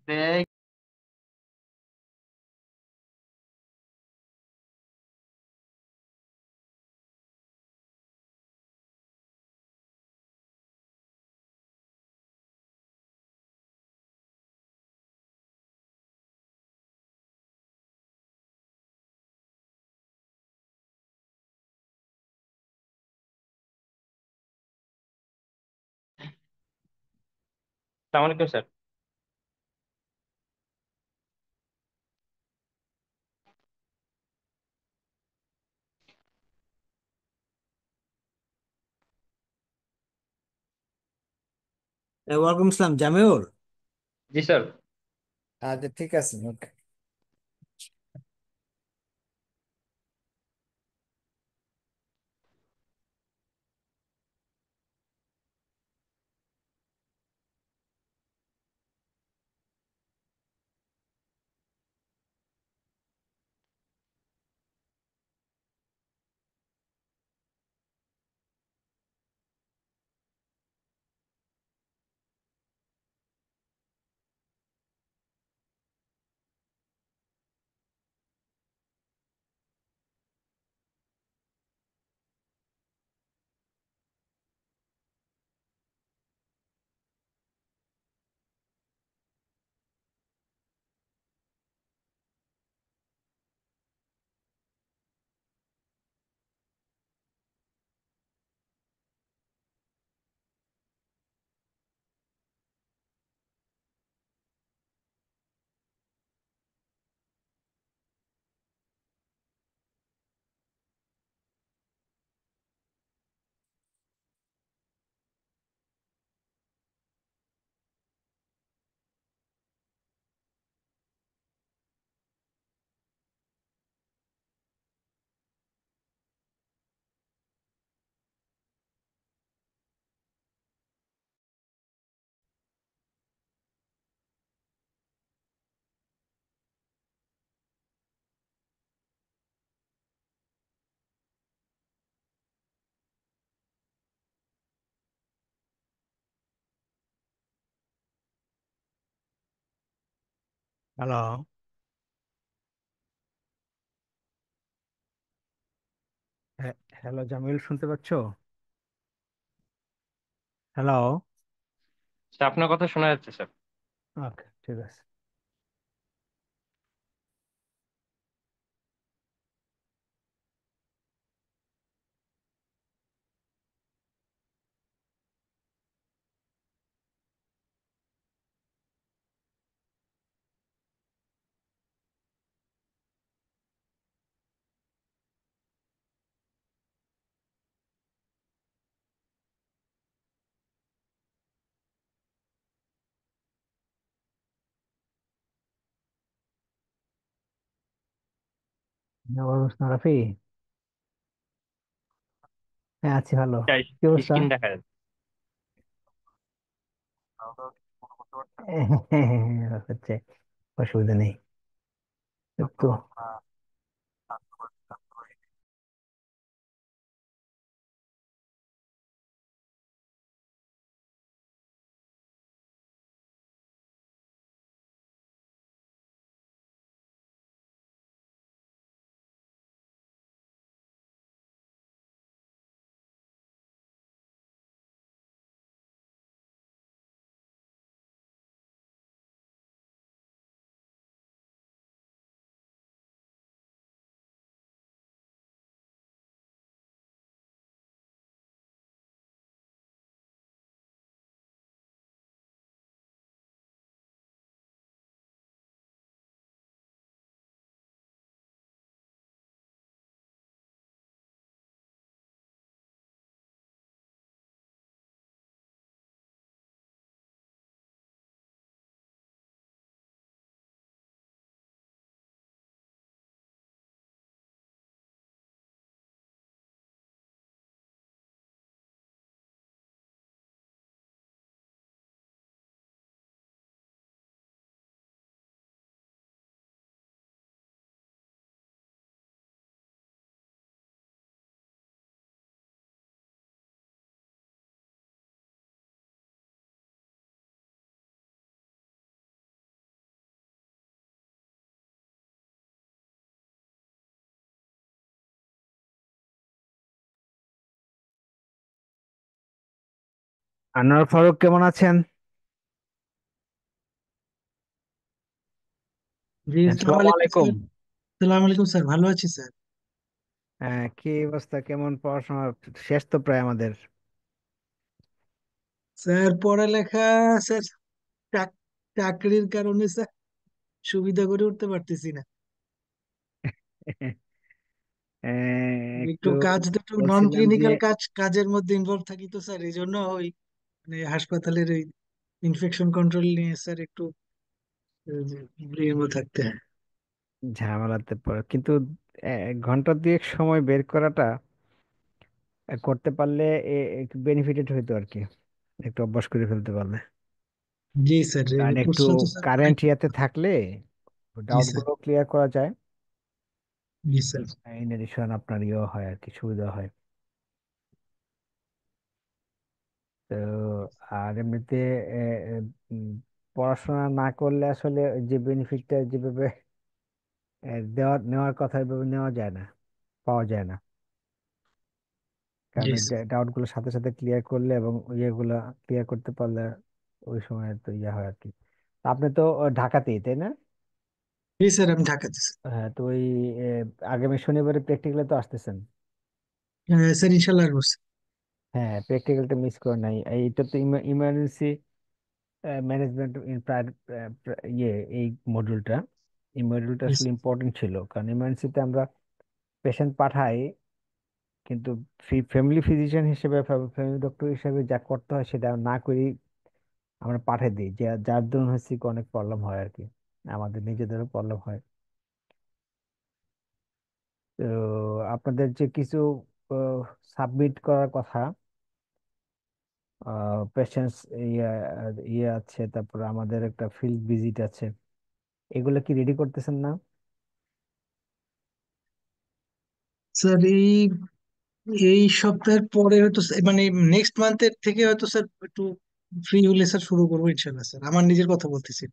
দেখ। সালাম আলাইকুম স্যার। ওয়ালাইকুম আসসালাম জামিউর। জি স্যার। আচ্ছা ঠিক আছে, ওকে। হ্যালো। হ্যালো জামিল, শুনতে পাচ্ছো? হ্যালো। স্যার, আপনার কথা শোনা যাচ্ছে স্যার। ওকে, ঠিক আছে। ওয়ালাইকুম আসসালাম রাফি। হ্যাঁ, আছি ভালো। কি অবস্থা? স্ক্রিন দেখা যাচ্ছে। হচ্ছে, অসুবিধা নেই। তো আনোয়ার ফারুক কেমন আছেন? জি, আসসালামু আসসালামু আলাইকুম আলাইকুম। স্যার। আসসালামু আলাইকুম স্যার, ভালো আছি স্যার। কি অবস্থা, কেমন পড়াশোনা? শেষ তো প্রায় আমাদের। স্যার পড়ালেখা, স্যার চাক- চাকরির কারণে স্যার সুবিধা করে উঠতে পারতেছি না। একটু একটু কাজ তো একটু নন বলছিলাম যে ক্লিনিক্যাল কাজের মধ্যে ইনভলভ থাকি তো স্যার, এই জন্য ওই মানে হাসপাতালের ওই ইনফেকশন কন্ট্রোল নিয়ে স্যার একটু ব্রেনও থাকতে হয়। ঝামেলাতে পড়ে কিন্তু ঘন্টা দুয়েক সময় বের করাটা করতে পারলে একটু বেনিফিটেড হইতো আর কি, একটু অভ্যাস করে ফেলতে পারলে। জি স্যার, এই কারণ একটু কোর্সটা তো স্যার অনেক। কারেন্ট ইয়াতে থাকলে জি ডাউট স্যার। গুলো ক্লিয়ার করা যায়। জি স্যার। ইন এডিশন আপনার ইয়ে হয় আর কি, সুবিধা হয়। তো আর এমনিতে এ, এ, উম, পড়াশোনা না করলে আসলে যে বেনিফিটটা যেভাবে নেওয়ার কথা এভাবে নেওয়া যায় না, পাওয়া যায় না। কারণ জি ওই স্যার। ডাউট গুলো সাথে সাথে ক্লিয়ার করলে এবং ইয়েগুলো ক্লিয়ার করতে পারলে ওই সময় তো ইয়ে হয় আর কি। আপনি তো ঢাকাতেই, তাই না? জি স্যার, আমি ঢাকাতে স্যার। হ্যাঁ, তো ওই আগামী শনিবারে প্র্যাকটিক্যালে তো আসতেছেন। স্যার ইনশাল্লাহ আসবো স্যার। হ্যাঁ, প্র্যাকটিক্যালটা মিস করে নাই। এইটা তো ইমার্জেন্সি ম্যানেজমেন্ট ইন ইয়ে, এই মডিউলটা, এই মডিউলটা জি আসলে স্যার। ইম্পর্টেন্ট ছিল। কারণ ইমার্জেন্সিতে আমরা পেশেন্ট পাঠাই, কিন্তু ফ্যামিলি ফিজিশিয়ান হিসেবে, ফ্যামিলি ডক্টর হিসেবে যা করতে হয় সেটা না করি আমরা পাঠিয়ে দিই, যার দরুন হচ্ছে কি অনেক প্রবলেম হয় আর কি, আমাদের নিজেদেরও প্রবলেম হয়। তো আপনাদের যে কিছু সাবমিট করার কথা, পেশেন্টস ইয়ে ইয়ে আছে, তারপর আমাদের একটা ফিল্ড ভিজিট আছে, এগুলো কি রেডি করতেছেন না? স্যার এই সপ্তাহের পরে হয়তো মানে নেক্সট মান্থের থেকে হয়তো স্যার একটু ফ্রি হলে স্যার শুরু করবো ইনশাল্লাহ স্যার, আমার নিজের কথা বলতেছি।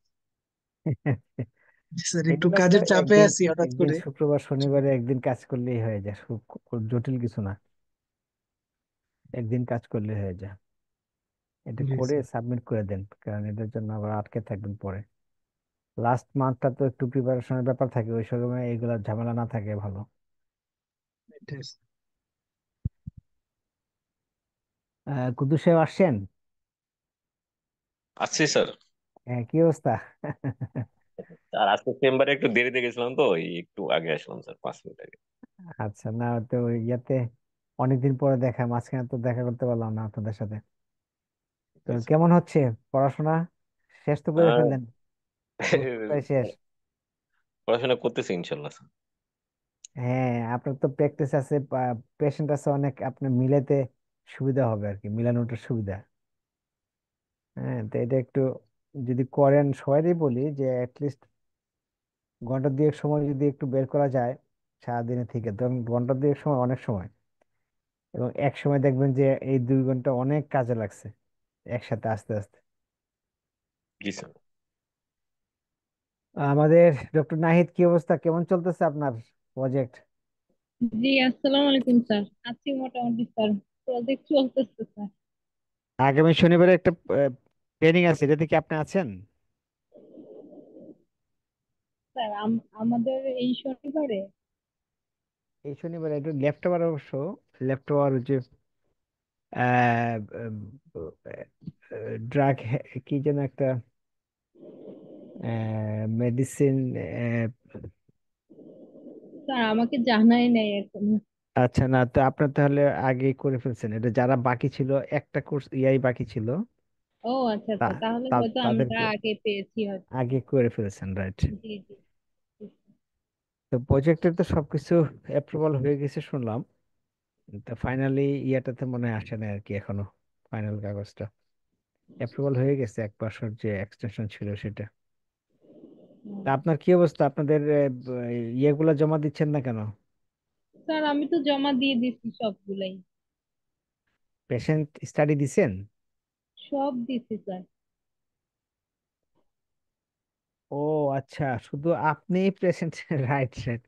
স্যার একটু এগুলো তো কাজের চাপে একদিন, আছি হঠাৎ একদিন করে। শুক্রবার শনিবারে একদিন কাজ করলেই হয়ে যায়, খুব জটিল কিছু না, একদিন কাজ করলে হয়ে যায়। এটা জি করে স্যার। সাবমিট করে দেন, কারণ এটার জন্য আবার আটকে থাকবেন পরে। লাস্ট মান্থটা তো একটু প্রিপারেশনের ব্যাপার থাকে, ওই সময় এগুলো ঝামেলা না থাকে ভালো। এটাই স্যার। কুদ্দুস সাহেব আসছেন? আসছি স্যার। হ্যাঁ, কি অবস্থা? আর আজকে চেম্বারে একটু দেরিতে গেছিলাম, তো এই একটু আগে আসলাম স্যার, 5 মিনিট আগে। আচ্ছা, না তো ওই ইয়াতে অনেকদিন পরে দেখা, মাঝখানে তো দেখা করতে পারলাম না আপনাদের সাথে। তো জি স্যার। কেমন হচ্ছে পড়াশোনা? শেষ তো করে আর ফেললেন, কোর্স তো প্রায় শেষ। পড়াশোনা করতেছি ইনশাল্লাহ স্যার। হ্যাঁ, আপনার তো প্র্যাকটিস আছে, পেশেন্ট আছে অনেক, আপনার মিলাতে সুবিধা হবে আর কি, মিলানোটা সুবিধা। হ্যাঁ, তো এটা একটু যদি করেন, সবাইই বলি যে অ্যাটলিস্ট ঘন্টা দুয়েক সময় যদি একটু বের করা যায় সারাদিনে থেকে, ধরুন ঘন্টা দুয়েক সময় অনেক সময়, এবং এক সময় দেখবেন যে এই 2 ঘন্টা অনেক কাজে লাগছে একসাথে আস্তে আস্তে। জি স্যার। আমাদের ডক্টর নাহিদ, কি অবস্থা, কেমন চলতেছে আপনার প্রজেক্ট? জি, আসসালামু আলাইকুম স্যার। আছি মোটামুটি স্যার। প্রজেক্ট চলতেছে স্যার। আগামী শনিবারে একটা ট্রেনিং আছে, এটাতে কি আপনি আছেন? স্যার আমাদের এই শনিবারে। এই শনিবারে একটু লেফট ওভার অবশ্য, লেফট ওভার যে ড্রাগ, কি যেন একটা মেডিসিন। স্যার আমাকে জানাই নাই এখন। আচ্ছা, না তো আপনার তাহলে আগে করে ফেলছেন এটা, যারা বাকি ছিল একটা কোর্স ইয়াই বাকি ছিল, ও আচ্ছা তা আচ্ছা, তাহলে হয়তো আমরা তাদেরকে আগে পেয়েছি হয়তো। আগে করে ফেলছেন, রাইট? জি জি। তো প্রজেক্টের তো সবকিছু অ্যাপ্রুভাল হয়ে গেছে শুনলাম, তো ফাইনালি ইয়াটাতে মনে হয় আসে না আর কি এখনো, ফাইনাল কাগজটা অ্যাপ্রুভাল হয়ে গেছে, 1 বছর যে এক্সটেনশন ছিল সেটা। তা আপনার কি অবস্থা, আপনাদের ইয়েগুলো জমা দিচ্ছেন না কেন? স্যার আমি তো জমা দিয়ে দিচ্ছি সবগুলাই। পেশেন্ট স্টাডি দিছেন? সব দিচ্ছি স্যার। ও আচ্ছা, শুধু আপনি পেশেন্ট রাইট রাইট,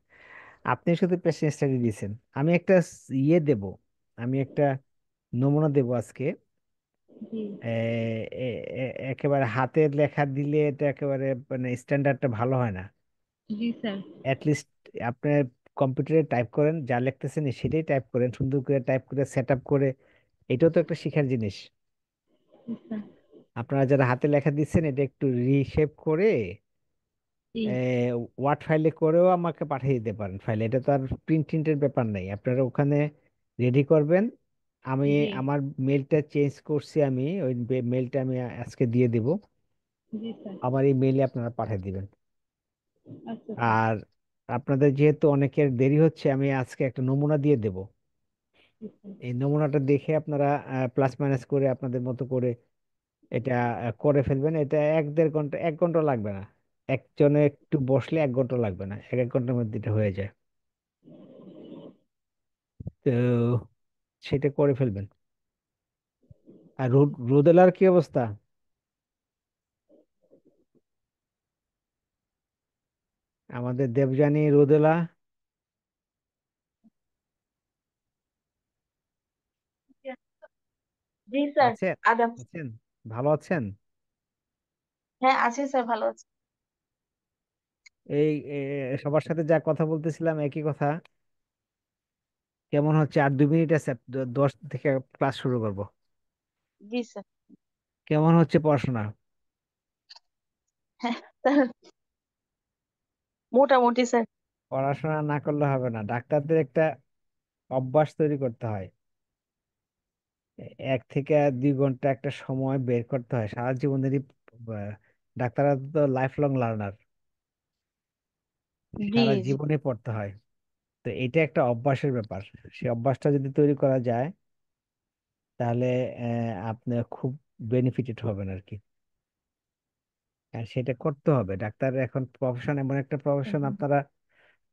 আপনি শুধু পেশেন্ট স্টাডি দিয়েছেন। আমি একটা ইয়ে দেব, আমি একটা নমুনা দেব আজকে, জি। একেবারে হাতের লেখা দিলে এটা একেবারে মানে স্ট্যান্ডার্ডটা ভালো হয় না। জি স্যার। অ্যাটলিস্ট আপনি কম্পিউটারে টাইপ করেন, যা লিখতেছেন সেটাই টাইপ করেন, সুন্দর করে টাইপ করে সেট আপ করে। এটাও তো একটা শেখার জিনিস। জি স্যার। আপনারা যারা হাতে লেখা দিচ্ছেন এটা একটু রিশেপ করে জি। ওয়ার্ড ফাইলে করেও আমাকে পাঠিয়ে দিতে পারেন ফাইল। এটা তো আর প্রিন্টের ব্যাপার নাই, আপনারা ওখানে রেডি করবেন। আমি জি। আমার মেলটা চেঞ্জ করছি, আমি ওই মেলটা আমি আজকে দিয়ে দিব। জি স্যার। আমার এই মেইলে আপনারা পাঠিয়ে দিবেন। আচ্ছা স্যার। আর আপনাদের যেহেতু অনেকের দেরি হচ্ছে, আমি আজকে একটা নমুনা দিয়ে দেব। জি স্যার। এই নমুনাটা দেখে আপনারা প্লাস মাইনাস করে আপনাদের মতো করে এটা করে ফেলবেন। এটা 1-1.5 ঘন্টা, 1 ঘন্টা লাগবে না। একজনে একটু বসলে 1 ঘন্টা লাগবে না, 1-1 ঘন্টার মধ্যে এটা হয়ে যায়। তো সেটা করে ফেলবেন। আর রুদেলার কি অবস্থা? আমাদের দেবযানী রুদেলা জি স্যার। আছেন? আদাব। আছেন? ভালো আছেন? হ্যাঁ আছি স্যার, ভালো আছে। এই সবার সাথে যা কথা বলতেছিলাম একই কথা। কেমন হচ্ছে? আর 2 মিনিট আছে, 10 থেকে ক্লাস শুরু করব। জি স্যার। কেমন হচ্ছে পড়াশোনা? হ্যাঁ স্যার, মোটামুটি স্যার। পড়াশোনা না করলে হবে না, ডাক্তারদের একটা অভ্যাস তৈরি করতে হয়। 1 থেকে 2 ঘন্টা একটা সময় বের করতে হয় সারা জীবনেরই। আহ, ডাক্তাররা তো লাইফ লং লার্নার, জি সারা জি। জীবনে পড়তে হয়। তো এটা একটা অভ্যাসের ব্যাপার। সেই অভ্যাসটা যদি তৈরি করা যায় তাহলে আপনি খুব বেনিফিটেড হবেন আর কি। আর সেটা করতে হবে। ডাক্তার এখন প্রফেশন, এমন একটা প্রফেশন আপনারা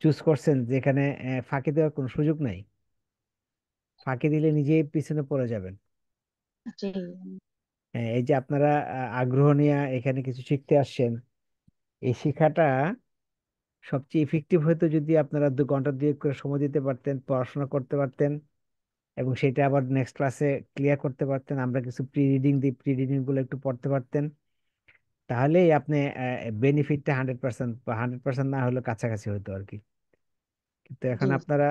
চুজ করছেন যেখানে ফাঁকি দেওয়ার কোনো সুযোগ নাই। ফাঁকি দিলে নিজেই পিছনে পড়ে যাবেন। জি। এই যে আপনারা আগ্রহ নিয়ে এখানে কিছু শিখতে আসছেন, এই শিক্ষাটা সবচেয়ে ইফেক্টিভ হতো যদি আপনারা 2 ঘন্টা 2 করে সময় দিতে পারতেন, পড়াশোনা করতে পারতেন, এবং সেটা আবার নেক্সট ক্লাসে ক্লিয়ার করতে পারতেন। আমরা কিছু প্রি রিডিং দিই, প্রি রিডিং গুলো একটু পড়তে পারতেন। তাহলেই আপনি বেনিফিটটা 100%, বা 100% না হলে কাছাকাছি হতো আর কি। কিন্তু জি। এখন আপনারা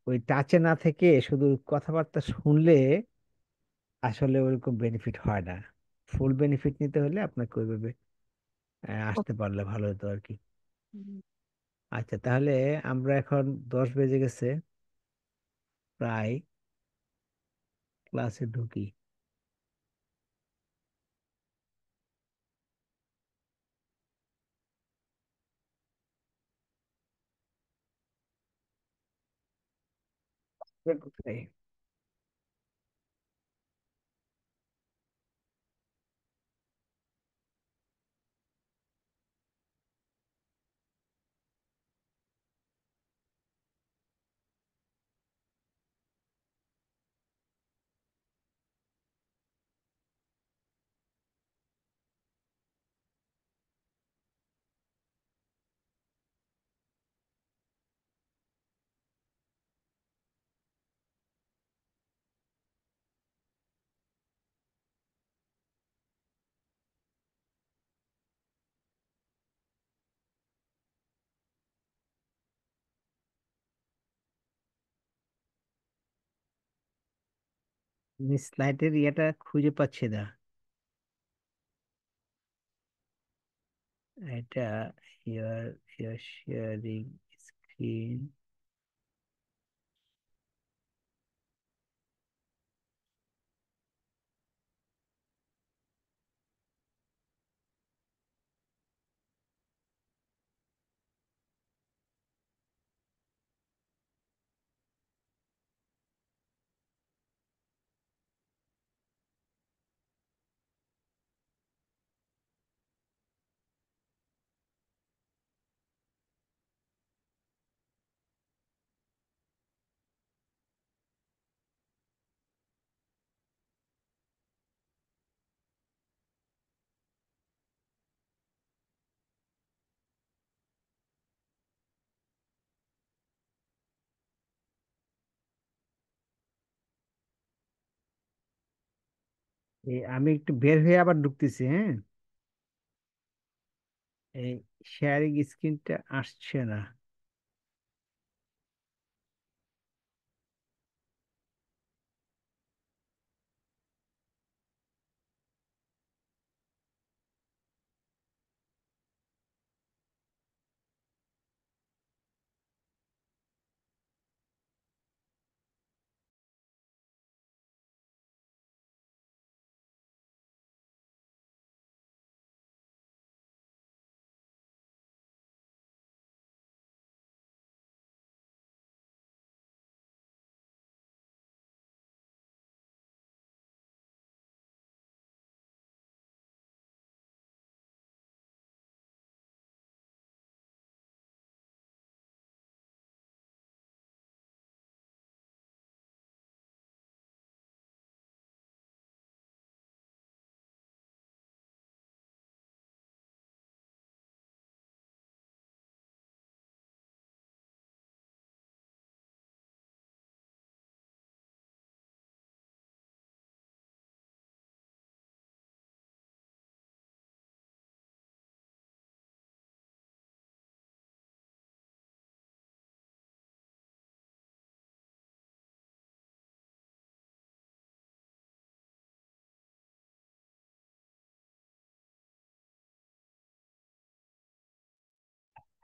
ওই টাচে না থেকে শুধু কথাবার্তা শুনলে আসলে ওরকম বেনিফিট হয় না। ফুল বেনিফিট নিতে হলে আপনাকে ওইভাবে আসতে পারলে ভালো হতো আর কি। আচ্ছা, তাহলে আমরা এখন 10 বেজে গেছে, প্রায় ক্লাসে ঢুকি। কোথায়? স্লাইডের ইয়েটা খুঁজে পাচ্ছি না। এটা ইয়ার ইয়ার শেয়ারিং স্ক্রিন। আমি একটু বের হয়ে আবার ঢুকতেছি, হ্যাঁ। এই শেয়ারিং স্ক্রিনটা আসছে না।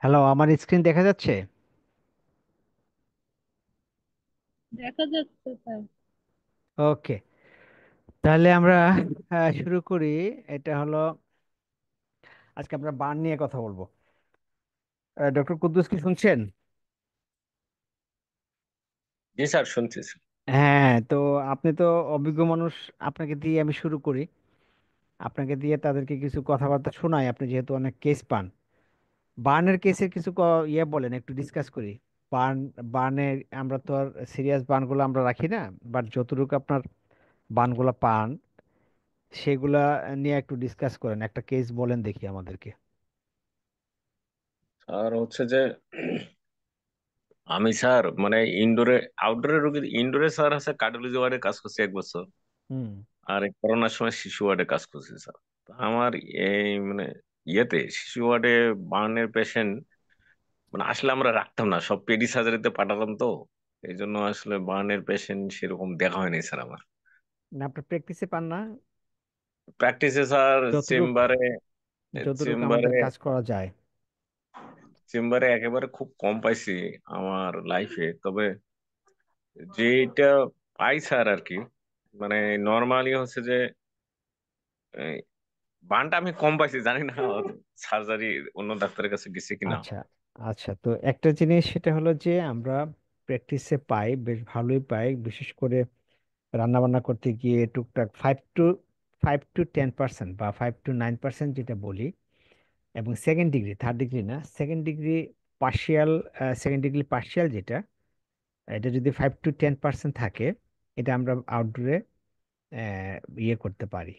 হ্যালো, আমার স্ক্রিন দেখা যাচ্ছে? দেখা যাচ্ছে স্যার। ওকে, তাহলে আমরা শুরু করি। এটা হলো, আজকে আমরা বান নিয়ে কথা বলবো। ডক্টর কুদ্দুস, কি শুনছেন? জি স্যার, শুনতেছি। হ্যাঁ, তো আপনি তো অভিজ্ঞ মানুষ, আপনাকে দিয়ে আমি শুরু করি। আপনাকে দিয়ে তাদেরকে কিছু কথাবার্তা শোনাই, আপনি যেহেতু অনেক কেস পান। বার্নের কেসের কিছু বলেন, একটু ডিসকাস করি। বার্ন বার্নের আমরা তো আর সিরিয়াস বার্নগুলো আমরা রাখি না, বাট যতটুকু আপনার বার্নগুলো পান সেগুলা নিয়ে একটু ডিসকাস করেন, একটা কেস বলেন দেখি আমাদেরকে। আর হচ্ছে যে আমি স্যার মানে ইনডোরে আউটডোরে রোগী, ইনডোরে স্যার আছে কার্ডিওলজি ওয়ার্ডে কাজ করছি 1 বছর। হুম। আর এই করোনার সময় শিশু ওয়ার্ডে কাজ করছি স্যার। তো আমার এই মানে ইয়েতে শিশু ওয়ার্ডে বার্নের পেশেন্ট মানে আসলে আমরা রাখতাম না, সব পেডি সার্জারিতে পাঠাতাম তো। এই জন্য আসলে বার্নের পেশেন্ট সেরকম দেখা হয়নি স্যার আমার। না, আপনার প্র্যাকটিসে পান না? প্র্যাকটিসে স্যার, যতটুক চেম্বারে যতটুকু চেম্বারে আমাদের কাজ করা যায়। চেম্বারে একেবারে খুব কম পাইছি আমার লাইফে। তবে যেটা পাই স্যার আর কি, মানে নর্মালি হচ্ছে যে এই, বানটা আমি কম পাইছি, জানি না সার্জারি অন্য ডাক্তারের কাছে গেছে কিনা। আচ্ছা, আচ্ছা, তো একটা জিনিস সেটা হলো যে আমরা প্র্যাকটিসে পাই, বেশ ভালোই পাই, বিশেষ করে রান্না বান্না করতে গিয়ে টুকটাক 5 to 10% বা 5 to 9% যেটা বলি। এবং সেকেন্ড ডিগ্রি, থার্ড ডিগ্রি না, second degree partial, second degree partial যেটা, এটা যদি 5 to 10% থাকে, এটা আমরা আউটডোরে ইয়ে করতে পারি,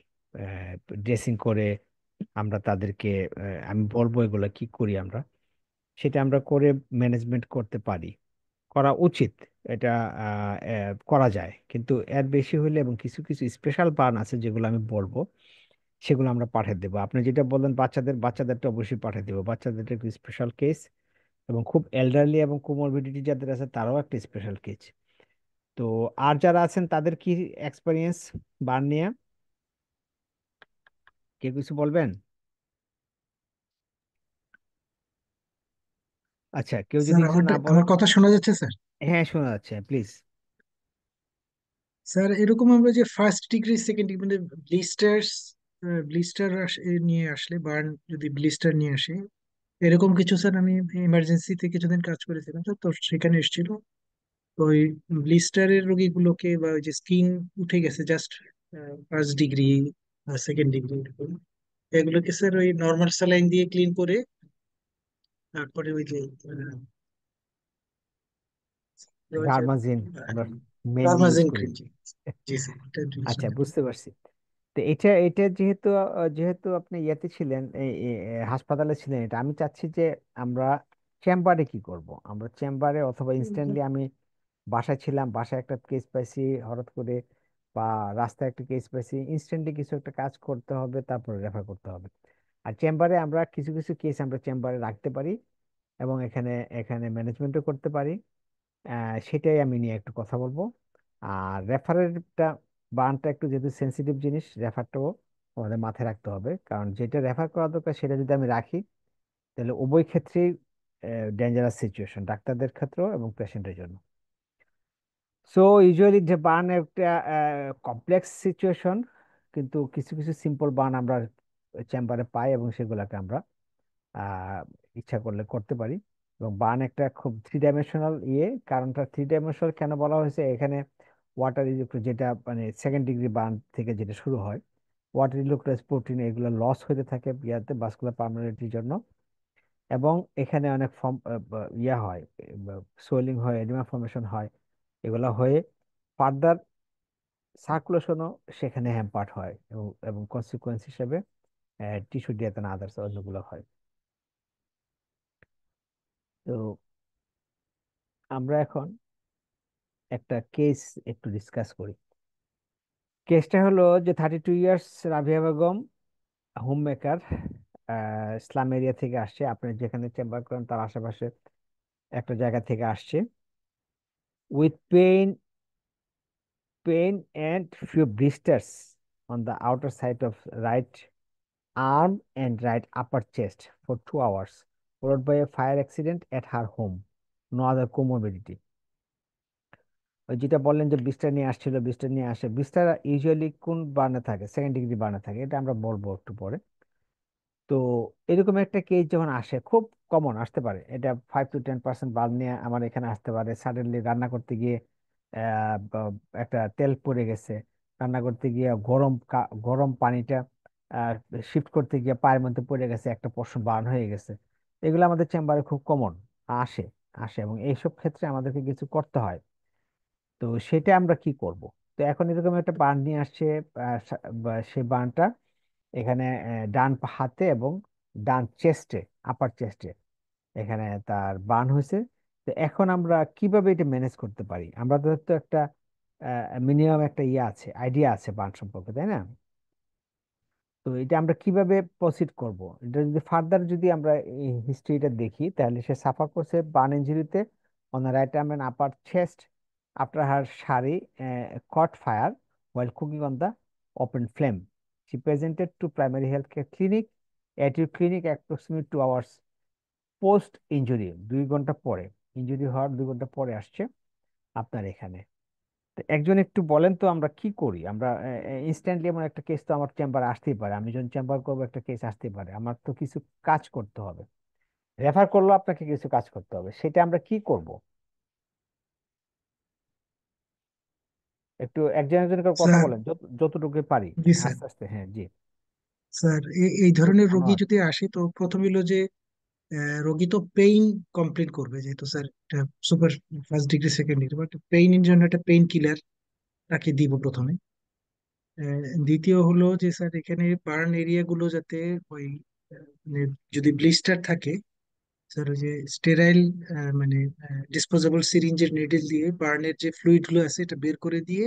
ড্রেসিং করে আমরা তাদেরকে, আমি বলবো এগুলো কি করি আমরা, সেটা আমরা করে ম্যানেজমেন্ট করতে পারি, করা উচিত। এটা করা যায়, কিন্তু এর বেশি হলে এবং কিছু কিছু স্পেশাল বার্ন আছে যেগুলো আমি বলবো, সেগুলো আমরা পাঠিয়ে দেবো। আপনি যেটা বললেন বাচ্চাদেরটা অবশ্যই পাঠিয়ে দেবো। বাচ্চাদের একটু স্পেশাল কেস, এবং খুব এল্ডারলি এবং কোমরবিডিটি যাদের আছে তারাও একটা স্পেশাল কেস। তো আর যারা আছেন তাদের কি এক্সপিরিয়েন্স বার্ন নিয়ে, কেউ কিছু বলবেন? আচ্ছা, কেউ যদি স্যার কিছু আমারটা না আমার বলেন। কথা শোনা যাচ্ছে স্যার? হ্যাঁ, শোনা যাচ্ছে, প্লিজ। স্যার এরকম আমরা যে ফার্স্ট ডিগ্রি সেকেন্ড ডিগ্রি মানে ব্লিস্টার্স ব্লিস্টার নিয়ে আসলে বার্ন, যদি ব্লিস্টার নিয়ে আসে এরকম কিছু, স্যার আমি ইমার্জেন্সিতে কিছুদিন কাজ করেছিলাম তো তো সেখানে এসেছিল। তো ওই ব্লিস্টারের রোগীগুলোকে বা ওই যে স্কিন উঠে গেছে just first degree second degree এরকম, এগুলোকে স্যার ওই নর্মাল স্যালাইন দিয়ে ক্লিন করে তারপরে ওই যে গার্মাজিন আমরা মেইনলি ইউজ গার্মাজিন করি। ক্রিম। জি জি স্যার, এটা use আচ্ছা, করে। বুঝতে পারছি। তো এটা যেহেতু যেহেতু আপনি ইয়েতে ছিলেন, হাসপাতালে ছিলেন, এটা আমি চাচ্ছি যে আমরা চেম্বারে কি করব, আমরা চেম্বারে অথবা ইনস্ট্যান্টলি, আমি বাসায় ছিলাম, বাসায় একটা কেস পাইছি হঠাৎ করে, বা রাস্তায় একটা কেস পাইছি, ইনস্ট্যান্টলি কিছু একটা কাজ করতে হবে, তারপরে রেফার করতে হবে। আর চেম্বারে আমরা কিছু কিছু কেস আমরা চেম্বারে রাখতে পারি এবং এখানে এখানে ম্যানেজমেন্টও করতে পারি। সেটাই আমি নিয়ে একটু কথা বলবো। আর রেফারেরটা, বার্নটা একটু যেহেতু সেন্সিটিভ জিনিস, রেফারটাও আমাদের মাথায় রাখতে হবে, কারণ যেটা রেফার করা দরকার সেটা যদি আমি রাখি তাহলে উভয় ক্ষেত্রেই ডেঞ্জারাস সিচুয়েশন, ডাক্তারদের ক্ষেত্রেও এবং পেশেন্টের জন্য। সো ইউজুয়ালি যে বার্ন একটা কমপ্লেক্স সিচুয়েশন, কিন্তু কিছু কিছু সিম্পল বার্ন আমরা চেম্বারে পাই এবং সেগুলোকে আমরা আহ, ইচ্ছা করলে করতে পারি। এবং বার্ন একটা খুব থ্রি ডাইমেনশনাল কারণটা থ্রি ডাইমেনশনাল কেন বলা হয়েছে এখানে, ওয়াটার ইলেক্ট্রো যেটা মানে সেকেন্ড ডিগ্রি বার্ন থেকে যেটা শুরু হয়, ওয়াটার ইলেক্ট্রোলাইজ প্রোটিন এগুলো লস হতে থাকে ইয়াতে ভাস্কুলার পার্মানেন্টের জন্য। এবং এখানে অনেক ফর্ম হয়, সোয়েলিং হয়, এডিমা ফর্মেশন হয়, এগুলো হয়ে ফার্দার সার্কুলেশনও সেখানে হ্যাম্পার্ড হয় এবং এবং কনসিকুয়েন্স হিসেবে টিস্যু ডেথ না আদার্স অন্যগুলো হয়। তো আমরা এখন একটা কেস একটু ডিসকাস করি। কেসটা হলো যে 32 years Rabia Begum, home maker, slum area থেকে আসছে। আপনি যেখানে চেম্বার করেন তার আশেপাশে একটা জায়গা থেকে আসছে, with pain and few blisters on the outer side of right arm and right upper chest for 2 hours, followed by a fire accident at her home. No other comorbidity. ওই যেটা বললেন যে বিস্তার নিয়ে আসছিল, বিস্তার নিয়ে আসে, বিস্তার ইউজুয়ালি কোন বার্নে থাকে, সেকেন্ড ডিগ্রি বার্নে থাকে, এটা আমরা বলবো একটু পরে। তো এরকম একটা কেস যখন আসে, খুব কমন আসতে পারে, এটা 5 to 10% বাল্ব নিয়ে আমার এখানে আসতে পারে। সাডেনলি রান্না করতে গিয়ে একটা তেল পড়ে গেছে, রান্না করতে গিয়ে গরম পানিটা শিফট করতে গিয়ে পায়ের মধ্যে পড়ে গেছে, একটা পোর্শন বার্ন হয়ে গেছে। এগুলো আমাদের চেম্বারে খুব কমন আসে আসে এবং এইসব ক্ষেত্রে আমাদেরকে কিছু করতে হয়। তো সেটা আমরা কি করব? তো এখন এরকম একটা বার্ন নিয়ে আসছে, সেই বার্নটা এখানে ডান হাতে এবং ডান চেস্টে, আপার চেস্টে এখানে তার বার্ন হয়েছে। তো এখন আমরা কিভাবে এটা ম্যানেজ করতে পারি? আমাদের তো একটা মিনিমাম একটা আছে, আইডিয়া আছে বার্ন সম্পর্কে, তাই না? তো এটা আমরা কিভাবে প্রসিড করব? এটা যদি ফার্দার যদি আমরা এই হিস্ট্রিটা দেখি, তাহলে সে সাফার করছে বার্ন ইনজুরিতে on the right arm and upper chest after her sari caught fire while cooking on the open flame. She presented to primary healthcare clinic at your clinic approximately 2 hours post injury, 2 ঘন্টা পরে, injury হওয়ার 2 ঘন্টা পরে আসছে আপনার এখানে। তো একজন একটু বলেন তো আমরা কি করি? আমরা ইনস্ট্যান্টলি এমন একটা কেস তো আমার চেম্বারে আসতেই পারে, আমি যখন চেম্বার করবো একটা কেস আসতেই পারে, আমার তো কিছু কাজ করতে হবে, রেফার করলেও আপনাকে কিছু কাজ করতে হবে, সেটা আমরা কি করব? একটু একজন একজন করে কথা স্যার। বলেন, যতটুকু পারি। জি স্যার। আস্তে আস্তে, হ্যাঁ জি। স্যার, এই খুব ধরনের রোগী ধন্যবাদ। যদি আসে তো প্রথম হলো যে রোগী তো পেইন কমপ্লেন করবে, যেহেতু স্যার এটা super first degree second degree, but পেইনের জন্য একটা পেইন কিলার তাকে দিব প্রথমে। দ্বিতীয় হলো যে স্যার এখানে বার্ন এরিয়া গুলো যাতে ওই মানে যদি ব্লিস্টার থাকে, স্যার ওই যে স্টেরাইল মানে ডিসপোজেবল সিরিঞ্জের নিডল দিয়ে বার্নের যে ফ্লুইড গুলো আছে এটা বের করে দিয়ে,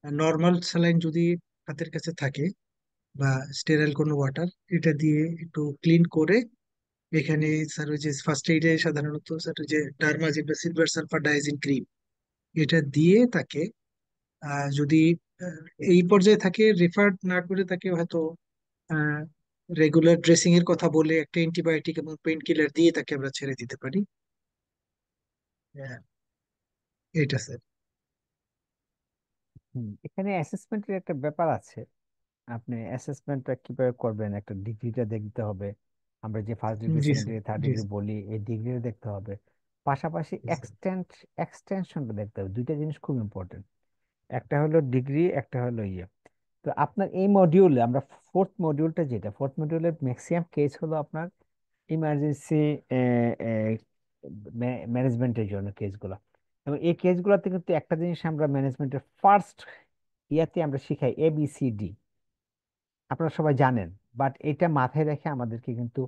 নর্মাল স্যালাইন যদি হাতের কাছে থাকে বা স্টেরাইল কোনো ওয়াটার, এটা দিয়ে একটু ক্লিন করে এখানে স্যার ওই যে ফার্স্ট এইডে সাধারণত স্যার ওই যে ডার্মাজিন বা সিলভার সালফার ডাইজিন ক্রিম এটা দিয়ে তাকে যদি আহ, এই পর্যায়ে থাকে রেফার না করে তাকে হয়তো রেগুলার ড্রেসিং এর কথা বলে একটা অ্যান্টিবায়োটিক এবং পেইন কিলার দিয়ে তাকে আমরা ছেড়ে দিতে পারি। আহ, এটা স্যার। এখানে অ্যাসেসমেন্টের একটা ব্যাপার আছে। আপনি অ্যাসেসমেন্টটা কিভাবে করবেন? একটা ডিগ্রিটা দেখতে হবে, আমরা যে ফার্স্ট ডিগ্রি, জি সেকেন্ড স্যার। ডিগ্রি, থার্ড জি ডিগ্রি স্যার। বলি, এই ডিগ্রিটা দেখতে হবে। পাশাপাশি জি স্যার। এক্সটেনশনটা দেখতে হবে। দুইটা জিনিস খুব ইম্পর্টেন্ট, একটা হলো ডিগ্রি, একটা হলো তো আপনার এই মডিউলে আমরা ফোর্থ মডিউলের ম্যাক্সিমাম কেস হলো আপনার ইমার্জেন্সি ম্যানেজমেন্টের জন্য কেসগুলো। এবং এই কেসগুলোতে কিন্তু একটা জিনিস আমরা ম্যানেজমেন্টের ফার্স্ট ইয়াতে আমরা শিখাই ABCD, আপনারা সবাই জানেন। বাট এটা মাথায় রেখে আমাদেরকে কিন্তু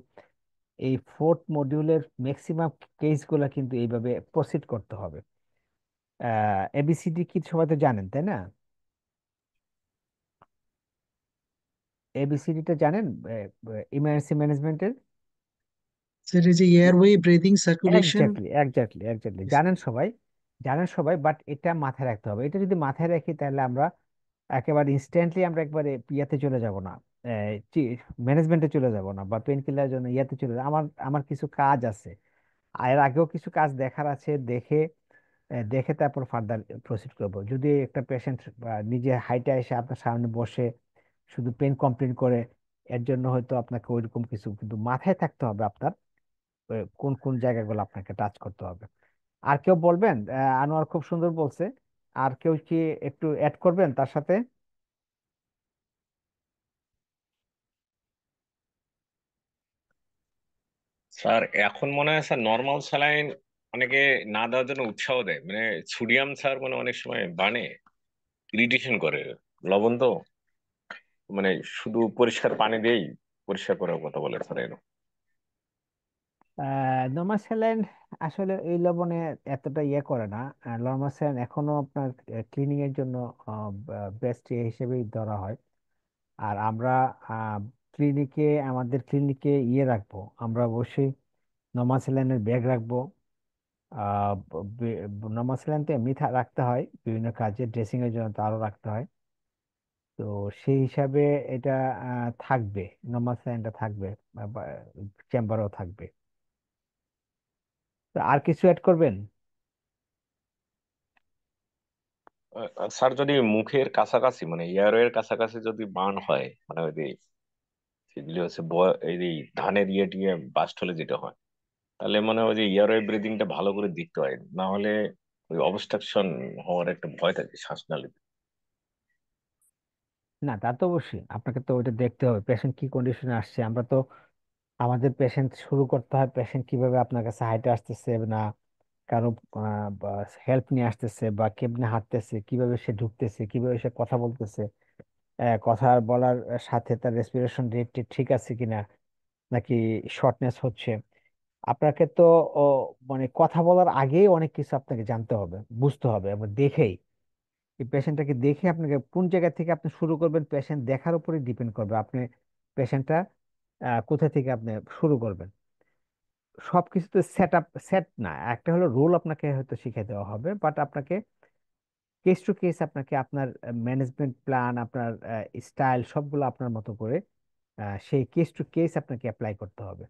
এই ফোর্থ মডিউলের ম্যাক্সিমাম কেসগুলো কিন্তু এইভাবে প্রসিড করতে হবে। ABCD কি সবাই তো জানেন, তাই না? এবিসিডিটা জানেন ইমার্জেন্সি ম্যানেজমেন্টের? সেটা যে airway, breathing, circulation. Exactly exactly exactly জানেন সবাই, বাট এটা মাথায় রাখতে হবে। এটা যদি মাথায় রাখি তাহলে আমরা একেবারে ইনস্ট্যান্টলি আমরা একবারে ইয়াতে চলে যাব না, ম্যানেজমেন্টে চলে যাব না, বা পেন কিলার জন্য ইয়াতে চলে যাব। আমার আমার কিছু কাজ আছে, আর এর আগেও কিছু কাজ দেখার আছে, দেখে দেখে তারপর ফার্দার প্রসিড করব। যদি একটা পেশেন্ট নিজে হাইটে এসে আপনার সামনে বসে শুধু পেন কমপ্লেন করে, এর জন্য হয়তো আপনাকে ওইরকম কিছু কিন্তু মাথায় থাকতে হবে আপনার, কোন কোন জায়গাগুলো আপনাকে টাচ করতে হবে। আর কেউ বলবেন? আনোয়ার খুব সুন্দর বলছে। আর কেউ কি একটু অ্যাড করবেন তার সাথে? স্যার এখন মনে হয় স্যার নর্মাল স্যালাইন অনেকে না দেওয়ার জন্য উৎসাহ দেয়, মানে সোডিয়াম স্যার মানে অনেক সময় বানে, ইরিটেশন করে, লবণ তো, মানে শুধু পরিষ্কার পানি দিয়েই পরিষ্কার করার কথা বলে স্যার এরকম। নর্মাল স্যালাইন আসলে এই লবণে এতটা ইয়ে করে না। নর্মাল স্যালাইন এখনো আপনার ক্লিনিং এর জন্য বেস্ট হিসেবেই ধরা হয়। আর আমরা ক্লিনিকে, আমাদের ক্লিনিকে ইয়ে রাখবো, আমরা অবশ্যই নর্মাল স্যালাইনের ব্যাগ রাখবো। নর্মাল স্যালাইন তো এমনি রাখতে হয়, বিভিন্ন কাজে ড্রেসিং এর জন্য তো আরো রাখতে হয়। তো সেই হিসাবে এটা থাকবে, নর্মাল স্যালাইনটা থাকবে, চেম্বারও থাকবে। তো আর কিছু অ্যাড করবেন? স্যার যদি মুখের কাছাকাছি মানে ইয়ারওয়ের কাছাকাছি যদি বার্ন হয়, মানে ওই যে সেগুলি হচ্ছে এই যে ধানের ইয়ে টিয়ে বাস্ট হলে যেটা হয়, তাহলে মানে ওই যে ইয়ারওয়ে ব্রিদিংটা ভালো করে দেখতে হয়, না হলে ওই অবস্ট্রাকশন হওয়ার একটা ভয় থাকে শ্বাসনালীতে। না, তা তো অবশ্যই আপনাকে তো ওইটা দেখতে হবে, পেশেন্ট কি কন্ডিশনে আসছে। আমরা তো আমাদের পেশেন্ট শুরু করতে হয়, পেশেন্ট কিভাবে আপনার কাছে হাইটে আসতেছে, না কারো হেল্প নিয়ে আসতেছে, বা কেমনে হাঁটতেছে, কিভাবে সে ঢুকতেছে, কিভাবে সে কথা বলতেছে, কথা বলার সাথে তার রেসপিরেশন রেট ঠিক আছে কিনা, নাকি শর্টনেস হচ্ছে। আপনাকে তো ও, মানে কথা বলার আগেই অনেক কিছু আপনাকে জানতে হবে, বুঝতে হবে, এবং দেখেই এই পেশেন্টটাকে দেখে আপনাকে কোন জায়গা থেকে আপনি শুরু করবেন, পেশেন্ট দেখার উপরে ডিপেন্ড করবে আপনি পেশেন্টটা কোথা থেকে আপনি শুরু করবেন। সবকিছু তো সেট না, একটা হলো রুল আপনাকে হয়তো শিখে দেওয়া হবে, বাট আপনাকে কেস টু কেস আপনাকে আপনার ম্যানেজমেন্ট প্ল্যান, আপনার স্টাইল সবগুলো আপনার মতো করে সেই কেস টু কেস আপনাকে অ্যাপ্লাই করতে হবে।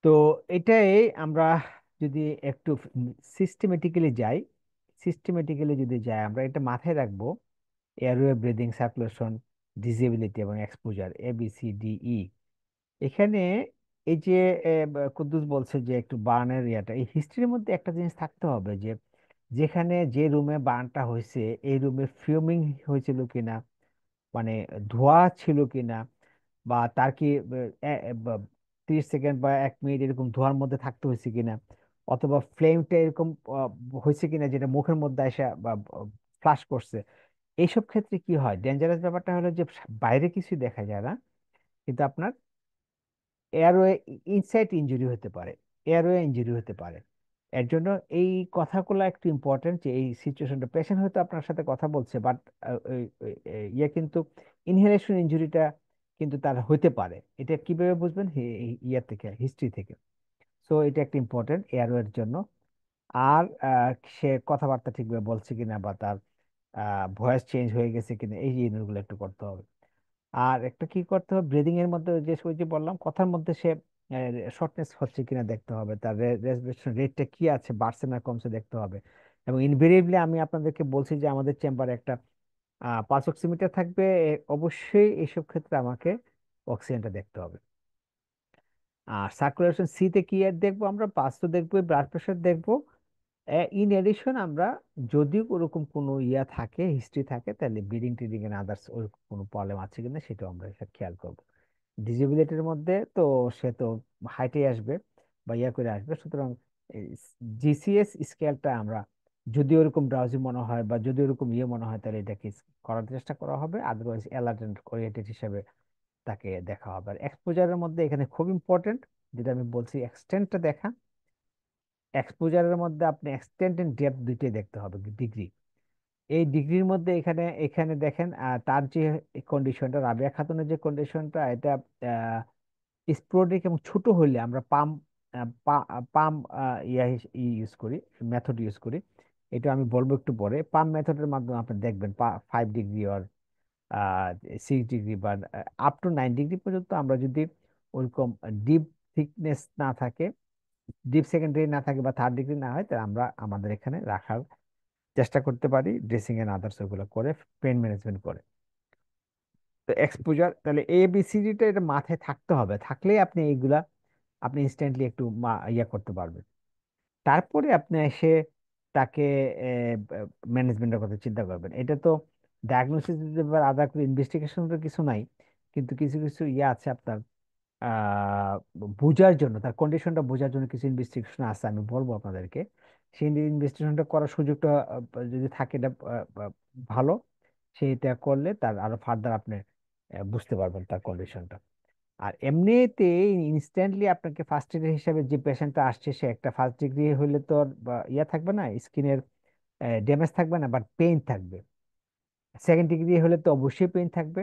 তো এটাই আমরা যদি একটু সিস্টেমেটিক্যালি যাই, আমরা এটা মাথায় রাখবো, এয়ারওয়ে, ব্রিদিং, সার্কুলেশন, ডিসেবিলিটি এবং এক্সপোজার, ABCDE। এখানে এই যে কুদ্দুস বলছে যে একটু বার্নের ইয়াটা, এই হিস্ট্রির মধ্যে একটা জিনিস থাকতে হবে যে যেখানে যে রুমে বার্নটা হয়েছে এই রুমে ফিউমিং হয়েছিল কিনা, মানে ধোঁয়া ছিল কিনা, বা তার কি 30 সেকেন্ড বা 1 মিনিট এরকম ধোঁয়ার মধ্যে থাকতে হয়েছে কিনা, অথবা ফ্লেমটা এরকম হয়েছে কিনা যেটা মুখের মধ্যে এসে বা ফ্লাশ করছে। এইসব ক্ষেত্রে কি হয়, ডেঞ্জারাস ব্যাপারটা হলো যে বাইরে কিছু দেখা যায় না, কিন্তু আপনার এয়ারওয়ে ইনসাইড ইনজুরি হতে পারে, এয়ারওয়ে ইনজুরি হতে পারে। এর জন্য এই কথাগুলো একটু ইম্পর্টেন্ট, যে এই সিচুয়েশনটা পেশেন্ট হয়তো আপনার সাথে কথা বলছে, বাট ইয়ে কিন্তু ইনহেলেশন ইনজুরিটা কিন্তু তার হইতে পারে। এটা কিভাবে বুঝবেন? ইয়ে থেকে, হিস্ট্রি থেকে। সো এটা একটা ইম্পর্টেন্ট এয়ারওয়ের জন্য। আর সে কথাবার্তা ঠিকভাবে বলছে কিনা, বা তার ভয়েস চেঞ্জ হয়ে গেছে কিনা, এই জিনিসগুলো একটু করতে হবে। আর একটা কি করতে হবে, ব্রিদিং এর মধ্যে যে ওই যে বললাম কথার মধ্যে সে শর্টনেস হচ্ছে কিনা দেখতে হবে, তার রেসপিরেশন রেটটা কি আছে, বাড়ছে না কমছে দেখতে হবে। এবং ইনভেরিয়েবলি আমি আপনাদেরকে বলছি যে আমাদের চেম্বারে একটা পালস অক্সিমিটার থাকবে, অবশ্যই এইসব ক্ষেত্রে আমাকে অক্সিজেনটা দেখতে হবে। আর সার্কুলেশন সি তে কি আর দেখবো, আমরা পালস তো দেখবো, ব্লাড প্রেশার দেখবো। ইন এডিশন আমরা যদি ওরকম কোনো ইয়া থাকে, হিস্ট্রি থাকে, তাহলে ব্লিডিং টিডিং এর আদার্স ওই কোনো প্রবলেম আছে কিনা সেটাও আমরা এটা খেয়াল করবো। ডিসেবিলিটির মধ্যে তো সে তো হাইটে আসবে বা ইয়া করে আসবে, সুতরাং GCS স্কেলটা আমরা যদি ওরকম ড্রাউজি মনে হয় বা যদি ওরকম ইয়ে মনে হয়, তাহলে এটাকে করার চেষ্টা করা হবে, আদারওয়াইজ অ্যালার্ট এন্ড ওরিয়েন্টেড হিসেবে তাকে দেখা হবে। আর এক্সপোজারের মধ্যে এখানে খুব ইম্পর্টেন্ট, যেটা আমি বলছি, এক্সটেন্টটা দেখা। এক্সপোজারের মধ্যে আপনি এক্সটেন্ট এন্ড ডেপথ দুইটাই দেখতে হবে, ডিগ্রি। এই ডিগ্রির মধ্যে এখানে এখানে দেখেন তার যে কন্ডিশনটা, রাবেয়া খাতুনের যে কন্ডিশনটা, এটা স্পোরডিক এবং ছোট হইলে আমরা পাম পাম ইয়া ইউজ করি, মেথড ইউজ করি। এটা আমি বলবো একটু পরে। পাম মেথডের মাধ্যমে আপনি দেখবেন 5 ডিগ্রি আর 6 ডিগ্রি বা আপ টু 9 ডিগ্রি পর্যন্ত আমরা যদি ওরকম ডিপ থিকনেস না থাকে, ডিপ সেকেন্ডারি না থাকে বা থার্ড ডিগ্রি না হয়, তাহলে আমরা আমাদের এখানে রাখার চেষ্টা করতে পারি, ড্রেসিং এন্ড আদার্স ওগুলো করে, পেন ম্যানেজমেন্ট করে। তো এক্সপোজার তাহলে ABCDটা এটা মাথায় থাকতে হবে, থাকলেই আপনি এইগুলা আপনি ইনস্ট্যান্টলি একটু ইয়া করতে পারবেন। তারপরে আপনি এসে তাকে ম্যানেজমেন্টের কথা চিন্তা করবেন। এটা তো ডায়াগনোসিস দিতে পারে, আলাদা করে ইনভেস্টিগেশন তো কিছু নাই, কিন্তু কিছু কিছু ইয়ে আছে আপনার আহ বোঝার জন্য, তার কন্ডিশনটা বোঝার জন্য কিছু ইনভেস্টিগেশন আছে, আমি বলবো আপনাদেরকে। সেই ইনভেস্টিগেশনটা করার সুযোগটা যদি থাকে, এটা ভালো। সেইটা করলে তার আরো ফার্দার আপনি বুঝতে পারবেন তার কন্ডিশনটা। আর এমনিতে ইনস্ট্যান্টলি আপনাকে ফার্স্ট এড হিসাবে যে পেশেন্টটা আসছে, সে একটা ফার্স্ট ডিগ্রি হলে তো আর ইয়া থাকবে না, স্কিনের ড্যামেজ থাকবে না, বাট পেইন থাকবে। সেকেন্ড ডিগ্রি হলে তো অবশ্যই পেইন থাকবে,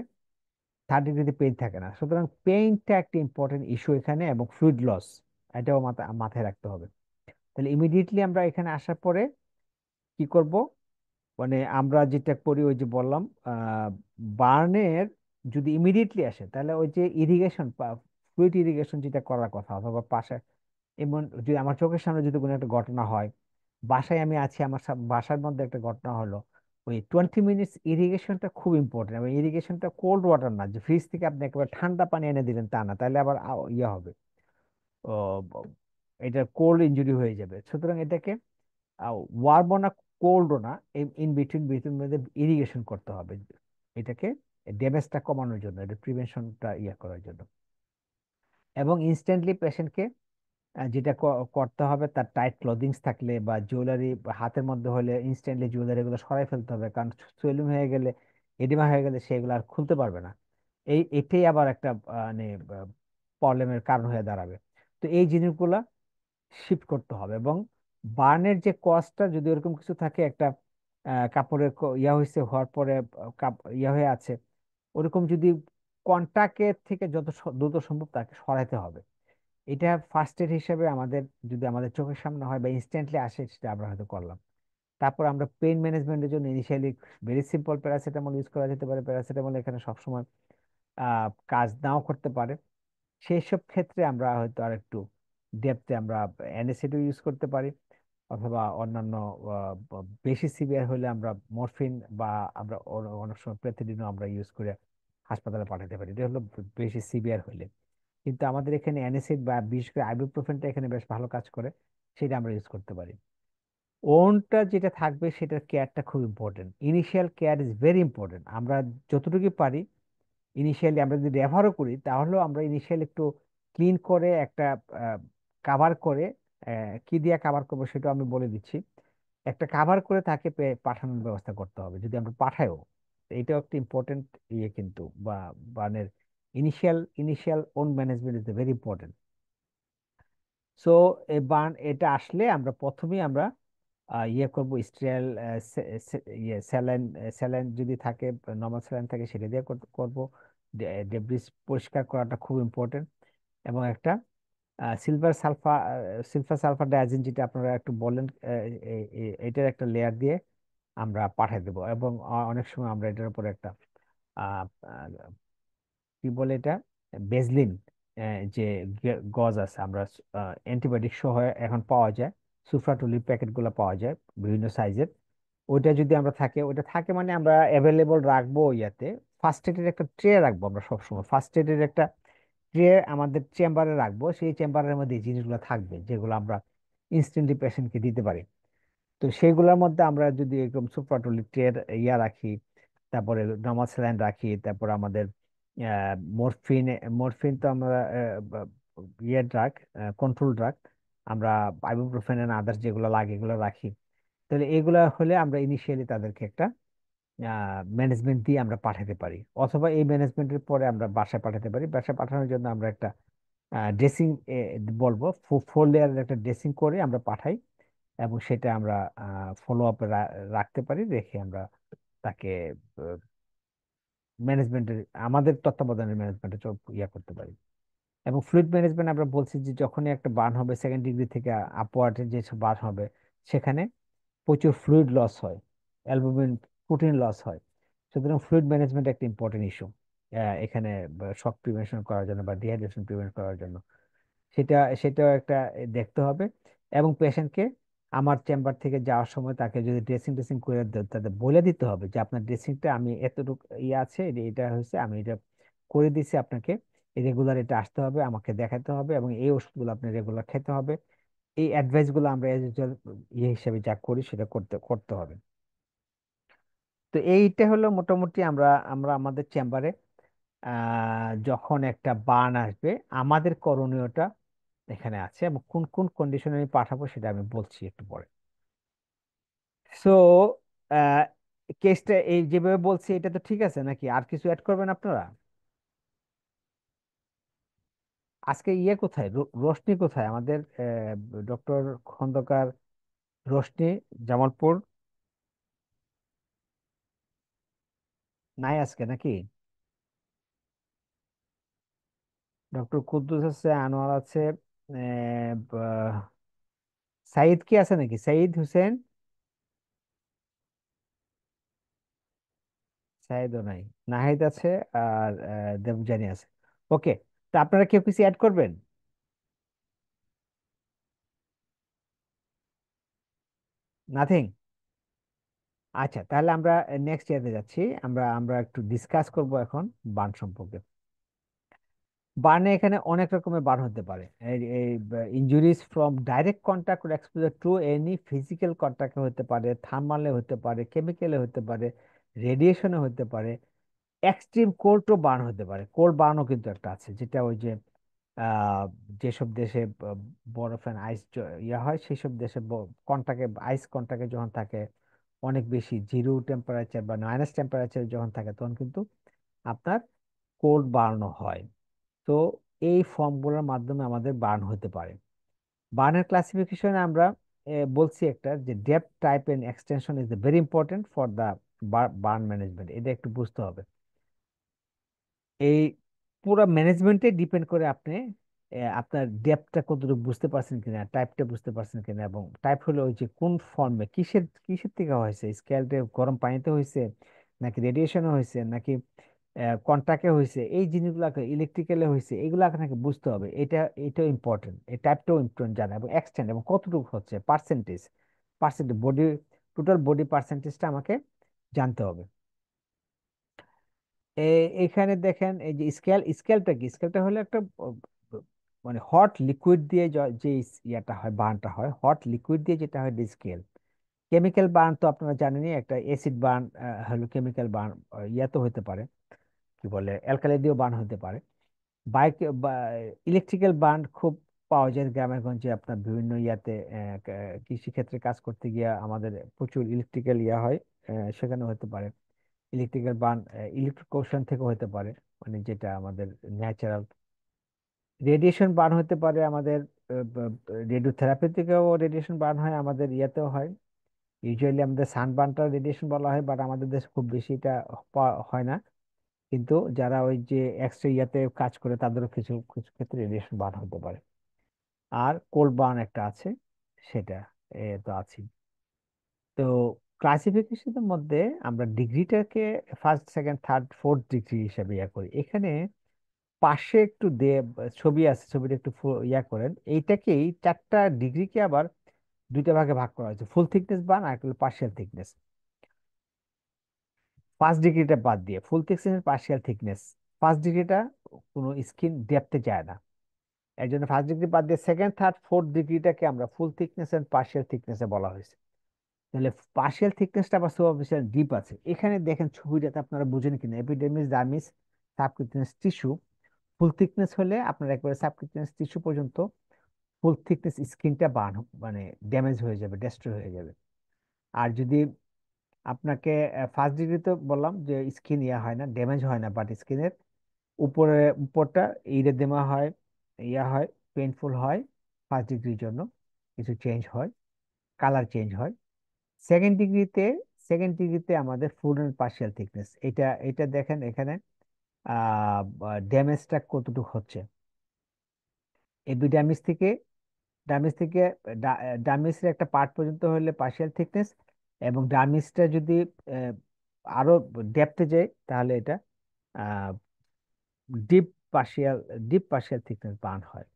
থার্ড ডিগ্রিতে পেইন থাকে না। সুতরাং পেইনটা একটা ইম্পর্টেন্ট ইস্যু এখানে, এবং ফ্লুইড লস, এটাও মাথায় রাখতে হবে। তাহলে ইমিডিয়েটলি আমরা এখানে আসার পরে কি করব, মানে আমরা যেটা করি ওই যে বললাম, বার্নের যদি ইমিডিয়েটলি আসে, তাহলে ওই যে ইরিগেশন, ফ্লুইড ইরিগেশন যেটা করার কথা, অথবা পাশে এমন যদি আমার চোখের সামনে যদি কোনো একটা ঘটনা হয়, বাসায় আমি আছি, আমার বাসার মধ্যে একটা ঘটনা হলো, ওই 20 মিনিটস ইরিগেশনটা খুব ইম্পর্টেন্ট। এবং ইরিগেশনটা কোল্ড ওয়াটার না, যে ফ্রিজ থেকে আপনি একেবারে ঠান্ডা পানি এনে দিলেন তা না, তাহলে আবার ইয়ে হবে, ও ব- এটা কোল্ড ইনজুরি হয়ে যাবে। সুতরাং এটাকে ওয়ার্মও না, কোল্ডও না, ইন বিটুইন বিটুইন মধ্যে ইরিগেশন করতে হবে এটাকে, ড্যামেজটা কমানোর জন্য, এটা প্রিভেনশনটা ইয়ে করার জন্য। এবং ইনস্ট্যান্টলি পেশেন্টকে যেটা করতে হবে, তার টাইট ক্লোদিংস থাকলে বা জুয়েলারি হাতের মধ্যে হলে ইনস্ট্যান্টলি জুয়েলারি গুলো সরাই ফেলতে হবে, কারণ সোয়েলিং হয়ে গেলে, এডিমা হয়ে গেলে সেগুলো আর খুলতে পারবে না। এটাই আবার একটা মানে প্রবলেমের কারণ হয়ে দাঁড়াবে। তো এই জিনিসগুলা শিফট করতে হবে। এবং বার্নের যে কজটা যদি ওরকম কিছু থাকে, একটা কাপড়ের ইয়া হয়েছে, হওয়ার পরে ইয়া হয়ে আছে, ওরকম যদি কন্টাক্টের থেকে যত দ্রুত সম্ভব তাকে সরাইতে হবে। এটা ফার্স্ট এড হিসেবে আমাদের, যদি আমাদের চোখের সামনে হয় বা ইনস্ট্যান্টলি আসে, সেটা আমরা হয়তো করলাম। তারপর আমরা পেইন ম্যানেজমেন্টের জন্য initially very simple paracetamol use করা যেতে পারে। প্যারাসিটামল এখানে সবসময় কাজ নাও করতে পারে। সেই সব ক্ষেত্রে আমরা হয়তো আর একটু ডেপথে আমরা অ্যানেসিডও ইউজ করতে পারি, অথবা অন্যান্য বেশি সিভিয়ার হলে আমরা মরফিন বা আমরা অনেক সময় প্রেথিডিনও আমরা ইউজ করে হাসপাতালে পাঠাতে পারি। এটা হলো বেশি সিভিয়ার হলে। কিন্তু আমাদের এখানে অ্যানিসিড বা বিশেষ করে আইবুপ্রোফেনটা এখানে বেশ ভালো কাজ করে, সেটা আমরা ইউজ করতে পারি। ওনটা যেটা থাকবে সেটার কেয়ারটা খুব important, initial care is very important. আমরা যতটুকু পারি ইনিশিয়ালি আমরা যদি ব্যবহারও করি, তাহলেও আমরা ইনিশিয়ালি একটু ক্লিন করে একটা কাভার করে, কি দিয়ে কাভার করবো সেটা আমি বলে দিচ্ছি। একটা কাভার করে তাকে পাঠানোর ব্যবস্থা করতে হবে যদি আমরা পাঠাইও। তো এটাও একটা ইম্পর্টেন্ট ইয়ে কিন্তু, বা বার্নের initial initial on management is very important. So এই বার্ন এটা আসলে আমরা প্রথমেই আমরা ইয়ে করবো, স্টেরাইল ইয়ে স্যালাইন, স্যালাইন যদি থাকে, নর্মাল স্যালাইন থাকে, সেটা দিয়ে করবো। ডেব্রিস পরিষ্কার করাটা খুব ইম্পর্টেন্ট। এবং একটা silver sulpha silver sulphur diazine, যেটা আপনারা একটু বললেন, এটার একটা লেয়ার দিয়ে আমরা পাঠিয়ে দেবো। এবং অনেক সময় আমরা এটার উপরে একটা আহ, আহ, কি বলে এটা, বেজলিন, যে গজ আছে, আমরা অ্যান্টিবায়োটিক সহ এখন পাওয়া যায়, সুফ্রাটুলি প্যাকেট গুলো পাওয়া যায় বিভিন্ন সাইজের। ওইটা যদি আমরা থাকে, ওইটা থাকে মানে আমরা অ্যাভেলেবল রাখবো ইয়াতে। ফার্স্ট এডের একটা ট্রে রাখবো আমরা সবসময়, ফার্স্ট এডের একটা ট্রে আমাদের চেম্বারে রাখবো। সেই চেম্বারের মধ্যে এই জিনিসগুলো থাকবে যেগুলো আমরা ইনস্ট্যান্টলি পেশেন্টকে দিতে পারি। তো সেইগুলোর মধ্যে আমরা যদি এরকম সুপ্রাটলিটের ইয়া রাখি, তারপরে নর্মাল রাখি, তারপর আমাদের মরফিন, মরফিন তো আমরা ইয়ে ড্রাগ, কন্ট্রোল ড্রাগ, আমরা আইবুপ্রোফেন এন্ড আদার্স যেগুলো লাগে এগুলো রাখি। তাহলে এগুলা হলে আমরা ইনিশিয়ালি তাদেরকে একটা ম্যানেজমেন্ট দিয়ে আমরা পাঠাতে পারি, অথবা এই ম্যানেজমেন্টের পরে আমরা বাসায় পাঠাতে পারি। বাসায় পাঠানোর জন্য আমরা একটা ড্রেসিং বলবো, 4 লেয়ারের একটা ড্রেসিং করে আমরা পাঠাই। এবং সেটা আমরা ফলো আপে রাখতে পারি, রেখে আমরা তাকে ম্যানেজমেন্টের, আমাদের তত্ত্বাবধানের ম্যানেজমেন্টে ইয়া করতে পারি। এবং ফ্লুইড ম্যানেজমেন্ট আমরা বলছি যে যখনই একটা বার্ন হবে সেকেন্ড ডিগ্রি থেকে আপওয়ার্ড যে বার্ন হবে, সেখানে প্রচুর ফ্লুইড লস হয়, অ্যালবুমিন, প্রোটিন লস হয়। সুতরাং ফ্লুইড ম্যানেজমেন্ট একটা ইম্পর্টেন্ট ইস্যু এখানে, শক প্রিভেনশন করার জন্য বা ডিহাইড্রেশন প্রিভেন্ট করার জন্য। সেটা সেটাও একটা দেখতে হবে। এবং পেশেন্টকে আমার চেম্বার থেকে যাওয়ার সময় তাকে যদি ড্রেসিং টেসিং করে তাদের বলে দিতে হবে যে আপনার ড্রেসিংটা আমি এতটুকু ইয়ে আছে, এটা হয়েছে, আমি এটা করে দিছি আপনাকে, রেগুলার এটা আসতে হবে, আমাকে দেখাতে হবে, এবং এই ওষুধগুলো আপনি রেগুলার খেতে হবে। এই অ্যাডভাইস গুলো আমরা as usual ইয়ে হিসেবে যা করি সেটা করতে করতে হবে। তো এইটা হলো মোটামুটি আমরা আমরা আমাদের চেম্বারে যখন একটা বার্ন আসবে আমাদের করণীয়টা এখানে আছে, এবং কোন কোন কন্ডিশনে আমি পাঠাবো সেটা আমি বলছি একটু পরে। সো কেসটা এই যেভাবে বলছি এটা তো ঠিক আছে নাকি? আর কিছু অ্যাড করবেন আপনারা? আজকে ইয়ে কোথায়, রোশনি কোথায় আমাদের, ডক্টর খন্দকার? রোশনি জামালপুর নাই আজকে নাকি? ডক্টর কুদ্দুস আছে, আনোয়ার আছে, সাইদ কি আছে নাকি, সাইদ হোসেন? সাইদও নাই। নাহিদ আছে, আর দেবযানী আছে। ওকে, তো আপনারা কেউ কিছু অ্যাড করবেন? নাথিং? আচ্ছা, তাহলে আমরা নেক্সট ইয়ারে যাচ্ছি। আমরা আমরা একটু ডিসকাস করব এখন বার্ন সম্পর্কে। বার্নে এখানে অনেক রকমের বার্ন হতে পারে। Injuries from direct contact or exposure to any physical কন্ট্যাক্টে হতে পারে, থার্মালে হতে পারে, কেমিক্যালে হতে পারে, রেডিয়েশনে হতে পারে, এক্সট্রিম কোল্ডও বার্ন হতে পারে। কোল্ড বার্নও কিন্তু একটা আছে, যেটা ওই যে আহ, যেসব দেশে বরফ অ্যান্ড আইস ইয়া হয়, সেই সব দেশে কন্টাক্টে, আইস কন্টাক্টে যখন থাকে, অনেক বেশি জিরো টেম্পারেচার বা মাইনাস টেম্পারেচার যখন থাকে, তখন কিন্তু আপনার কোল্ড বার্নও হয়। তো এই ফর্মগুলোর মাধ্যমে আমাদের বার্ন হতে পারে। বার্নের ক্লাসিফিকেশনে আমরা বলছি একটা, যে depth, type and extension is very important for the burn management. এটা একটু বুঝতে হবে। এই পুরো ম্যানেজমেন্টে ডিপেন্ড করে আপনি আপনার ডেপথটা কতটুকু বুঝতে পারছেন কিনা, টাইপটা বুঝতে পারছেন কিনা। এবং টাইপ হলো ওই যে কোন ফর্মে, কিসের কিসের থেকে হয়েছে, স্কেলটা গরম পানিতে হয়েছে, নাকি রেডিয়েশনে হয়েছে, নাকি কন্টাক্টে হয়েছে, এই জিনিসগুলো ইলেকট্রিক্যালে হয়েছে, এগুলো আপনাকে বুঝতে হবে। এটাও ইম্পর্টেন্ট, এই টাইপটাও ইম্পর্টেন্ট জানা, এবং এক্সটেন্ড এবং কতটুকু হচ্ছে, পার্সেন্টেজ, বডি, টোটাল বডি পার্সেন্টেজটা আমাকে জানতে হবে। এখানে দেখেন এই যে স্কেলটা কি, স্কেলটা হলো একটা মানে হট লিকুইড দিয়ে যে ইয়াটা হয়, বার্নটা হয় হট লিকুইড দিয়ে, যেটা হয় স্কেল। কেমিক্যাল বার্ন তো আপনারা জানেনই, একটা অ্যাসিড বার্ন হলো কেমিক্যাল বার্ন, ইয়া তো হতে পারে, কি বলে, অ্যালকালি দিয়েও বার্ন হতে পারে। বাইক বা ইলেকট্রিক্যাল বার্ন খুব পাওয়া যায় গ্রামে গঞ্জে, আপনার বিভিন্ন ইয়াতে কৃষি ক্ষেত্রে কাজ করতে গিয়ে আমাদের প্রচুর ইলেকট্রিক্যাল ইয়া হয়, সেখানে হতে পারে। ইলেকট্রিক্যাল বার্ন ইলেকট্রিক থেকে হতে পারে, মানে যেটা আমাদের ন্যাচারাল। রেডিয়েশন বার্ন হতে পারে আমাদের, রেডিওথেরাপি থেকেও রেডিয়েশন বার্ন হয়, আমাদের ইয়াতেও হয়। ইউজুয়ালি আমাদের সানবার্নটা রেডিয়েশন বলা হয়, বাট আমাদের দেশে খুব বেশি এটা হয় না। কিন্তু যারা ওই যে এক্সরে ইয়াতে কাজ করে তাদেরও কিছু কিছু ক্ষেত্রে রেডিয়েশন বার্ন হতে পারে। আর কোল্ড বার্ন একটা আছে, সেটা তো আছে। তো ক্লাসিফিকেশনের মধ্যে আমরা ডিগ্রিটাকে first, second, third, fourth degree হিসাবে ইয়া করি। এখানে পাশে একটু ছবি আছে, ছবিটা একটু ইয়া করেন। এইটাকেই চারটা ডিগ্রিকে আবার দুইটা ভাগে ভাগ করা হয়েছে, ফুল থিকনেস বার্ন আর একটা পার্শিয়াল থিকনেস। ফার্স্ট ডিগ্রিটা বাদ দিয়ে ফুল থিকনেস, পার্শিয়াল থিকনেস। ফার্স্ট ডিগ্রিটা কোনো স্কিন ডেপথে যায় না, এর জন্য ফার্স্ট ডিগ্রি বাদ দিয়ে সেকেন্ড, থার্ড, ফোর্থ ডিগ্রিটাকে আমরা ফুল থিকনেস এন্ড পার্শিয়াল থিকনেসে বলা হয়েছে। তাহলে পার্শিয়াল থিকনেসটা আবার সুপারফিশিয়াল ডিপ আছে। এখানে দেখেন ছবিটাতে, আপনারা বুঝেন কিনা, এপিডের্মিস, ডার্মিস, সাবকিউটেনিয়াস টিস্যু। ফুল থিকনেস হলে আপনার একবারে সাবকিউটেনিয়াস টিস্যু পর্যন্ত ফুল থিকনেস স্কিনটা বার্ন, মানে ড্যামেজ হয়ে যাবে, ডেস্ট্রয় হয়ে যাবে। আর যদি আপনাকে ফার্স্ট ডিগ্রি তো বললাম যে স্কিন ইয়া হয় না, ড্যামেজ হয় না, বাট স্কিনের উপরে উপরটা ইরেদেমা হয়, ইয়া হয়, পেইনফুল হয়, ফার্স্ট ডিগ্রির জন্য কিছু চেঞ্জ হয়। কালার চেঞ্জ হয়। সেকেন্ড ডিগ্রিতে সেকেন্ড ডিগ্রিতে আমাদের ফুল অ্যান্ড পার্শিয়াল থিকনেস, এটা এটা দেখেন এখানে ড্যামেজটা কতটুকু হচ্ছে। এপিডার্মিস থেকে ডার্মিস থেকে ডার্মিসের একটা পার্ট পর্যন্ত হলে পার্শিয়াল থিকনেস, এবং ডার্মিসটা যদি আহ, আরো ডেপথে যায় তাহলে এটা deep partial deep partial thickness burn হয়।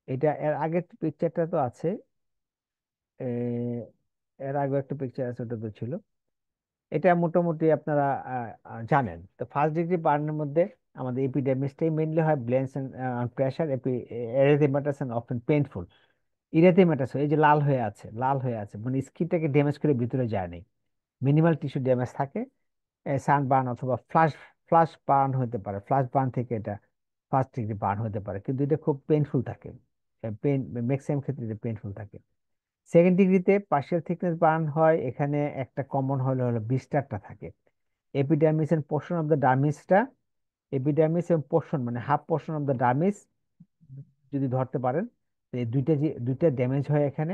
এটা এর আগের পিকচারটা তো আছে, এর আগে একটা পিকচার আছে, ওটা তো ছিল। এটা মোটামুটি আপনারা জানেন। তো ফার্স্ট ডিগ্রি বার্নের মধ্যে আমাদের এপিডেমিসটাই মেইনলি হয়, blanch and pressure, erythematous and often painful. Erythematous এই যে লাল হয়ে আছে, লাল হয়ে আছে মানে স্কিনটাকে ড্যামেজ করে ভিতরে যায় নাই, মিনিমাল টিস্যু ড্যামেজ থাকে। সানবার্ন অথবা ফ্লাশ ফ্লাশ বার্ন হতে পারে, ফ্লাশ বার্ন থেকে এটা ফার্স্ট ডিগ্রি বার্ন হতে পারে, কিন্তু এটা খুব পেইনফুল থাকে। পেইন ম্যাক্সিমাম ক্ষেত্রে এটা পেইনফুল থাকে। সেকেন্ড ডিগ্রিতে পার্শিয়াল থিকনেস বার্ন হয়, এখানে একটা কমন হলো হলো বিস্টারটা থাকে। Epidermis and portion of the ডার্মিসটা, এপিডার্মিস এবং পোর্শন মানে half portion of the dermis যদি ধরতে পারেন, তো এই দুইটা যে দুইটা ড্যামেজ হয় এখানে।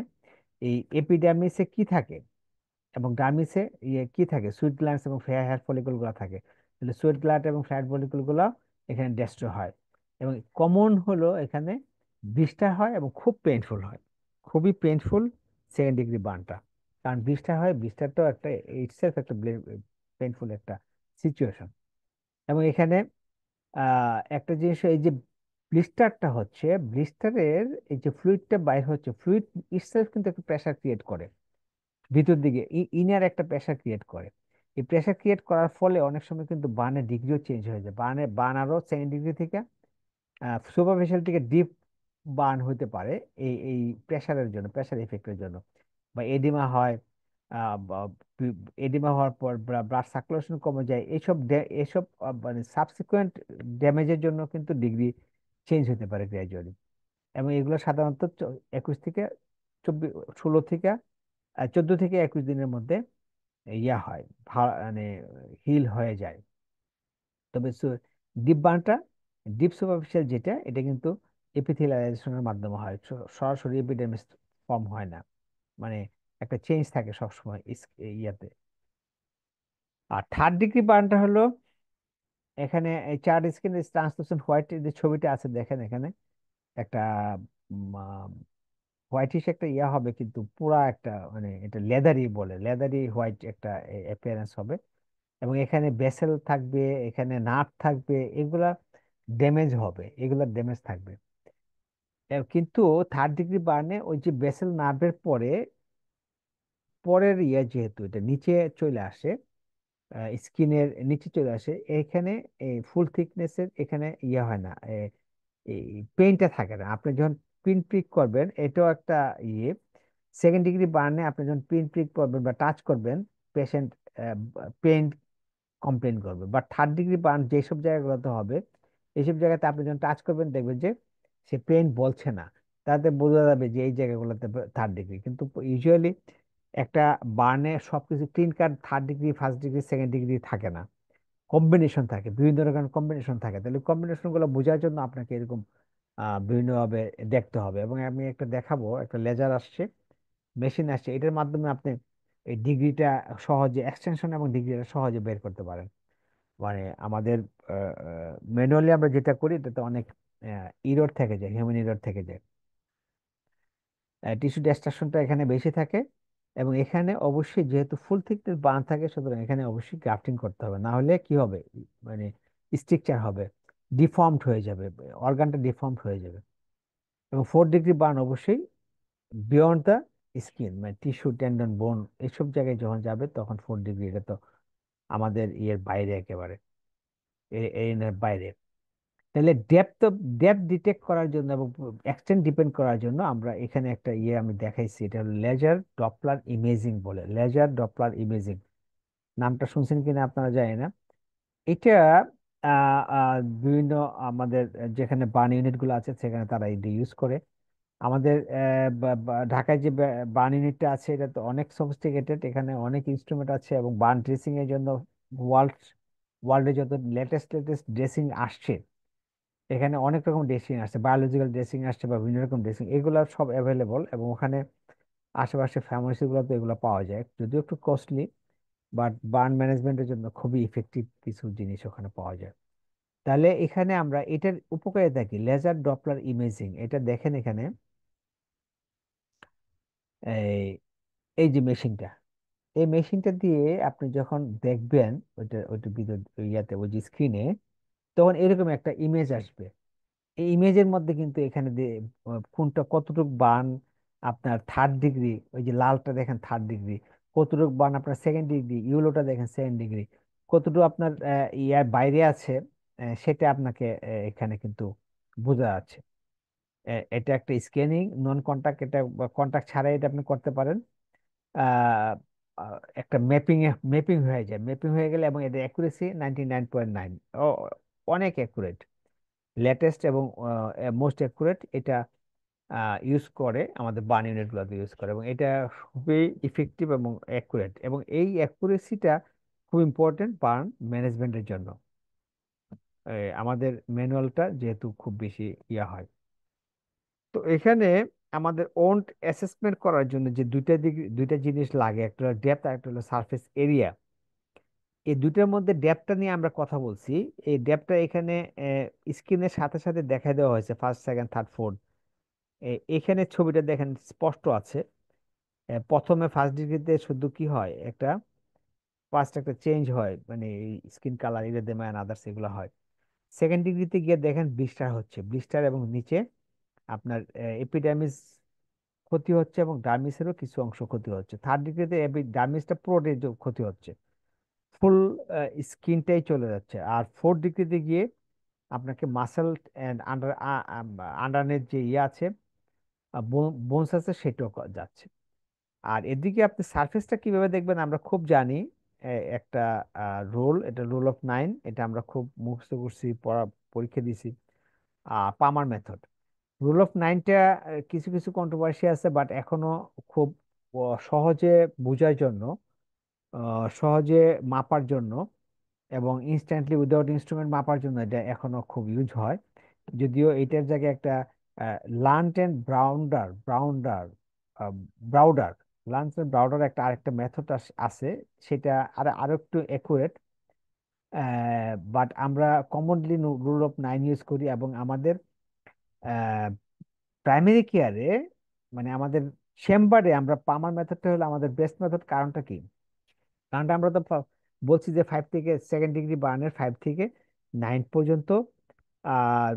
এই এপিডার্মিসে কি থাকে এবং ডার্মিসে কি থাকে, সুইট গ্ল্যান্ডস এবং ফেয়ার হেয়ার ফলিকল গুলো থাকে। তাহলে সুইট গ্ল্যান্ড এবং ফেয়ার ফলিকল গুলো এখানে ডেস্ট্রয় হয়। এবং কমন হলো এখানে ব্লিস্টার হয় এবং খুব পেইনফুল হয়, খুবই পেইনফুল সেকেন্ড ডিগ্রি বার্নটা। কারণ ব্লিস্টার হয়, ব্লিস্টারটাও একটা ইটসেলফ একটা পেইনফুল একটা সিচুয়েশন। এবং এখানে একটা জিনিস, এই যে ব্লিস্টারটা হচ্ছে, ব্লিস্টারের এই যে ফ্লুইডটা বাইর হচ্ছে, ফ্লুইড ইটসেলফ কিন্তু একটা প্রেসার ক্রিয়েট করে ভিতর দিকে, ইনার একটা প্রেসার ক্রিয়েট করে। এই প্রেসার ক্রিয়েট করার ফলে অনেক সময় কিন্তু বার্নের ডিগ্রিও চেঞ্জ হয়ে যায়, বার্ন আরো সেকেন্ড ডিগ্রি থেকে সুপারফিশিয়াল থেকে ডিপ বার্ন হতে পারে এই এই প্রেসারের জন্য, প্রেসার এফেক্টের জন্য। বা এডিমা হয়, এডিমা হওয়ার পর ব্লাড সার্কুলেশন কমে যায়, এইসব মানে সাবসিকুয়েন্ট ড্যামেজের জন্য কিন্তু ডিগ্রি চেঞ্জ হতে পারে গ্র্যাজুয়ালি। এবং এগুলো সাধারণত 21 থেকে 24, 16 থেকে 14 থেকে 21 দিনের মধ্যে ইয়া হয়, মানে হিল হয়ে যায়। তবে ডিপ বার্নটা, ডিপ সুপারফিশিয়াল যেটা, এটা কিন্তু এপিথেলিয়ালাইজেশনের মাধ্যমে হয়, সরাসরি এপিডার্মিস ফর্ম হয় না, মানে একটা চেঞ্জ থাকে সবসময় ইয়াতে। আর থার্ড ডিগ্রি বার্নটা হলো এখানে এই চার্ট স্ক্রিনে ট্রান্সলুসেন্ট হোয়াইট যে ছবিটা আছে দেখেন, এখানে একটা হোয়াইটিশ একটা ইয়া হবে, কিন্তু পুরা একটা মানে এটা লেদারি বলে, লেদারি হোয়াইট একটা অ্যাপিয়ারেন্স হবে। এবং এখানে বেসেল থাকবে, এখানে নাট থাকবে, এগুলা ড্যামেজ হবে, এগুলা ড্যামেজ থাকবে। কিন্তু থার্ড ডিগ্রি বার্নে ওই যে বেসেল নার্ভের পরে পরের ইয়ে যেহেতু এটা নিচে চলে আসে, স্কিনের নিচে চলে আসে, এখানে ফুল থিকনেসের এখানে ইয়ে হয় না, এই পেইনটা থাকে না। আপনি যখন পিন প্রিক করবেন, এটাও একটা ইয়ে। সেকেন্ড ডিগ্রি বার্নে আপনি যখন পিন প্রিক করবেন বা টাচ করবেন, পেশেন্ট পেইন কমপ্লেন করবে। বাট থার্ড ডিগ্রি বার্ন যেসব জায়গাগুলোতে হবে, এইসব জায়গাতে আপনি যখন টাচ করবেন দেখবেন যে সে পেইন বলছে না, তাতে বোঝা যাবে যে এই জায়গাগুলোতে থার্ড ডিগ্রি। কিন্তু ইউজুয়ালি একটা বার্নে সবকিছু clean cut third degree, first degree, second degree থাকে না, কম্বিনেশন থাকে, বিভিন্ন রকমের কম্বিনেশন থাকে। তাহলে কম্বিনেশন গুলো বোঝার জন্য আপনাকে এরকম বিভিন্নভাবে দেখতে হবে। এবং আমি একটা দেখাবো, একটা লেজার আসছে, মেশিন আসছে, এটার মাধ্যমে আপনি এই ডিগ্রিটা সহজে, এক্সটেনশন এবং ডিগ্রিটা সহজে বের করতে পারেন। মানে আমাদের ম্যানুয়ালি আমরা যেটা করি এটাতে অনেক ইরর থেকে যায়, হিউম্যান ইরর থেকে যায়, টিস্যু ডিস্ট্রাকশনটা এখানে বেশি থাকে। এবং এখানে অবশ্যই যেহেতু ফুল থিকনেস বার্ন থাকে, সুতরাং এখানে অবশ্যই গ্রাফটিং করতে হবে, না হলে কি হবে, মানে স্ট্রাকচার হবে, ডিফর্মড হয়ে যাবে, অর্গানটা ডিফর্মড হয়ে যাবে। এবং ফোর্থ ডিগ্রি বার্ন অবশ্যই বিয়ন্ড দ্য স্কিন, মানে টিস্যু, টেন্ডন, বোন, এইসব জায়গায় যখন যাবে তখন ফোর্থ ডিগ্রি, এটা তো আমাদের ইয়ের বাইরে একেবারে, এর বাইরে। তাহলে ডেপথ ডিটেক্ট করার জন্য এবং এক্সটেন্ট ডিপেন্ড করার জন্য আমরা এখানে একটা ইয়ে আমি দেখাইছি, এটা হলো লেজার ডপলার ইমেজিং বলে, লেজার ডপলার ইমেজিং। নামটা শুনছেন কিনা আপনারা জানি না। এটা বিভিন্ন আমাদের যেখানে বার্ন ইউনিট গুলো আছে সেখানে তারা এটা ইউজ করে। আমাদের ঢাকায় যে বার্ন ইউনিটটা আছে, এটা তো অনেক সফিস্টিকেটেড, এখানে অনেক ইনস্ট্রুমেন্ট আছে। এবং বার্ন ড্রেসিং এর জন্য ওয়ার্ল্ড ওয়ার্ল্ডে যত লেটেস্ট লেটেস্ট ড্রেসিং আসছে, এখানে অনেক রকম ড্রেসিং আসছে, বায়োলজিক্যাল ড্রেসিং আসছে বা বিভিন্ন রকম ড্রেসিং, এগুলো সব অ্যাভেলেবল। এবং ওখানে আশেপাশে ফার্মেসি গুলোতে এগুলো পাওয়া যায়, যদিও একটু কস্টলি, বাট বার্ন ম্যানেজমেন্টের জন্য খুবই ইফেক্টিভ কিছু জিনিস ওখানে পাওয়া যায়। তাহলে এখানে আমরা এটার উপকারিতা কি, লেজার ডপলার ইমেজিং, এটা দেখেন এখানে এই এই যে মেশিনটা, এই মেশিনটা দিয়ে আপনি যখন দেখবেন ওইটা ওইটা ভিতর ইয়াতে ওই যে স্ক্রিনে, তখন এরকম একটা ইমেজ আসবে। এই ইমেজের মধ্যে কিন্তু এখানে কোনটা কতটুকু বার্ন আপনার থার্ড ডিগ্রি, ওই যে লালটা দেখেন থার্ড ডিগ্রি, কতটুকু বার্ন আপনার সেকেন্ড ডিগ্রি, ইউলোটা দেখেন সেকেন্ড ডিগ্রি, কতটুকু আপনার ইয়ার বাইরে আছে, সেটা আপনাকে এখানে কিন্তু বোঝা যাচ্ছে। এটা একটা স্ক্যানিং নন কন্টাক্ট, এটা কন্টাক্ট ছাড়াই এটা আপনি করতে পারেন। আহ, একটা ম্যাপিং হয়ে যায়, ম্যাপিং হয়ে গেলে, এবং এটা অ্যাকুরেসি 99.9, অনেক অ্যাকুরেট, লেটেস্ট এবং মোস্ট অ্যাকুরেট এটা ইউজ করে, আমাদের বার্ন ইউনিট গুলোতে ইউজ করে, এবং এটা খুবই ইফেক্টিভ এবং অ্যাকুরেট, এবং এই অ্যাকুরেসিটা খুব ইম্পর্টেন্ট বার্ন ম্যানেজমেন্টের জন্য। আমাদের ম্যানুয়ালটা যেহেতু খুব বেশি ইয়া হয়, তো এখানে আমাদের ওন্ট অ্যাসেসমেন্ট করার জন্য যে দুইটা জিনিস লাগে, একটা হলো ডেপথ আর একটা হলো সারফেস এরিয়া। এই দুইটার মধ্যে ডেপথটা নিয়ে আমরা কথা বলছি। এই ডেপথটা এখানে স্ক্রিনের সাথে সাথে দেখা দেওয়া হয়েছে, ফার্স্ট সেকেন্ড থার্ড ফোর্থ। এখানে ছবিটা দেখেন স্পষ্ট আছে। প্রথমে ফার্স্ট ডিগ্রিতে শুধু কি হয়, একটা ফার্স্ট একটা চেঞ্জ হয়, মানে স্কিন কালার, ইরিদেমা এন্ড আদার্স এগুলো হয়। সেকেন্ড ডিগ্রিতে গিয়ে দেখেন ব্লিস্টার হচ্ছে, ব্লিস্টার, এবং নিচে আপনার এপিডার্মিস ক্ষতি হচ্ছে, এবং ডার্মিসেরও কিছু অংশ ক্ষতি হচ্ছে। থার্ড ডিগ্রিতে ডার্মিসটা পুরোটাই ক্ষতি হচ্ছে, ফুল স্কিনটাই চলে যাচ্ছে। আর ফোর্থ ডিগ্রিতে গিয়ে আপনাকে মাসেল এন্ড আন্ডারনেট যে ইয়ে আছে, বোনস আছে, সেটাও যাচ্ছে। আর এদিকে আপনি সারফেসটা কিভাবে দেখবেন আমরা খুব জানি। একটা রুল, এটা রুল অফ 9, এটা আমরা খুব মুখস্থ করছি, পড়া পরীক্ষা দিছি। পামার মেথড, রুল অফ 9টা কিছু কিছু কন্ট্রোভার্সি আছে, বাট এখনো খুব সহজে বোঝার জন্য, সহজে মাপার জন্য, এবং ইনস্ট্যান্টলি উইদাউট ইনস্ট্রুমেন্ট মাপার জন্য এটা এখনো খুব ইউজ হয়। যদিও এটার জায়গায় একটা লান্ট এন্ড ব্রাউডার লান্ট এন্ড ব্রাউডার একটা আরেকটা মেথড আছে, সেটা আরো একটু একুরেট। বাট আমরা কমনলি রুল অফ 9 ইউজ করি, এবং আমাদের প্রাইমারি কেয়ারে, মানে আমাদের চেম্বারে আমরা পামার মেথডটা হলো আমাদের বেস্ট মেথড। কারণটা কি, কারণটা আমরা তো বলছি যে 5 থেকে সেকেন্ড ডিগ্রি বার্নের 5 থেকে 9 পর্যন্ত আহ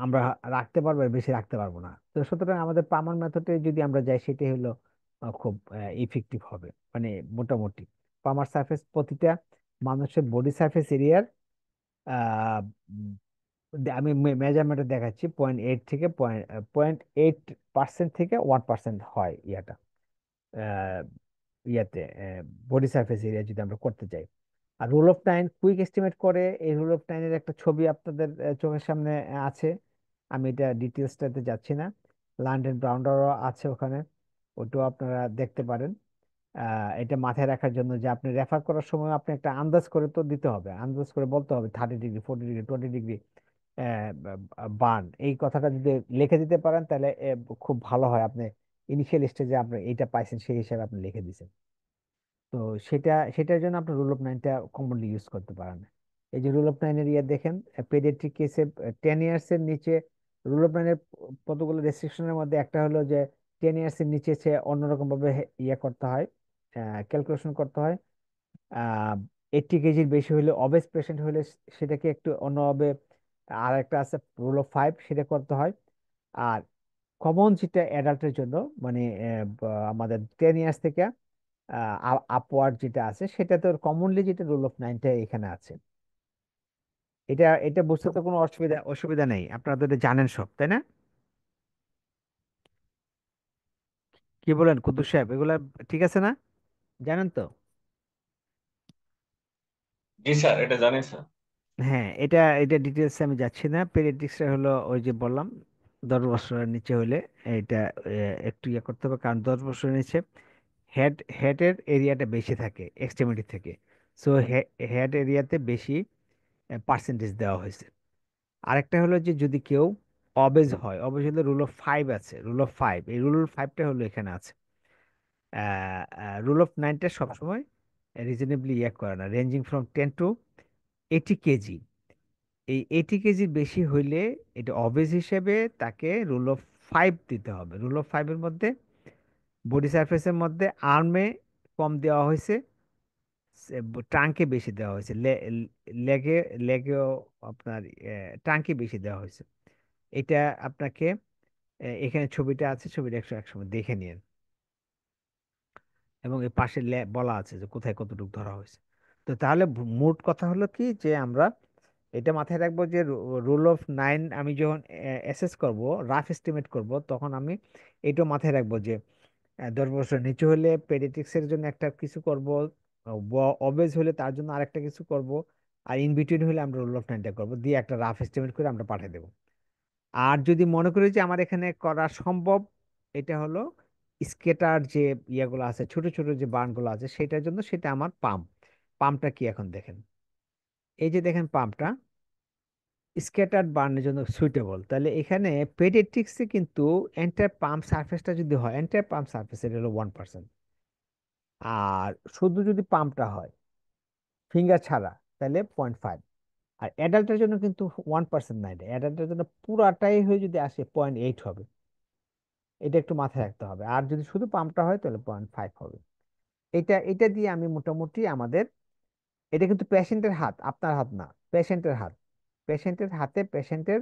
আমরা রাখতে পারবো, এর বেশি রাখতে পারবো না। তো সুতরাং আমাদের পামার মেথডে যদি আমরা যাই, সেটাই হলো খুব ইফেক্টিভ হবে, মানে মোটামুটি পামার সার্ফেস প্রতিটা মানুষের বডি সার্ফেস এরিয়ার আমি মেজারমেন্টে দেখাচ্ছি, 0.8 থেকে 0.8% থেকে 1% হয় ইয়াটা, আহ, ইয়াতে বডি সারফেস এরিয়া যদি আমরা করতে চাই। আর রুল অফ 9 কুইক এস্টিমেট করে, এই রুল অফ 9-এর একটা ছবি আপনাদের চোখের সামনে আছে, আমি এটা ডিটেলসটাতে যাচ্ছি না। লন্ডন ব্রাউন্ডারও আছে ওখানে, ওটাও আপনারা দেখতে পারেন। এটা মাথায় রাখার জন্য যে আপনি রেফার করার সময় আপনি একটা আন্দাজ করে তো দিতে হবে, আন্দাজ করে বলতে হবে 30 ডিগ্রি, 40 ডিগ্রি, 20 ডিগ্রি বার্ন, এই কথাটা যদি লিখে দিতে পারেন, তাহলে খুব ভালো হয়। আপনি ইনিশিয়াল স্টেজে আপনি এইটা পাইছেন, সেই হিসাবে আপনি লিখে দিয়েছেন। তো সেটার জন্য আপনি রুল অফ 9টা কমনলি ইউজ করতে পারেন। এই যে রুল অফ 9-এর ইয়ে দেখেন, পেডিয়াট্রিক কেসে 10 ইয়ার্স এর নিচে রুল অফ 9-এর কতগুলো রেস্ট্রিকশনের মধ্যে একটা হলো যে 10 ইয়ার্স এর নিচে সে অন্যরকম ভাবে ইয়ে করতে হয়, ক্যালকুলেশন করতে হয়। 80 কেজির বেশি হলে, অবেস পেশেন্ট হলে সেটাকে একটু অন্যভাবে, আর একটা আছে রুল অফ 5, সেটা করতে হয়। আর কমন যেটা অ্যাডাল্টের জন্য, মানে আমাদের 10 ইয়ার্স থেকে আপওয়ার্ড যেটা আছে, সেটা তো কমনলি যেটা রুল অফ 9টা এখানে আছে। এটা এটা বুঝতে তো কোনো অসুবিধা অসুবিধা নেই, আপনারা তো এটা জানেন সব, তাই না? কি বলেন কুদ্দুস সাহেব, এগুলা ঠিক আছে না, জানেন তো? জি স্যার, এটা জানি স্যার। হ্যাঁ, এটা এটা ডিটেলস আমি যাচ্ছি না। পেডিয়াট্রিক্সটা হলো ওই যে বললাম, 10 বছরের নিচে হলে এটা একটু ইয়ে করতে হবে, কারণ 10 বছরের নিচে হেডের এরিয়াটা বেশি থাকে এক্সট্রিমিটি থেকে। সো হেড এরিয়াতে বেশি পার্সেন্টেজ দেওয়া হয়েছে। আরেকটা হলো যে যদি কেউ অবেজ হয়, অবেজ হলে রুল অফ 5 আছে, রুল অফ 5, এই রুল অফ 5টা হলো এখানে আছে। রুল অফ নাইনটা সবসময় রিজনেবলি ইয়ে করে না, রেঞ্জিং ফ্রম 10 to 80 কেজি। এই 80 কেজির বেশি হইলে এটা অবেজ হিসেবে তাকে রুল অফ 5 দিতে হবে। রুল অফ 5-এর মধ্যে বডি সারফেসের মধ্যে আর্মে কম দেওয়া হয়েছে, ট্রাঙ্কে বেশি দেওয়া হয়েছে, লেগে লেগেও আপনার ট্রাঙ্কে বেশি দেওয়া হয়েছে। এটা আপনাকে এখানে ছবিটা আছে, ছবিটা একসময় দেখে নিন, এবং এই পাশে বলা আছে যে কোথায় কতটুকু ধরা হয়েছে। তো তাহলে মোট কথা হলো কি, যে আমরা এটা মাথায় রাখবো যে রুল অফ 9 আমি যখন অ্যাসেস করব, রাফ এস্টিমেট করব, তখন আমি এটা মাথায় রাখবো যে 10 বছর নিচু হলে পেডিয়াট্রিক্স এর জন্য একটা কিছু করব, অবেজ হলে তার জন্য আরেকটা কিছু করব, আর ইন বিটুইন হলে আমরা রুল অফ 9টা করবো, দিয়ে একটা রাফ এস্টিমেট করে আমরা পাঠিয়ে দেবো। আর যদি মনে করি যে আমার এখানে করা সম্ভব, এটা হলো স্কেটার যে ইয়েগুলো আছে, ছোট ছোট যে বার্নগুলো আছে, সেটার জন্য সেটা আমার পাম্পটা কি এখন দেখেন, এই যে দেখেন পাম্পটা স্ক্যাটার্ড বার্নের জন্য সুইটেবল। তাহলে এখানে পেডিয়াট্রিক্সে কিন্তু এন্টার পাম্প সারফেসটা যদি হয়, এন্টার পাম্প সারফেস এটা হলো 1%, আর শুধু যদি পাম্পটা হয় ফিঙ্গার ছাড়া তাহলে 0.5। আর অ্যাডাল্টের জন্য কিন্তু 1% না, এটা অ্যাডাল্টের জন্য পুরাটাই হয়ে যদি আসে 0.8 হবে। এটা একটু মাথায় রাখতে হবে। আর যদি শুধু পাম্পটা হয় তাহলে 0.5 হবে। এটা এটা দিয়ে আমি মোটামুটি আমাদের, এটা কিন্তু পেশেন্টের হাত, আপনার হাত না, পেশেন্টের হাত, পেশেন্টের হাতে পেশেন্টের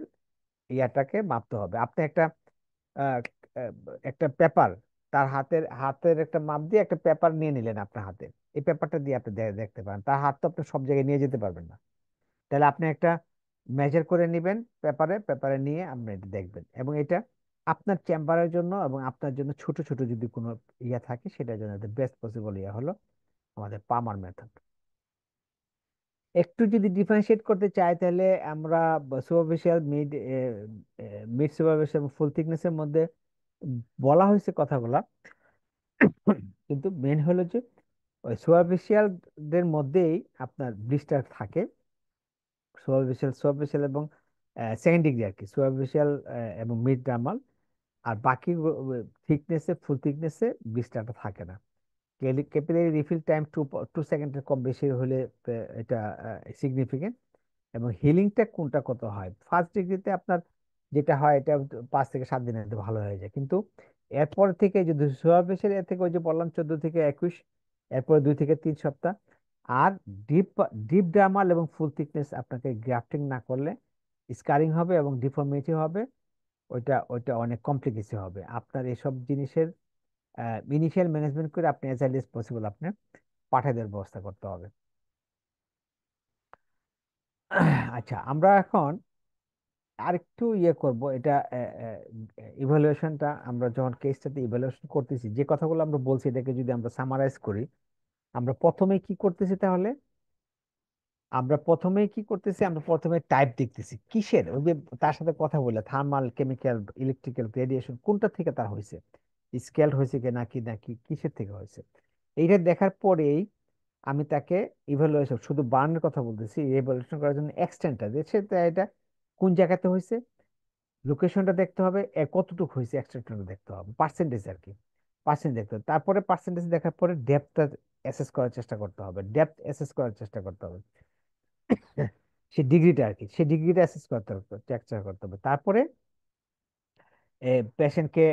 ইয়াটাকে মাপতে হবে। আপনি আহ, আহ, একটা পেপার, তার হাতের একটা মাপ দিয়ে একটা পেপার নিয়ে নিলেন আপনার হাতে, এই পেপারটা দিয়ে আপনি দেখতে পারেন। তার হাত তো আপনি সব জায়গায় নিয়ে যেতে পারবেন না, তাহলে আপনি একটা মেজার করে নেবেন পেপারে, পেপারে নিয়ে আপনি এটা দেখবেন। এবং এটা আপনার চেম্বারের জন্য এবং আপনার জন্য ছোট ছোট যদি কোনো ইয়া থাকে, সেটার জন্য বেস্ট পসিবল ইয়া হলো আমাদের পামার মেথড। একটু যদি ডিফারেন্সিয়েট করতে চাই, তাহলে আমরা সুপারফিশিয়াল, মিড সুপারফিশিয়াল এবং ফুল থিকনেসের মধ্যে বলা হয়েছে কথাগুলা, কিন্তু মেন হলো যে ওই সুপারফিশিয়াল দের মধ্যেই আপনার ব্লিস্টার থাকে। সুপারফিশিয়াল এবং সেকেন্ড ডিগ্রি আর কি, সুপারফিশিয়াল এবং মিড ডার্মাল। আর বাকি থিকনেসে, ফুল থিকনেসে ব্লিস্টারটা থাকে না। ক্যাপিলারি রিফিল টাইম 2 সেকেন্ডের কম বেশি হলে এটা সিগনিফিকেন্ট। এবং হিলিংটা কোনটা কত হয়, ফার্স্ট ডিগ্রিতে আপনার যেটা হয় এটা 5 থেকে 7 দিনের মধ্যে ভালো হয়ে যায়, কিন্তু এরপর থেকে যদি সুপারফিশিয়াল এর থেকে ওই যে বললাম 14 থেকে 21, এরপর 2 থেকে 3 সপ্তাহ। আর ডিপ ডিপ ডার্মাল এবং ফুল থিকনেস আপনাকে গ্রাফটিং না করলে স্কারিং হবে এবং ডিফর্মিটি হবে, ওইটা ওইটা অনেক কমপ্লিকেসি হবে। আপনার এসব জিনিসের ইনিশিয়াল ম্যানেজমেন্ট করে আপনি অ্যাজ আর্লি এস পসিবল আপনি পাঠায় দেওয়ার ব্যবস্থা করতে হবে। আচ্ছা, আমরা এখন আরেকটু ইয়ে করব, এটা ইভালুয়েশনটা আমরা যখন কেসটাতে ইভালুয়েশন করতেছি, যে কথাগুলো আমরা বলছি এটাকে যদি আমরা সামারাইজ করি, আমরা প্রথমে কি করতেছি তাহলে, আমরা প্রথমে টাইপ দেখতেছি কিসের, ওই যে তার সাথে কথা বলে থার্মাল, কেমিক্যাল, ইলেকট্রিক্যাল, রেডিয়েশন কোনটা থেকে তার হয়েছে, স্কেল হয়েছে কি নাকি নাকি কিসের থেকে হয়েছে। এইটা দেখার পরেই আমি তাকে ইভালুয়েশন, শুধু বার্নের কথা বলতেছি, ইভালুয়েশন করার জন্য এক্সটেন্টটা যে সেটা এটা কোন জায়গাতে হয়েছে, লোকেশনটা দেখতে হবে, কতটুকু হয়েছে এক্সটেন্টটা দেখতে হবে, পার্সেন্টেজ আর কি, পার্সেন্ট দেখতে হবে। তারপরে পার্সেন্টেজ দেখার পরে ডেপথটা অ্যাসেস করার চেষ্টা করতে হবে, ডেপথ অ্যাসেস করার চেষ্টা করতে হবে। সে ডিগ্রিটা আর কি, সে ডিগ্রিটা অ্যাসেস করতে হবে, চেষ্টা করতে হবে। তারপরে পেশেন্টকে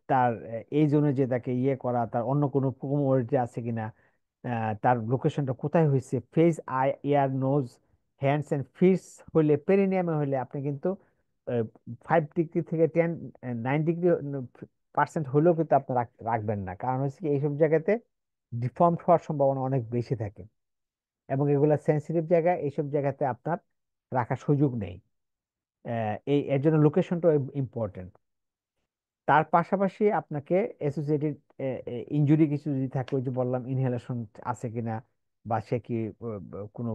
তার এই জন্য যে তাকে ইয়ে করা, তার অন্য কোনো কোমোরিটি আছে কিনা, তার লোকেশনটা কোথায় হয়েছে, face, eye, ear, nose, hands and feet হইলে, পেরিনিয়ামে হইলে আপনি কিন্তু 5 ডিগ্রি থেকে 9 ডিগ্রি পার্সেন্ট হলেও কিন্তু আপনি রাখবেন না, কারণ হচ্ছে কি এইসব জায়গাতে ডিফর্ম হওয়ার সম্ভাবনা অনেক বেশি থাকে, এবং এগুলা সেন্সিটিভ জায়গা, এইসব জায়গাতে আপনার রাখার সুযোগ নেই। এই এর জন্য লোকেশনটা ইম্পর্টেন্ট। তার পাশাপাশি আপনাকে অ্যাসোসিয়েটেড ইনজুরি কিছু যদি থাকে, ওই যে বললাম ইনহেলেশন আছে কিনা, বা সে কি কোনো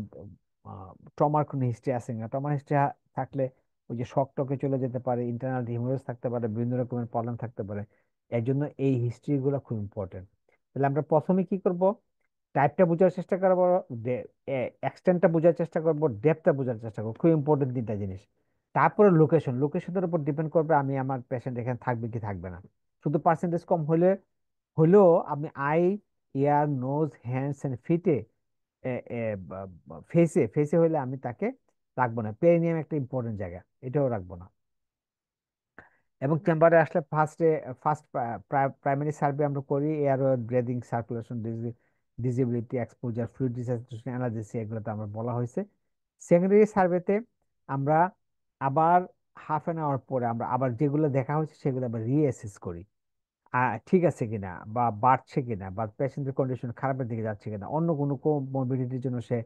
ট্রমার কোনো হিস্ট্রি আছে কিনা, ট্রমার হিস্ট্রি থাকলে ওই যে শক টকে চলে যেতে পারে, ইন্টারনাল হিমোরেজ থাকতে পারে, বিভিন্ন রকমের প্রবলেম থাকতে পারে। এর জন্য এই হিস্ট্রি গুলো খুব ইম্পর্টেন্ট। তাহলে আমরা প্রথমে কি করব, টাইপটা বোঝার চেষ্টা করবো, এক্সটেন্টটা বোঝার চেষ্টা করবো, ডেপথটা বোঝার চেষ্টা করবো, খুব ইম্পর্টেন্ট 3টা জিনিস। তারপরে লোকেশনের উপর ডিপেন্ড করবে আমি আমার পেশেন্ট এখানে থাকবে কি থাকবে না। শুধু পার্সেন্টেজ কম হলে হলেও আমি eye, ear, nose, hands and ফিটে, ফেসে ফেসে হলে আমি তাকে রাখবো না। পেরিনিয়াম একটা ইম্পর্টেন্ট জায়গা, এটাও রাখবো না। এবং চেম্বারে আসলে ফার্স্ট প্রাইমারি সার্ভে আমরা করি, air breathing, circulation, disability, exposure, fluid resuscitation, analysis, এগুলোতে আমরা বলা হয়েছে। সেকেন্ডারি সার্ভেতে আমরা আবার হাফ অ্যান আওয়ার পরে আমরা আবার যেগুলো দেখা হয়েছে সেগুলো আবার রিঅ্যাসেস করি, ঠিক আছে কিনা, বা বাড়ছে কিনা, বা পেশেন্টের কন্ডিশন খারাপের দিকে যাচ্ছে কিনা, অন্য কোনো কোমরবিডিটির জন্য সে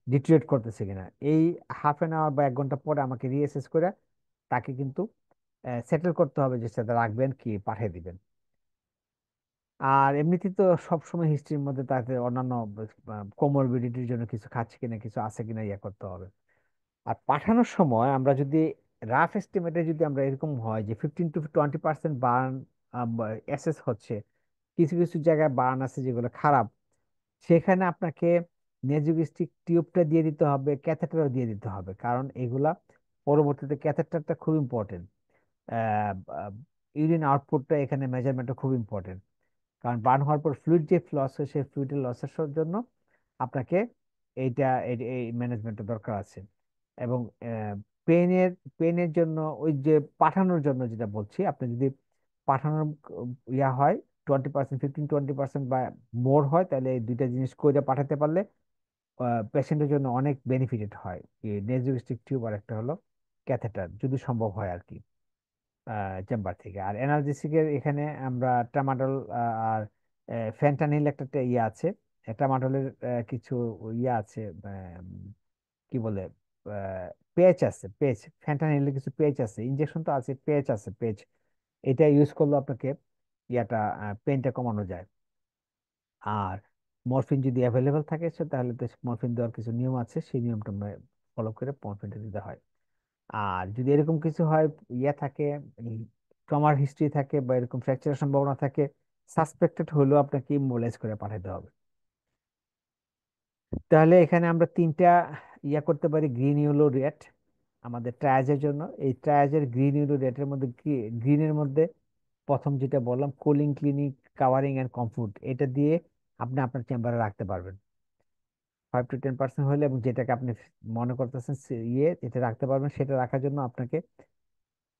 ডিটেরিয়েট করতেছে কিনা। এই হাফ অ্যান আওয়ার বা 1 ঘন্টা পরে আমাকে রিঅ্যাসেস করে তাকে কিন্তু সেটেল করতে হবে যে সেটা রাখবেন কি পাঠিয়ে দিবেন। আর এমনিতে তো সবসময় হিস্ট্রির মধ্যে তাকে অন্যান্য কোমরবিডিটির জন্য কিছু খাচ্ছে কিনা, কিছু আছে কিনা ইয়ে করতে হবে। আর পাঠানোর সময় আমরা যদি রাফ এস্টিমেটে যদি আমরা এরকম হয় যে 15 to 20% বার্ন অ্যাসেস হচ্ছে, কিছু কিছু জায়গায় বার্ন আছে যেগুলো খারাপ, সেখানে আপনাকে নেজোগ্যাস্ট্রিক টিউবটা দিয়ে দিতে হবে, ক্যাথেটারও দিয়ে দিতে হবে, কারণ এগুলা পরবর্তীতে ক্যাথেটারটা খুব ইম্পর্টেন্ট। ইউরিন আউটপুটটা এখানে মেজারমেন্টটা খুব ইম্পর্টেন্ট, কারণ বার্ন হওয়ার পর ফ্লুইড যে লস হয় সেই ফ্লুইডের লসের জন্য আপনাকে এইটা এই ম্যানেজমেন্টের দরকার আছে। এবং পেনের পেনের জন্য ওই যে পাঠানোর জন্য যেটা বলছি, আপনি যদি পাঠানোর ইয়া হয় 20%, 15-20% বা মোর হয়, তাহলে এই দুইটা জিনিস করে পাঠাতে পারলে পেশেন্টের জন্য অনেক বেনিফিটেড হয়। নেজোস্টিক টিউব আর একটা হলো ক্যাথেটার, যদি সম্ভব হয় আর কি, চেম্বার থেকে। আর অ্যানালজেসিক এর এখানে আমরা ট্রামাডল আর ফেন্টানিল একটা ইয়ে আছে, ট্রামাডলের কিছু ইয়ে আছে, কি বলে, পেচ আছে, পেচ। ফেন্টানিলের কিছু পেচ আছে, ইনজেকশন তো আছে, পেচ আছে, পেচ। এটা ইউজ করলে আপনাকে ইয়াটা পেনটা কমানো যায়। আর মরফিন যদি অ্যাভেলেবেল থাকে তাহলে তো মরফিন দেওয়ার কিছু নিয়ম আছে, সেই নিয়মটা ফলো করে মরফিনটা দিতে হয়। আর যদি এরকম কিছু হয়, ইয়ে থাকে, ট্রমার হিস্ট্রি থাকে বা এরকম ফ্র্যাকচারের সম্ভাবনা থাকে, সাসপেক্টেড হলেও আপনাকে ইমোবিলাইজ করে পাঠাতে হবে। তাহলে এখানে আমরা তিনটা ইয়া করতে পারি, গ্রিন, ইউলো, রেড আমাদের ট্রায়াজের জন্য। এই ট্রায়াজের গ্রিন, ইউলো, রেডের মধ্যে কি, গ্রিনের মধ্যে প্রথম যেটা বললাম cooling, clinic, covering and comfort, এটা দিয়ে আপনি আপনার চেম্বারে রাখতে পারবেন 5 to 10% হলে, এবং যেটাকে আপনি মনে করতেছেন এটা রাখতে পারবেন, সেটা রাখার জন্য আপনাকে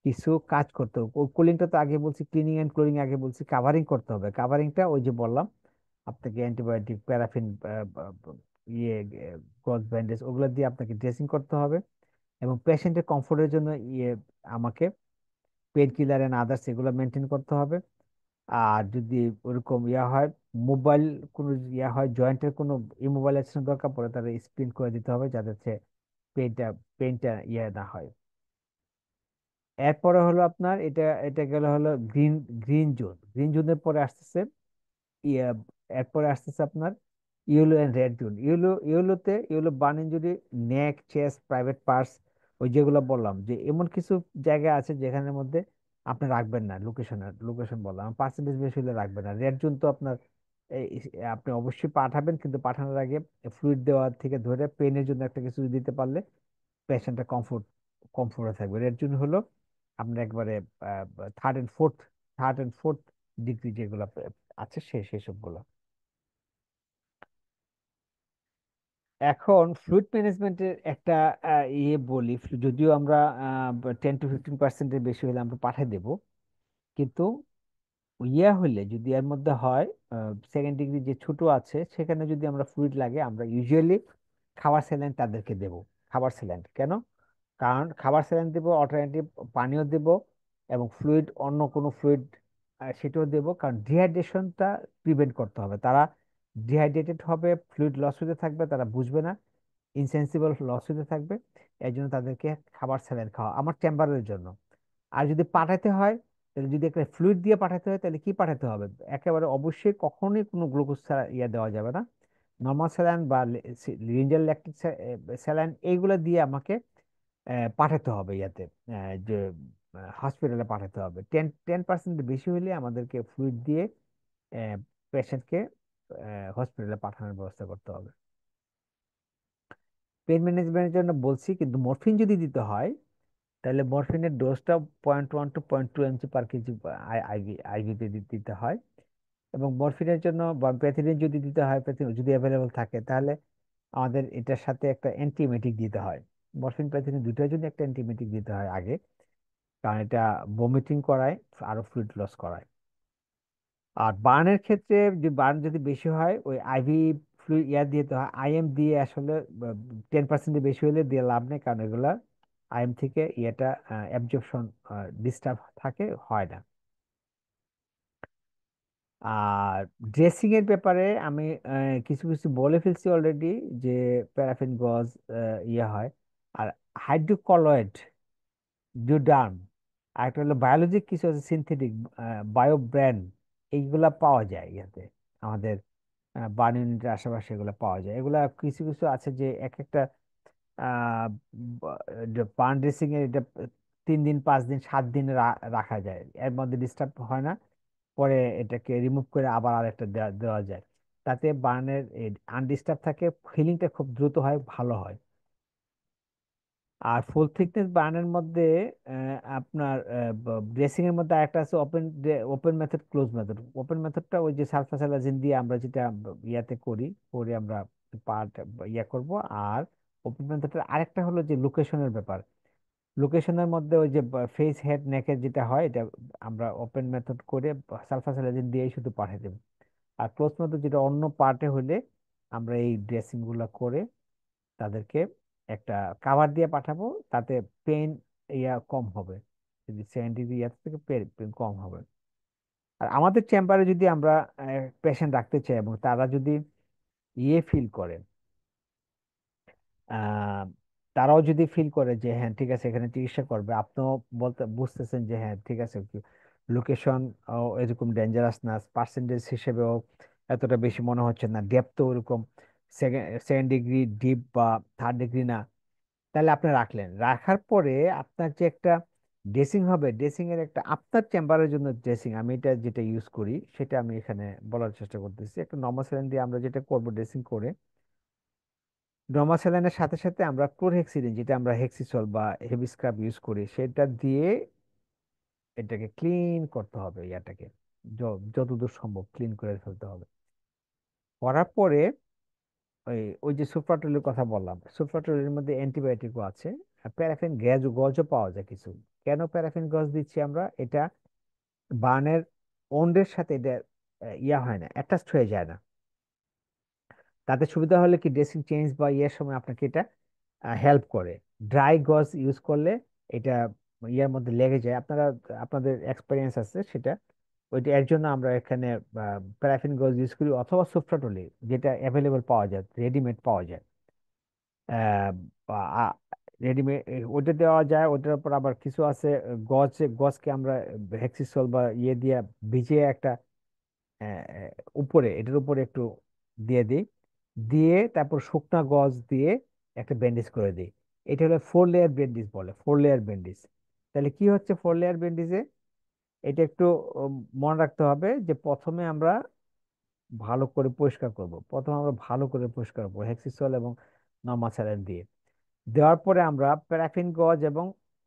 কিছু কাজ করতে হবে। কুলিংটা তো আগে বলছি, ক্লিনিং এন্ড ক্লোরিং আগে বলছি, কাভারিং করতে হবে। কাভারিংটা ওই যে বললাম আপনাকে অ্যান্টিবায়োটিক, প্যারাফিন, ইয়ে গজ ব্যান্ডেজ, ওগুলো দিয়ে আপনাকে ড্রেসিং করতে হবে। এবং পেশেন্টের কমফোর্টের জন্য আমাকে পেন কিলার এন্ড আদার্স এগুলো মেনটেন করতে হবে। আর যদি ওরকম হয়, মোবাইল কোনো হয়, জয়েন্টের কোনো ইমোবিলাইজেশন দরকার পড়ে, তাহলে স্প্রিন করে দিতে হবে যাতে পেনটা পেনটা না হয়। এরপরে হলো আপনার এটা এটা গেল হলো গ্রিন, গ্রিন জোনের পরে আসতেছে ইয়ে এরপরে আসতেছে আপনার yellow and red zone. Yellow burn injury, neck, chest, private parts, ওই যেগুলো বললাম যে এমন কিছু জায়গা আছে যেখানের মধ্যে আপনি রাখবেন না, লোকেশন বললাম, পার্সেন্টেজ বেশি হলে রাখবেন না। রেড জোন তো আপনার আপনি অবশ্যই পাঠাবেন, কিন্তু পাঠানোর আগে ফ্লুইড দেওয়া থেকে ধরে পেনের জন্য একটা কিছু দিতে পারলে পেশেন্টটা কমফোর্টে থাকবে। রেড জোন হলো আপনার একবারে থার্ড এন্ড ফোর্থ ডিগ্রি যেগুলো আছে সেসব গুলো। এখন ফ্লুইড ম্যানেজমেন্টের একটা বলি, যদিও আমরা 10 to 15%-এর বেশি হলে আমরা পাঠিয়ে দেব, কিন্তু হলে যদি এর মধ্যে হয় সেকেন্ড ডিগ্রি যে ছোট আছে, সেখানে যদি আমরা ফ্লুইড লাগে, আমরা ইউজুয়ালি খাবার স্যালাইন তাদেরকে দেব। খাবার স্যালাইন কেন? কারণ খাবার স্যালাইন দেবো, অল্টারনেটিভ পানীয় দেব, এবং ফ্লুইড, অন্য কোনো ফ্লুইড সেটাও দেব, কারণ ডিহাইড্রেশনটা প্রিভেন্ট করতে হবে। তারা ডিহাইড্রেটেড হবে, ফ্লুইড লস হতে থাকবে, তারা বুঝবে না, ইনসেন্সিবল লস হতে থাকবে। এই জন্য তাদেরকে খাবার স্যালাইন খাওয়া আমার চেম্বারের জন্য। আর যদি পাঠাতে হয়, তাহলে যদি একটা ফ্লুইড দিয়ে পাঠাতে হয়, তাহলে কি পাঠাতে হবে? একেবারে অবশ্যই কখনোই কোনো গ্লুকোজ ছাড়া দেওয়া যাবে না। নর্মাল স্যালাইন বা লিঞ্জার ল্যাকটিক স্যালাইন এইগুলো দিয়ে আমাকে পাঠাতে হবে যে হসপিটালে পাঠাতে হবে। 10% বেশি হলে আমাদেরকে ফ্লুইড দিয়ে পেশেন্টকে হসপিটালে পাঠানোর ব্যবস্থা করতে হবে। পেন ম্যানেজমেন্টের জন্য বলছি, কিন্তু মরফিন যদি দিতে হয়, তাহলে মরফিনের ডোজটা 0.1 to 0.2 mg পার কেজি আইভিতে দিতে হয়। এবং মরফিনের জন্য বা প্যাথিডিন যদি দিতে হয়, যদি অ্যাভেলেবল থাকে, তাহলে আমাদের এটার সাথে একটা অ্যান্টিমেটিক দিতে হয়। মরফিন প্যাথিডিন দুটোর জন্য একটা অ্যান্টিমেটিক দিতে হয় আগে, কারণ এটা বমিটিং করায়, আরো ফ্লুইড লস করায়। আর বার্নের ক্ষেত্রে যে বার্ন যদি বেশি হয়, ওই আইভি ফ্লুইড দিতে হয়। আইএম দিয়ে আসলে 10% বেশি হলে দিয়ে লাভ নেই, কারণ এগুলা আইএম থেকে অ্যাবজর্পশন ডিস্টার্ব থাকে, হয় না। আর ড্রেসিং এর ব্যাপারে আমি কিছু কিছু বলে ফেলছি অলরেডি, যে প্যারাফিন গজ হয়। আর হাইড্রোকলয়েড, জুডার্ম, আর একটা হলো বায়োলজিক কিছু আছে, সিনথেটিক বায়ো ব্র্যান্ড, এইগুলা পাওয়া যায় ইয়াতে, আমাদের বার্ন ইউনিটের আশেপাশে এগুলো পাওয়া যায়। এগুলা কিছু কিছু আছে যে এক একটা আহ বার্ন ড্রেসিং এর এটা 3 দিন, 5 দিন, 7 দিন রাখা যায়, এর মধ্যে ডিস্টার্ব হয় না। পরে এটাকে রিমুভ করে আবার আরেকটা দেওয়া দেওয়া যায়, তাতে বার্নের আনডিস্টার্ব থাকে, হিলিংটা খুব দ্রুত হয়, ভালো হয়। আর ফুল থিকনেস বার্নের মধ্যে আপনার ড্রেসিং এর মধ্যে আরেকটা আছে, open open method, close method. Open মেথডটা ওই যে সালফাসালাজিন দিয়ে আমরা যেটা ইয়াতে করি, করে আমরা পার্ট করব। আর ওপেন মেথডের আরেকটা হলো যে লোকেশনের ব্যাপার। লোকেশনের মধ্যে ওই যে ফেস, হেড, নেকের যেটা হয়, এটা আমরা ওপেন মেথড করে সালফাসালাজিন দিয়ে শুধু পাঠিয়ে দেবো। আর ক্লোজ মেথড যেটা অন্য পার্টে হলে আমরা এই ড্রেসিং গুলা করে তাদেরকে একটা কাভার দিয়ে পাঠাবো, তাতে পেন কম হবে, যদি 70 ইয়ার থেকে পেন কম হবে। আর আমাদের চেম্বারে যদি আমরা পেশেন্ট রাখতে চাই এবং তারা যদি ফিল করে, আহ তারাও যদি ফিল করে যে হ্যাঁ ঠিক আছে এখানে চিকিৎসা করবে, আপনিও বলতে বুঝতেছেন যে হ্যাঁ ঠিক আছে, লোকেশন এরকম ডেঞ্জারাস না, পার্সেন্টেজ হিসেবেও এতটা বেশি মনে হচ্ছে না, ডেপথ ওরকম সেকেন্ড ডিগ্রি ডিপ বা থার্ড ডিগ্রি না, তাহলে আপনি রাখলেন। রাখার পরে আপনার যে একটা ড্রেসিং হবে, ড্রেসিং এর একটা আপনার চেম্বারের জন্য ড্রেসিং, আমি এটা যেটা ইউজ করি সেটা আমি এখানে বলার চেষ্টা করতেছি। একটা নর্মাল স্যালাইন দিয়ে আমরা যেটা করব, ড্রেসিং করে নর্মাল স্যালাইনের সাথে সাথে আমরা ক্লোরহেক্সিডিন, যেটা আমরা হেক্সিসল বা হেভি স্ক্রাব ইউজ করি, সেটা দিয়ে এটাকে ক্লিন করতে হবে, যতদূর সম্ভব ক্লিন করে ফেলতে হবে। করার পরে ওই ওই যে সুপ্রাটলের কথা বললাম, সুপ্রাটলের মধ্যে অ্যান্টিবায়োটিকও আছে, প্যারাফিন গজও পাওয়া যায় কিছু। কেন প্যারাফিন গজ দিচ্ছি আমরা? এটা বার্নের ওন্ডের সাথে এটা হয় না, অ্যাটাচড হয়ে যায় না। তাতে সুবিধা হলে কি, ড্রেসিং চেঞ্জ বা সময় আপনাকে এটা হেল্প করে। ড্রাই গজ ইউজ করলে এটা মধ্যে লেগে যায়, আপনাদের এক্সপেরিয়েন্স আছে সেটা। ওইটা এর জন্য আমরা এখানে প্যারাফিন গজ ইউজ করি, অথবা সুফ্রাটলি, যেটা অ্যাভেলেবল পাওয়া যায়, রেডিমেড পাওয়া যায়। রেডিমেড ওটা দেওয়া যায়। ওটার উপর আবার কিছু আছে, গজকে আমরা হেক্সিসল বা দিয়ে ভিজিয়ে একটা উপরে, এটার উপরে একটু দিয়ে দিই, দিয়ে তারপর শুকনা গজ দিয়ে একটা ব্যান্ডেজ করে দিই। এটা হলো 4 লেয়ার ব্যান্ডেজ বলে, 4 লেয়ার ব্যান্ডেজ। তাহলে কি হচ্ছে 4 লেয়ার ব্যান্ডেজে? এটা একটু মনে রাখতে হবে যে প্রথমে আমরা ভালো করে পরিষ্কার করব, প্রথমে আমরা ভালো করে পরিষ্কার করবো হেক্সিসল এবং নর্মাল স্যালাইন দিয়ে। দেওয়ার পরে আমরা প্যারাফিন গজ এবং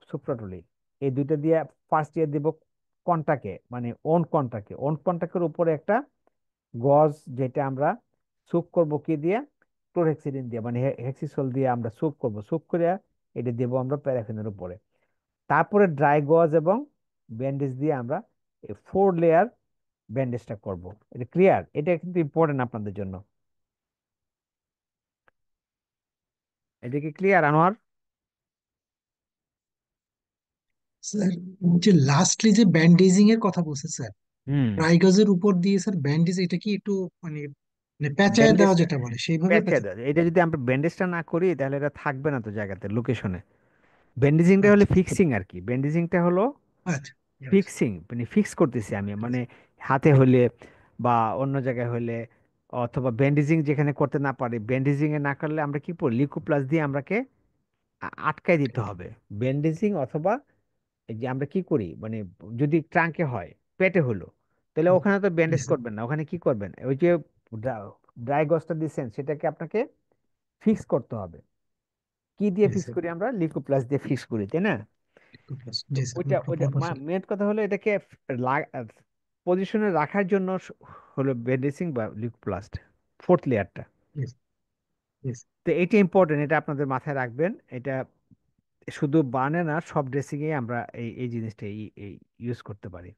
সুপ্রাটলি, এই দুইটা দিয়ে ফার্স্ট দিয়ে দিব কন্টাকে, মানে ওন কন্টাকের উপরে একটা গজ, যেটা আমরা সুপ করব কি দিয়ে, ক্লোরহেক্সিডিন দিয়ে, মানে হেক্সিসল দিয়ে আমরা সুপ করব, সুপ করে এটা দেবো আমরা প্যারাফিনের উপরে। তারপরে ড্রাই গজ এবং ব্যান্ডেজ দিয়ে আমরা 4 লেয়ার ব্যান্ডেজটা করব। এটা ক্লিয়ার? এটা কিন্তু ইম্পর্টেন্ট আপনাদের জন্য। এটা কি ক্লিয়ার, আনোয়ার? স্যার, যে লাস্টলি যে ব্যান্ডেজিং এর কথা বলছে স্যার, হুম। রাইগজের উপর দিয়ে স্যার ব্যান্ডেজ, এটা কি একটু মানে মানে পেঁচায় দেওয়া ব্যান্ডেজটা যেটা বলে সেইভাবে পেঁচিয়ে পেঁচা? দেয়, এটা যদি আমরা ব্যান্ডেজটা না করি তাহলে এটা থাকবে না তো জায়গাতে, লোকেশনে। ব্যান্ডেজিংটা হলো আচ্ছা ফিক্সিং আর কি, ব্যান্ডেজিংটা হলো আচ্ছা আচ্ছা ফিক্সিং, মানে ফিক্স করতেছি আমি, মানে হাতে হলে বা অন্য জায়গায় হলে, অথবা ব্যান্ডেজিং যেখানে করতে না পারি, ব্যান্ডেজিং এ না করলে আমরা কি করি, লিকোপ্লাস দিয়ে আমরাকে আটকায় দিতে আচ্ছা। হবে। ব্যান্ডেজিং, অথবা এই যে আমরা কি করি, মানে যদি ট্রাঙ্কে হয়, পেটে হলো, তাহলে জি ওখানে তো জি ব্যান্ডেজ স্যার। করবেন না, ওখানে কি করবেন, ওই যে ড্রাই গজটা দিচ্ছেন সেটাকে আপনাকে ফিক্স করতে হবে। কি দিয়ে জি ফিক্স স্যার। করি আমরা? লিকোপ্লাস দিয়ে ফিক্স করি, তাই না? তো জি স্যার, ওইটা ওইটা পরপর স্যার। মেন কথা হলো এটাকে পজিশনে রাখার জন্য হলো বেড ড্রেসিং বা লিউকোপ্লাস্ট, ফোর্থ লেয়ারটা। Yes, yes. তো এটা ইম্পর্টেন্ট, এটা আপনাদের মাথায় রাখবেন। এটা শুধু বার্নে না, সব ড্রেসিং এ আমরা এই এই জিনিসটা ইউজ করতে পারি।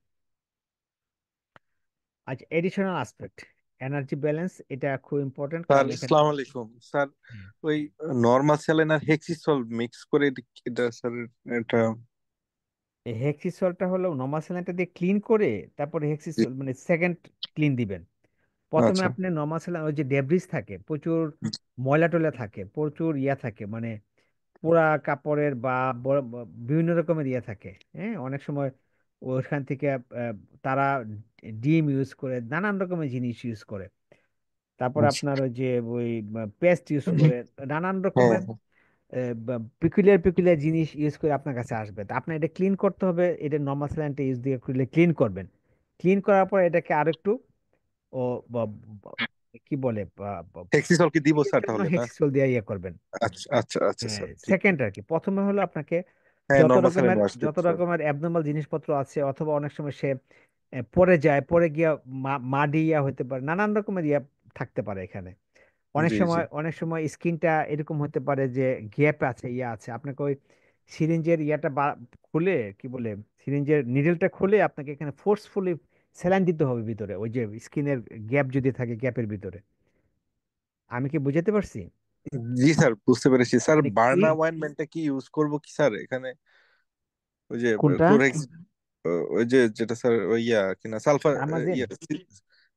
আচ্ছা, এডিশনাল আসপেক্ট, এনার্জি ব্যালেন্স, এটা খুব ইম্পর্টেন্ট, স্যার কারণ এখানে আসসালামু আলাইকুম স্যার। ওই নর্মাল স্যালাইন আর হেক্সিসল মিক্স করে এটা স্যার, এটা হেক্সিসলটা হলো নর্মাল স্যালাইনটা দিয়ে ক্লিন করে তারপরে জি, হেক্সিসল মানে সেকেন্ড ক্লিন দিবেন। প্রথমে আচ্ছা। আপনি নর্মাল স্যালাইন, ওই যে ডেব্রিস থাকে প্রচুর, ময়লা টয়লা থাকে প্রচুর, ইয়া থাকে মানে পোড়া কাপড়ের বা বিভিন্ন রকমের ইয়ে থাকে। হ্যাঁ, অনেক সময় ওখান থেকে আহ, তারা ডিম ইউজ করে, নানান রকমের জিনিস ইউজ করে। তারপর আচ্ছা। আপনার ওই যে ওই পেস্ট ইউজ করে, নানান হ্যাঁ রকমের পিকুলিয়ার পিকুলিয়ার জিনিস ইউজ করে আপনার কাছে আসবে। তো আপনার এটা ক্লিন করতে হবে, এটা নর্মাল স্যালাইনটা ইউজ দিয়ে ক্লিন করবেন। ক্লিন করার পর এটাকে আরেকটু ও কি বলে হেক্সিসল কি দিব এর স্যার জন্য তাহলে না? হেক্সিসল দিয়ে ইয়ে করবেন। আচ্ছা আচ্ছা আচ্ছা হ্যাঁ, স্যার, ঠিক। সেকেন্ড আর কি। প্রথমে হলো আপনাকে হ্যাঁ, যত নর্মাল স্যালাইন রকমের ওয়াশ দিব যত স্যার। রকমের অ্যাবনর্মাল জিনিসপত্র আছে, অথবা অনেক সময় সে পড়ে যায়, পড়ে গিয়া মাডি ইয়া হতে পারে, নানান রকমের ইয়া থাকতে পারে এখানে। অনেক জি জি। সময় অনেক সময় স্কিনটা এরকম হতে পারে যে গ্যাপ আছে, ইয়া আছে, আপনাকে ওই সিরিঞ্জের ইয়াটা খুলে, কি বলে, সিরিঞ্জের নিডলটা খুলে আপনাকে এখানে ফোর্সফুলি স্যালাইন দিতে হবে ভিতরে, ওই যে স্কিনের গ্যাপ যদি থাকে, গ্যাপের ভিতরে। আমি কি বুঝাতে পারছি? জি স্যার, বুঝতে পেরেছি স্যার। মানে কি, বার্না ওয়াইনমেন্টটা কি ইউজ করব কি স্যার এখানে? ওই যে কোনটা? ক্লোরহেক্স, ওই যে যেটা স্যার, ওই ইয়া কিনা সালফার, ডামাজিন। ইয়া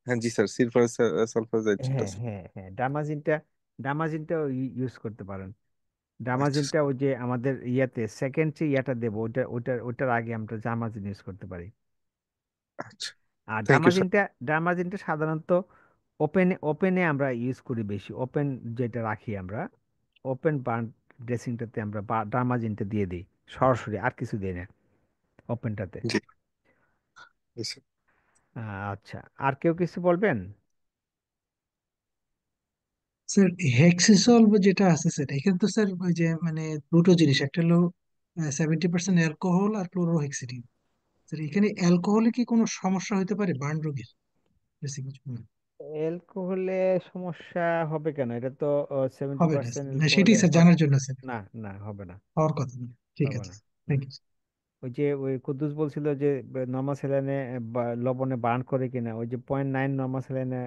হ্যাঁ জি স্যার, সিলভার সালফার যেটা হ্যাঁ স্যার। হ্যাঁ হ্যাঁ, ডামাজিনটা, ডামাজিনটাও ইউজ করতে পারেন। আচ্ছা ডামাজিনটা ওই যে আমাদের ইয়াতে সেকেন্ড যে ইয়াটা দেবো, ওইটার আগে আমরা ডামাজিন ইউজ করতে পারি। আচ্ছা। আর থ্যাংক ইউ স্যার। ডামাজিনটা সাধারণত ওপেনে ওপেনে আমরা ইউজ করি বেশি, ওপেন যেটা রাখি আমরা, ওপেন বার্ন ড্রেসিংটাতে আমরা ডামাজিনটা দিয়ে দিই সরাসরি, আর কিছু দিই না ওপেনটাতে। জি জি স্যার। আচ্ছা, আর কেউ কিছু বলবেন? স্যার হেক্সিসল যেটা আছে স্যার, এখানে তো স্যার ওই যে মানে দুটো জিনিস, একটা হলো 70% অ্যালকোহল আর ক্লোরোহেক্সিডিন। স্যার এখানে অ্যালকোহলে কি কোনো সমস্যা হতে পারে বার্ন রোগীর? বেশি কিছু না। অ্যালকোহলে সমস্যা হবে কেন? এটা তো সেভেন্টি হবে না পার্সেন্ট স্যার, না অ্যালকোহলে সেটাই স্যার হবে। জানার জন্য স্যার। না, না হবে না, হওয়ার কথা না। ঠিক হবে আছে, না। হুম। Thank you. ওই যে ওই কুদ্দুস বলছিল যে নর্মাল স্যালাইনে লবণে বার্ন করে কিনা, ওই যে 0.9 নর্মাল স্যালাইনে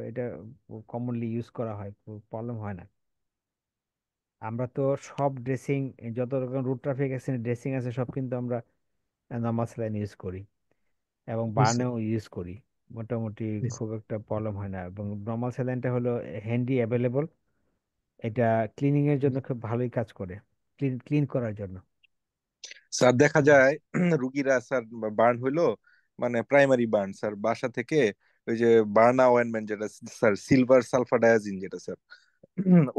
এটা কমনলি ইউজ করা হয়, প্রবলেম হয় না। আমরা তো সব ড্রেসিং, যত রকম রুট ট্রাফিক অ্যাক্সিডেন্ট ড্রেসিং আছে সব কিন্তু আমরা নর্মাল স্যালাইন ইউজ করি, এবং বার্নেও ইউজ করি। মোটামুটি খুব একটা প্রবলেম হয় না, এবং নর্মাল স্যালাইনটা হলো হ্যান্ডি অ্যাভেলেবল। এটা ক্লিনিং এর জন্য খুব ভালোই কাজ করে, ক্লিন ক্লিন করার জন্য। স্যার দেখা যায় রুগীরা স্যার বার্ন হইলো, মানে প্রাইমারি বার্ন স্যার, বাসা থেকে ওই যে বার্না অয়েনমেন্ট যেটা স্যার, সিলভার সালফাডায়াজিন যেটা স্যার,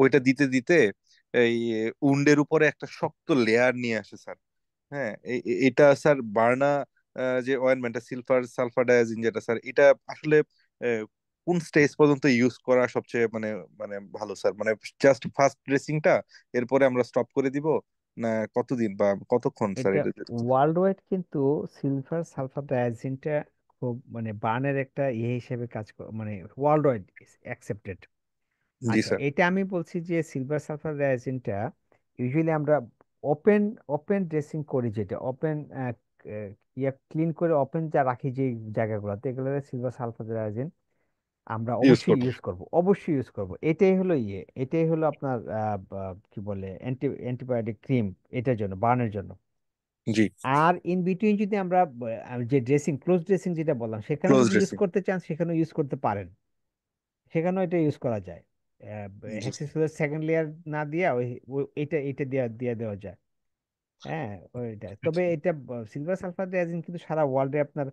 ওইটা দিতে দিতে এই উন্ডের উপরে একটা শক্ত লেয়ার নিয়ে আসে স্যার। হ্যাঁ, এটা স্যার বার্না যে অয়েনমেন্টটা সিলভার সালফাডায়াজিন যেটা স্যার, এটা আসলে আহ, কোন স্টেজ পর্যন্ত ইউজ করা সবচেয়ে মানে মানে ভালো স্যার? মানে জাস্ট ফার্স্ট ড্রেসিংটা, এরপরে আমরা স্টপ করে দিব, না কতদিন বা কতক্ষণ স্যার এটা এটা? ওয়ার্ল্ড ওয়াইড কিন্তু সিলভার সালফার ডাইঅক্সিনটা খুব মানে বার্নের একটা ইয়ে হিসেবে কাজ করে, মানে ওয়ার্ল্ড ওয়াইড অ্যাকসেপ্টেড। জি আচ্ছা, স্যার। এটা আমি বলছি যে সিলভার সালফার ডাইঅক্সিনটা ইউজুয়ালি আমরা ওপেন ওপেন ড্রেসিং করি, যেটা ওপেন ইয়া ক্লিন করে ওপেন যা রাখি যে জায়গাগুলোতে, এগুলো সিলভার সালফার ডাইঅক্সিন আমরা ইউজ অবশ্যই করবো। ইউজ করব, অবশ্যই ইউজ করব। এটাই হলো ইয়ে, এটাই হলো আপনার কি বলে অ্যান্টিবায়োটিক ক্রিম এটার জন্য, বার্নের জন্য। জি। আর ইন বিটুইন যদি আমরা যে ড্রেসিং, ক্লোজ ড্রেসিং যেটা বললাম, সেখানেও ক্লোজ যদি ইউজ ড্রেসিং। করতে চান সেখানেও ইউজ করতে পারেন, সেখানেও এটা ইউজ করা যায়। জি। হেক্সিসোলের সেকেন্ড লেয়ার না দিয়া এইটা এইটা দিয়া দিয়ে দেওয়া যায়। হ্যাঁ, ওইটা তবে এটা সিলভার সালফার ডাইঅক্সাইড কিন্তু সারা ওয়ার্ল্ডে আপনার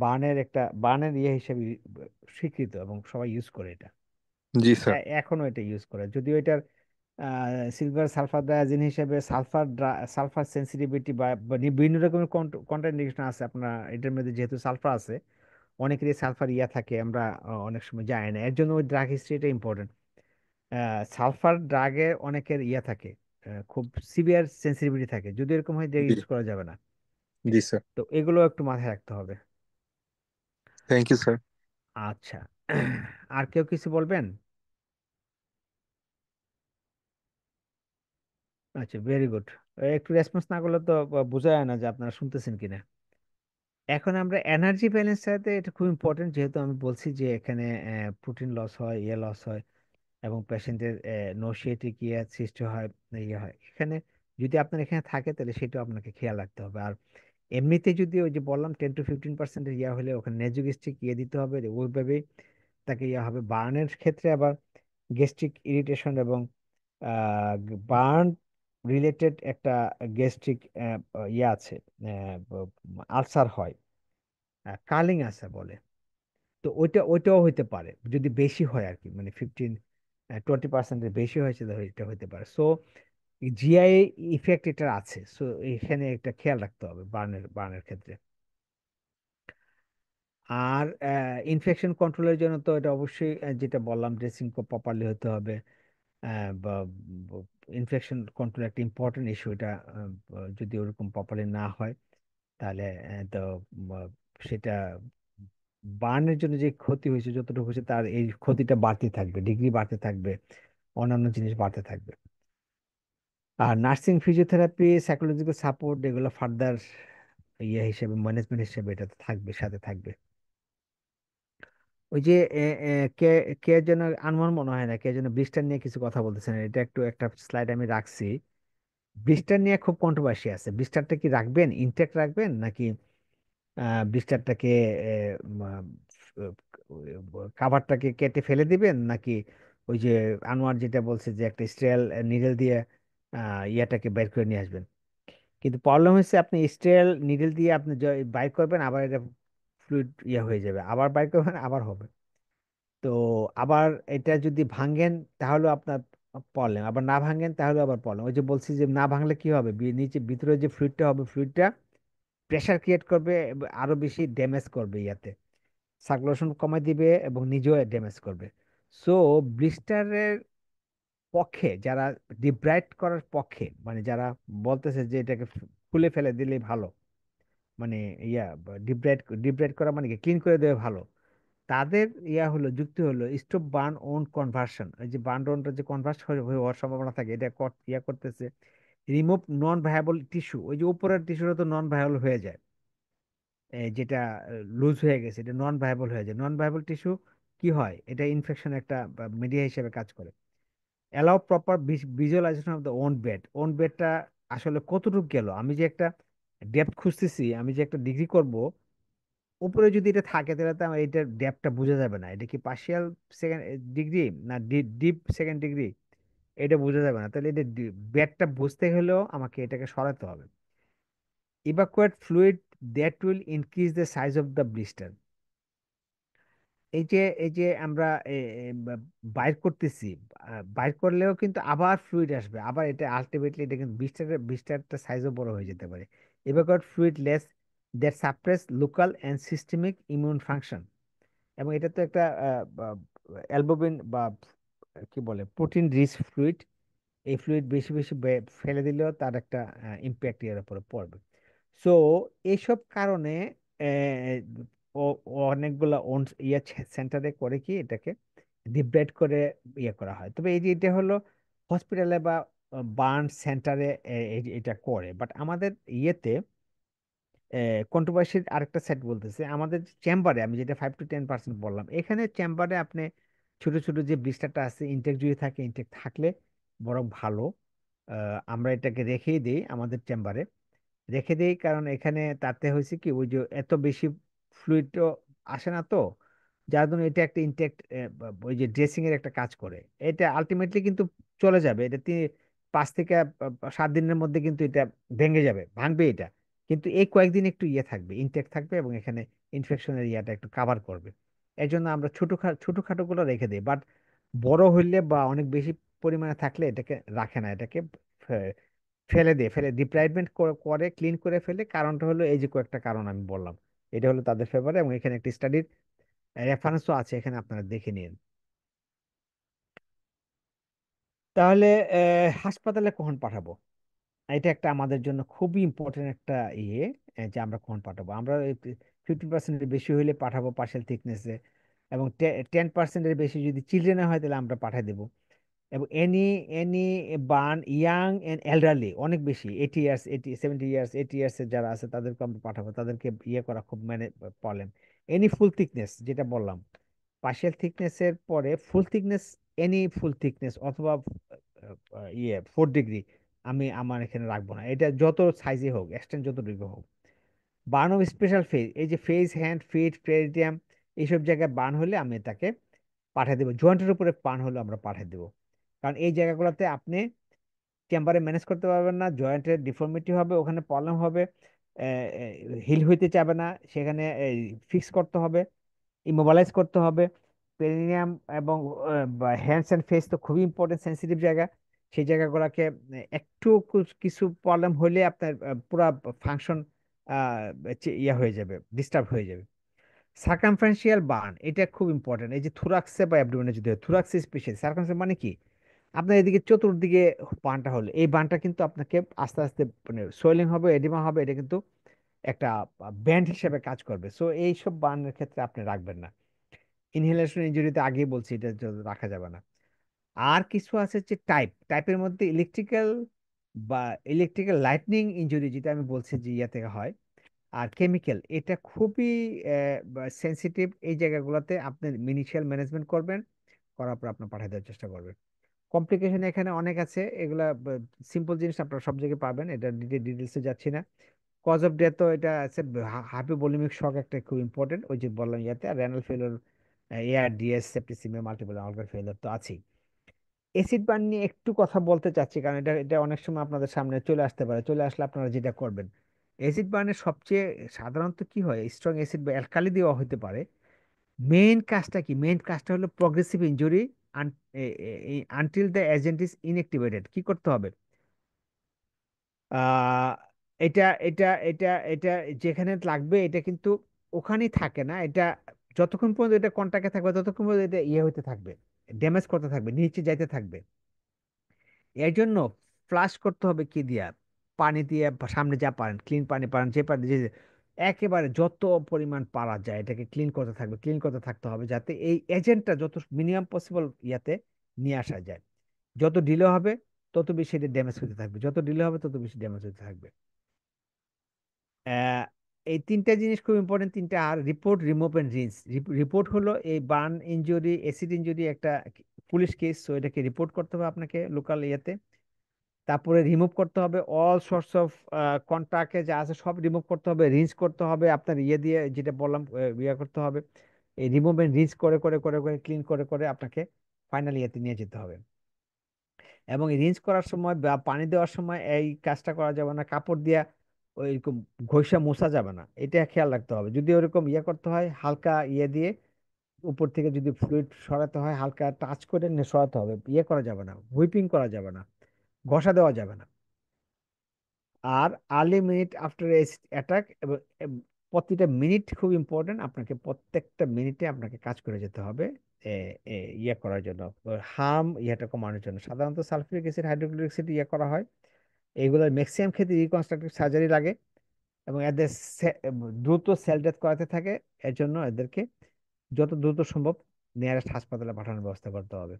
বার্নের একটা বার্নের ইয়ে হিসেবে স্বীকৃত, এবং সবাই ইউজ করে এটা। জি স্যার। এখনো এটা ইউজ করে, যদিও এটার সিলভার সালফার ডায়াজিন হিসেবে সালফার সেন্সিটিভিটি বা বিভিন্ন রকমের কন্ট্রাইন্ডিকেশন আছে আপনার এটার মধ্যে, যেহেতু সালফার আছে, অনেকেরই সালফার ইয়া থাকে, আমরা অনেক সময় জানি না। এর জন্য ওই ড্রাগ হিস্ট্রিটা ইম্পর্টেন্ট। সালফার ড্রাগে অনেকের ইয়া থাকে, খুব সিভিয়ার সেন্সিটিভিটি থাকে, যদি এরকম হয় যে জি। ইউজ করা যাবে না। জি স্যার। তো এগুলো একটু মাথায় রাখতে হবে। Thank you sir. আচ্ছা, আর কেউ কিছু বলবেন? আচ্ছা, ভেরি গুড। একটু রেসপন্স না করলে তো বোঝা যায় না যে আপনারা শুনতেছেন কিনা। এখন আমরা এনার্জি ব্যালেন্স সাথে, এটা খুব ইম্পর্টেন্ট, যেহেতু আমি বলছি যে এখানে প্রোটিন লস হয়, ইয়ে লস হয়, এবং পেশেন্টের নশিয়েটিক ইয়ে সৃষ্টি হয়, ইয়ে হয় এখানে। যদি আপনার এখানে থাকে তাহলে সেটাও আপনাকে খেয়াল রাখতে হবে। আর এমনিতে যদি ওই যে বললাম 10 to 15% ইয়া হলে ওখানে নেজোগেস্ট্রিক ইয়ে দিতে হবে, ওইভাবেই তাকে ইয়া হবে। বার্নের ক্ষেত্রে আবার গ্যাস্ট্রিক ইরিটেশন এবং বার্ন রিলেটেড একটা গ্যাস্ট্রিক ইয়ে আছে, আলসার হয়, কার্লিং আলসার বলে। তো ওইটাও হইতে পারে যদি বেশি হয় আর কি, মানে 20%-এর বেশি হয়েছে তাহলে এটা হইতে পারে। সো জিআই ইফেক্ট এটার আছে, সো এখানে একটা খেয়াল রাখতে হবে বার্নের ক্ষেত্রে। আর ইনফেকশন কন্ট্রোলের জন্য তো এটা অবশ্যই যেটা বললাম, ড্রেসিং প্রপারলি হতে হবে। বা ইনফেকশন কন্ট্রোল একটা ইম্পর্টেন্ট ইস্যু, এটা যদি ওরকম প্রপারলি না হয় তাহলে তো আহ, সেটা বার্নের জন্য যে ক্ষতি হয়েছে যতটুকু হয়েছে তার এই ক্ষতিটা বাড়তে থাকবে, ডিগ্রি বাড়তে থাকবে, অন্যান্য জিনিস বাড়তে থাকবে। আর নার্সিং, ফিজিওথেরাপি, সাইকোলজিক্যাল সাপোর্ট, এগুলো ফার্দার ইয়ে হিসেবে, ম্যানেজমেন্ট হিসেবে এটা তো থাকবে, সাথে থাকবে। ওই যে কে কে যেন, আনমন মনে হয় না, কে যেন ব্লিস্টার নিয়ে কিছু কথা বলতেছেন, এটা একটু একটা স্লাইড আমি রাখছি। ব্লিস্টার নিয়ে খুব কন্ট্রোভার্সি আছে। ব্লিস্টারটা কি রাখবেন, ইনটেক্ট রাখবেন, নাকি ব্লিস্টারটাকে কাভারটাকে কেটে ফেলে দিবেন, নাকি ওই যে আনোয়ার যেটা বলছে যে একটা স্টেল নিডল দিয়ে ইয়াটাকে বের করে নিয়ে আসবেন। কিন্তু প্রবলেম হচ্ছে আপনি স্টেল নিডল দিয়ে আপনি বাইর করবেন, আবার এটা ফ্লুইড ইয়ে হয়ে যাবে, আবার বাইর করবেন, আবার হবে। তো আবার এটা যদি ভাঙেন তাহলে আপনার প্রবলেম, আবার না ভাঙেন তাহলে আবার প্রবলেম। ওই যে বলছি যে না ভাঙলে কি হবে, নিচে ভিতরে যে ফ্লুইডটা হবে, ফ্লুইডটা প্রেসার ক্রিয়েট করবে এবং আরো বেশি ড্যামেজ করবে, ইয়াতে সার্কুলেশন কমাই দিবে এবং নিজেও ড্যামেজ করবে। সো ব্লিস্টারের পক্ষে যারা, ডিব্রাইট করার পক্ষে, মানে যারা বলতেছে যে এটাকে খুলে ফেলে দিলেই ভালো, মানে ইয়া ডিব্রাইট ডিব্রাইট করা মানে কি ক্লিন করে দেওয়া ভালো, তাদের ইয়া হলো, যুক্তি হলো স্টপ বার্ন ওন কনভার্সন। এই যে বার্ন ওনটা যে কনভার্ট হওয়ার সম্ভাবনা থাকে, এটা ইয়া করতেছে। রিমুভ নন ভায়াবল টিস্যু, ওই যে উপরের টিস্যুটা তো নন ভায়াবল হয়ে যায়, যেটা লুজ হয়ে গেছে এটা নন ভায়াবল হয়ে যায়। নন ভায়াবল টিস্যু কি হয়, এটা ইনফেকশন একটা মিডিয়া হিসেবে কাজ করে। Allow proper visualisation of the wound bed. Wound বেডটা আসলে কতটুকু গেল, আমি যে একটা ডেপথ খুঁজতেছি, আমি যে একটা ডিগ্রি করব, উপরে যদি এটা থাকে তাহলে তো আমার এটার ডেপথটা বোঝা যাবে না, এটা কি পার্শিয়াল সেকেন্ড ডিগ্রি না ডিপ সেকেন্ড ডিগ্রি, এটা বোঝা যাবে না। তাহলে এটা বেডটা বুঝতে হলেও আমাকে এটাকে সরাতে হবে। Evacuate fluid that will increase the size of the blister. এই যে আমরা বাইর করতেছি, বাইর করলেও কিন্তু আবার ফ্লুইড আসবে, আবার এটা আলটিমেটলি এটা কিন্তু বিস্তারটা সাইজও বড় হয়ে যেতে পারে। এবার fluid less that suppress local and systemic immune function. এবং এটা তো একটা অ্যালবুমিন বা কি বলে প্রোটিন রিচ ফ্লুইড। এই ফ্লুইড বেশি বেশি ফেলে দিলেও তার একটা ইম্প্যাক্ট এর উপরে পড়বে। সো এইসব কারণে আহ, অনেকগুলা ইয়ে সেন্টারে করে কি এটাকে ডিব্রেড করে ইয়ে করা হয়। তবে এই যে এটা হলো হসপিটালে বা বার্ন সেন্টারে এটা করে, বাট আমাদের ইয়েতে কন্ট্রোভার্সির আরেকটা সেট বলতেছে, আমাদের চেম্বারে আমি যেটা 5 to 10% বললাম, এখানে চেম্বারে আপনি ছোট ছোট যে ব্লিস্টারটা আছে, ইনটেক যদি থাকে, ইনটেক থাকলে বরং ভালো। আমরা এটাকে রেখেই দিই আমাদের চেম্বারে, রেখে দেই, কারণ এখানে তাতে হয়েছে কি ওই যে এত বেশি ফ্লুইড আসে না তো, যার জন্য এটা একটা ইনটেক্ট ওই যে ড্রেসিং এর একটা কাজ করে। এটা আলটিমেটলি কিন্তু চলে যাবে, এটা 5 থেকে 7 দিনের মধ্যে কিন্তু এটা ভেঙে যাবে, ভাঙবে এটা। কিন্তু এই কয়েকদিন একটু ইয়ে থাকবে, ইনটেক্ট থাকবে, এবং এখানে ইনফেকশনের ইয়াটা একটু কাভার করবে। এই জন্য আমরা ছোটখাটো গুলো রেখে দিই, বাট বড় হইলে বা অনেক বেশি পরিমাণে থাকলে এটাকে রাখে না, এটাকে ফেলে দিয়ে, ফেলে ডিপ্রাইভমেন্ট করে ক্লিন করে ফেলে। কারণটা হলো এই যে কয়েকটা কারণ আমি বললাম, এটা হলো তাদের ফেভারে, এবং এখানে একটা স্টাডির রেফারেন্সও আছে, এখানে আপনারা দেখে নিন। তাহলে হাসপাতালে কখন পাঠাবো, এটা একটা আমাদের জন্য খুবই ইম্পর্টেন্ট একটা ইয়ে, যে আমরা কখন পাঠাবো। আমরা 50%-এর বেশি হইলে পাঠাবো পার্শিয়াল থিকনেসে, এবং 10%-এর বেশি যদি চিলড্রেনে হয় তাহলে আমরা পাঠিয়ে দেবো। এবং any any burn young and elderly, অনেক বেশি 80 ইয়ার্স 70 ইয়ার্স 80 ইয়ার্স এর যারা আছে তাদেরকে আমরা পাঠাবো, তাদেরকে ইয়ে করা খুব মানে প্রবলেম। এনি ফুল থিকনেস যেটা বললাম, পার্শিয়াল থিকনেসের পরে ফুল থিকনেস, এনি ফুল থিকনেস অথবা 4 ডিগ্রি আমি আমার এখানে রাখবো না, এটা যত সাইজে হোক, এক্সটেন্ড যত ডিগ্রি হোক। বার্ন অফ স্পেশাল ফেজ, এই যে ফেজ, হ্যান্ড, ফিট, পেরিটিয়াম, এইসব জায়গায় বার্ন হলে আমি তাকে পাঠিয়ে দেবো। জয়েন্টের উপরে বার্ন হলে আমরা পাঠিয়ে দেবো, কারণ এই জায়গাগুলোতে আপনি চেম্বারে ম্যানেজ করতে পারবেন না, জয়েন্টের ডিফর্মিটি হবে, ওখানে প্রবলেম হবে, হিল হইতে চাবে না, সেখানে ফিক্স করতে হবে, ইমোবালাইজ করতে হবে। পেরিনিয়াম এবং হ্যান্ডস অ্যান্ড ফেস তো খুবই ইম্পর্টেন্ট সেন্সিটিভ জায়গা, সেই জায়গাগুলোকে একটু কিছু প্রবলেম হলে আপনার পুরা ফাংশন ইয়া হয়ে যাবে, ডিস্টার্ব হয়ে যাবে। সার্কামফারেন্সিয়াল বার্ন, এটা খুব ইম্পর্টেন্ট। এই যে থুরাক্সে বা অ্যাবডোমেনে যদি হয়, থুরাক্সে স্পেশালি, সার্কামফারেন্স মানে কি, আপনার এদিকে চতুর্দিকে বানটা হলো, এই বানটা কিন্তু আপনাকে আস্তে আস্তে মানে সোয়েলিং হবে, এডিমা হবে, এটা কিন্তু একটা ব্যান্ড হিসেবে কাজ করবে। সো এইসব বানের ক্ষেত্রে আপনি রাখবেন না। ইনহেলেশন ইনজুরিতে আগেই বলছি এটা রাখা যাবে না। আর কিছু আছে যে টাইপের মধ্যে ইলেকট্রিক্যাল বা ইলেকট্রিক্যাল লাইটনিং ইনজুরি, যেটা আমি বলছি যে ইয়া থেকে হয়, আর কেমিক্যাল, এটা খুবই সেন্সিটিভ। এই জায়গাগুলোতে আপনি ইনিশিয়াল ম্যানেজমেন্ট করবেন, করার পর আপনি পাঠিয়ে দেওয়ার চেষ্টা করবেন। কমপ্লিকেশন এখানে অনেক আছে, এগুলা সিম্পল জিনিস আপনারা সব জায়গায় পাবেন, এটা ডিটেলসে যাচ্ছি না। কজ অফ ডেথ তো এটা আছে, হাইপোভলিমিক শক একটা খুব ইম্পর্টেন্ট, ওই যে বললাম ইয়াতে, আর renal failure, ARDS, septicaemia, multiple organ failure তো আছেই। অ্যাসিড বার্ন নিয়ে একটু কথা বলতে চাচ্ছি, কারণ এটা এটা অনেক সময় আপনাদের সামনে চলে আসতে পারে, চলে আসলে আপনারা যেটা করবেন, অ্যাসিড বার্নের সবচেয়ে সাধারণত কি হয়, স্ট্রং অ্যাসিড বা অ্যালকালি দেওয়া হতে পারে। মেইন কাজটা কি, মেইন কাজটা হলো progressive injury until the agent is inactivated. কি করতে হবে, আহ এটা এটা এটা এটা যেখানে লাগবে এটা কিন্তু ওখানেই থাকে না, এটা যতক্ষণ পর্যন্ত এটা কন্টাক্টে থাকবে ততক্ষণ পর্যন্ত এটা ইয়ে হতে থাকবে, ড্যামেজ করতে থাকবে, নিচে যাইতে থাকবে। এর জন্য ফ্লাশ করতে হবে কি দিয়া, পানি দিয়ে, সামনে যা পারেন ক্লিন পানি পারেন, যে পানি যে একেবারে যত পরিমাণ পারা যায় এটাকে ক্লিন করতে থাকবে, ক্লিন করতে থাকতে হবে, যাতে এই এজেন্টটা যত মিনিমাম পসিবল ইয়াতে নিয়ে আসা যায়। যত ডিলে হবে তত বেশি এটা ড্যামেজ হতে থাকবে, যত ডিলে হবে তত বেশি ড্যামেজ হতে থাকবে। আহ, এই তিনটা জিনিস খুব ইম্পর্টেন্ট, তিনটা। আর report, remove and rinse. Report হলো এই বার্ন ইনজুরি, অ্যাসিড ইনজুরি একটা পুলিশ কেস, তো এটাকে রিপোর্ট করতে হবে আপনাকে লোকাল ইয়েতে। তারপরে রিমুভ করতে হবে অল সোর্স অফ কন্টাক্টে যা আছে সব রিমুভ করতে হবে, রিন্স করতে হবে আপনার ইয়ে দিয়ে, যেটা বললাম ইয়ে করতে হবে। এই রিমুভ এন্ড রিন্স করে করে করে করে ক্লিন করে করে আপনাকে ফাইনাল ইয়েতে নিয়ে যেতে হবে। এবং রিন্স করার সময় বা পানি দেওয়ার সময় এই কাজটা করা যাবে না, কাপড় দিয়া ওইরকম ঘষা মোছা যাবে না, এটা খেয়াল রাখতে হবে। যদি ওরকম ইয়ে করতে হয়, হালকা ইয়ে দিয়ে উপর থেকে যদি ফ্লুইড সরাতে হয় হালকা টাচ করে সরাতে হবে, ইয়ে করা যাবে না, হুইপিং করা যাবে না, ঘষা দেওয়া যাবে না। আর আর্লি মিনিট আফটার অ্যাটাক, এবং প্রতিটা মিনিট খুব ইম্পর্টেন্ট, আপনাকে প্রত্যেকটা মিনিটে আপনাকে কাজ করে যেতে হবে ইয়ে করার জন্য, হার্ম ইয়েটা কমানোর জন্য। সাধারণত সালফিউরিক অ্যাসিড, হাইড্রোক্লোরিক অ্যাসিড ইয়ে করা হয়, এইগুলোর ম্যাক্সিমাম ক্ষেত্রে রিকনস্ট্রাকটিভ সার্জারি লাগে, এবং এদের দ্রুত সেল ডেথ করাতে থাকে। এর জন্য এদেরকে যত দ্রুত সম্ভব নিয়ারেস্ট হাসপাতালে পাঠানোর ব্যবস্থা করতে হবে।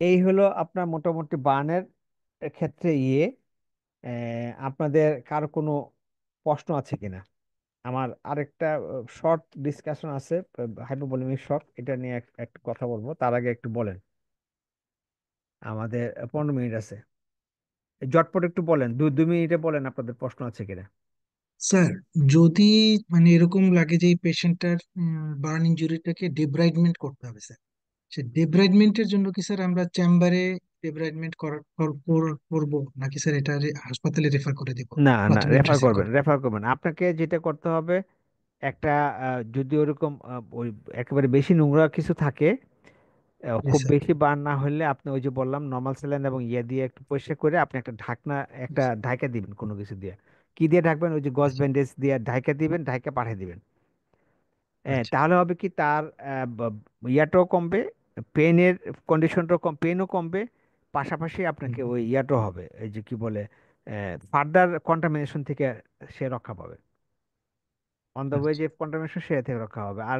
এই হলো আপনার মোটামুটি বার্নের ক্ষেত্রে ইয়ে। আপনাদের কারো কোনো প্রশ্ন আছে কিনা? আমার আরেকটা শর্ট ডিসকাশন আছে, হাইপোভলিমিক শক, এটা নিয়ে একটু কথা বলবো, তার আগে একটু বলেন। আমাদের 15 মিনিট আছে, জটপট একটু বলেন, 2 মিনিটে বলেন আপনাদের প্রশ্ন আছে কিনা। স্যার, যদি মানে এরকম লাগে যে এই পেশেন্টটার বার্ন ইনজুরিটাকে ডিব্রাইডমেন্ট করতে হবে স্যার, সে ডিব্রাইডমেন্টের জন্য কি স্যার আমরা চেম্বারে ডিব্রাইডমেন্ট করবো, নাকি স্যার এটা হাসপাতালে রেফার করে দিব না না, প্রথমে রেফার ড্রেসিং করবেন, করে? রেফার করবেন। আপনাকে যেটা করতে হবে, একটা যদি ওরকম ওই একেবারে বেশি নোংরা কিছু থাকে, জি খুব স্যার। বেশি বার না হলে আপনি ওই যে বললাম নর্মাল স্যালাইন এবং ইয়ে দিয়ে একটু পরিষ্কার করে আপনি একটা ঢাকনা, একটা ঢাকা দিবেন কোনো কিছু দিয়ে। কি দিয়ে ঢাকবেন, ওই যে গজ আচ্ছা। ব্যান্ডেজ দিয়ে ঢাকা দিবেন, ঢাকা পাঠিয়ে দিবেন। হ্যাঁ, আচ্ছা। তাহলে হবে কি, তার ইয়াটাও কমবে, পেনের কন্ডিশনটাও কম, পেনও কমবে, পাশাপাশি হুম, আপনাকে ওই ইয়াটাও হবে, এই যে কি বলে, ফার্দার কন্টামিনেশন থেকে সে রক্ষা পাবে। অন দ্য ওয়ে আচ্ছা। যে কন্টামিনেশন সেটা থেকে রক্ষা হবে। আর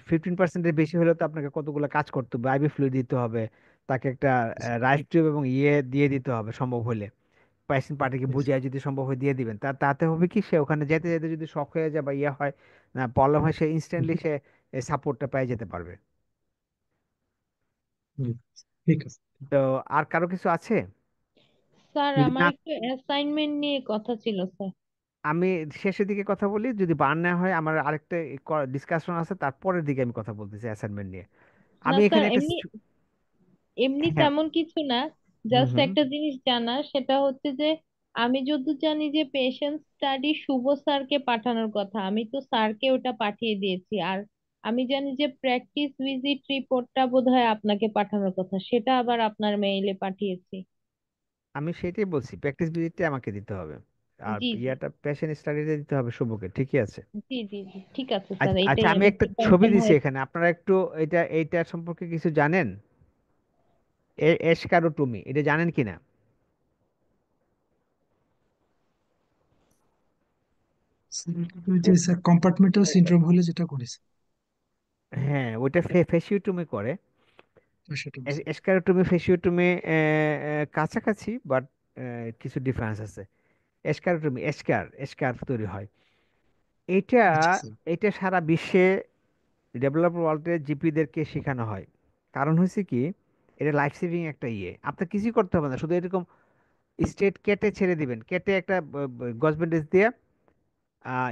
15%-এর বেশি হলে তো আপনাকে কতগুলো কাজ করতে হবে, আইভি ফ্লুইড দিতে হবে, তাকে একটা রাইস টিউব এবং ইয়ে দিয়ে দিতে হবে সম্ভব হলে, পেশেন্ট পার্টিকে বুঝিয়ে যদি সম্ভব হয় দিয়ে দিবেন। তাতে হবে কি, সে ওখানে যেতে যেতে যদি শক হয়ে যায় বা ইয়ে হয়, না প্রবলেম হয়, সে ইনস্ট্যান্টলি সে সাপোর্টটা পেয়ে যেতে পারবে। ঠিক আছে। তো আর কারো কিছু আছে? স্যার যদি আমার না, একটু অ্যাসাইনমেন্ট নিয়ে কথা ছিল স্যার। আমি শেষের দিকে কথা বলি, যদি বার্ন না হয় আমার আরেকটা ডিসকাশন আছে, তারপরের দিকে আমি কথা বলতেছি অ্যাসাইনমেন্ট নিয়ে। না আমি স্যার, এখানে একটা এমনি এমনি হ্যাঁ। তেমন কিছু না, হুম জাস্ট হুম। একটা জিনিস জানা, সেটা হচ্ছে যে আমি যতদূর জানি যে পেশেন্ট স্টাডি শুভ স্যারকে পাঠানোর কথা, আমি তো স্যারকে ওটা পাঠিয়ে দিয়েছি। আর আমি জানি যে প্র্যাকটিস ভিজিট রিপোর্টটা বোধহয় আপনাকে পাঠানোর কথা, সেটা আবার আপনার মেইলে পাঠিয়েছি। আমি সেটাই বলছি, প্র্যাকটিস ভিজিটটা আমাকে দিতে হবে, আর জি জি ইয়াটা পেশেন্ট স্টাডিতে দিতে হবে শুভকে, ঠিকই আছে। জি জি জি, ঠিক আছে স্যার, আচ্ছা আচ্ছা, এইটাই আমি আমি একটা একটু ছবি কনফার্ম দিছি হয়ে। এখানে, আপনারা একটু এইটা সম্পর্কে কিছু জানেন? এশকারোটমি, এটা জানেন কিনা? ওই যে স্যার কম্পার্টমেন্টাল সিনড্রোম হলে যেটা করেছে হ্যাঁ, ওইটা ফেসিওটমি করে। সেটা। এশকারোটমি ফেসিওটমি কাছাকাছি, বাট কিছু ডিফারেন্স আছে। এশকারোটমি, এশকার তৈরি হয় এটা। আচ্ছা স্যার। এটা সারা বিশ্বে ডেভেলপ ওয়ার্ল্ডে জিপিদেরকে শেখানো হয়। কারণ হয়েছে কি, এটা লাইফ সেভিং একটা ইয়ে, আপনার কিছুই করতে হবে না, শুধু এরকম স্ট্রেট কেটে ছেড়ে দিবেন, কেটে একটা গজ ব্যান্ডেজ দিয়ে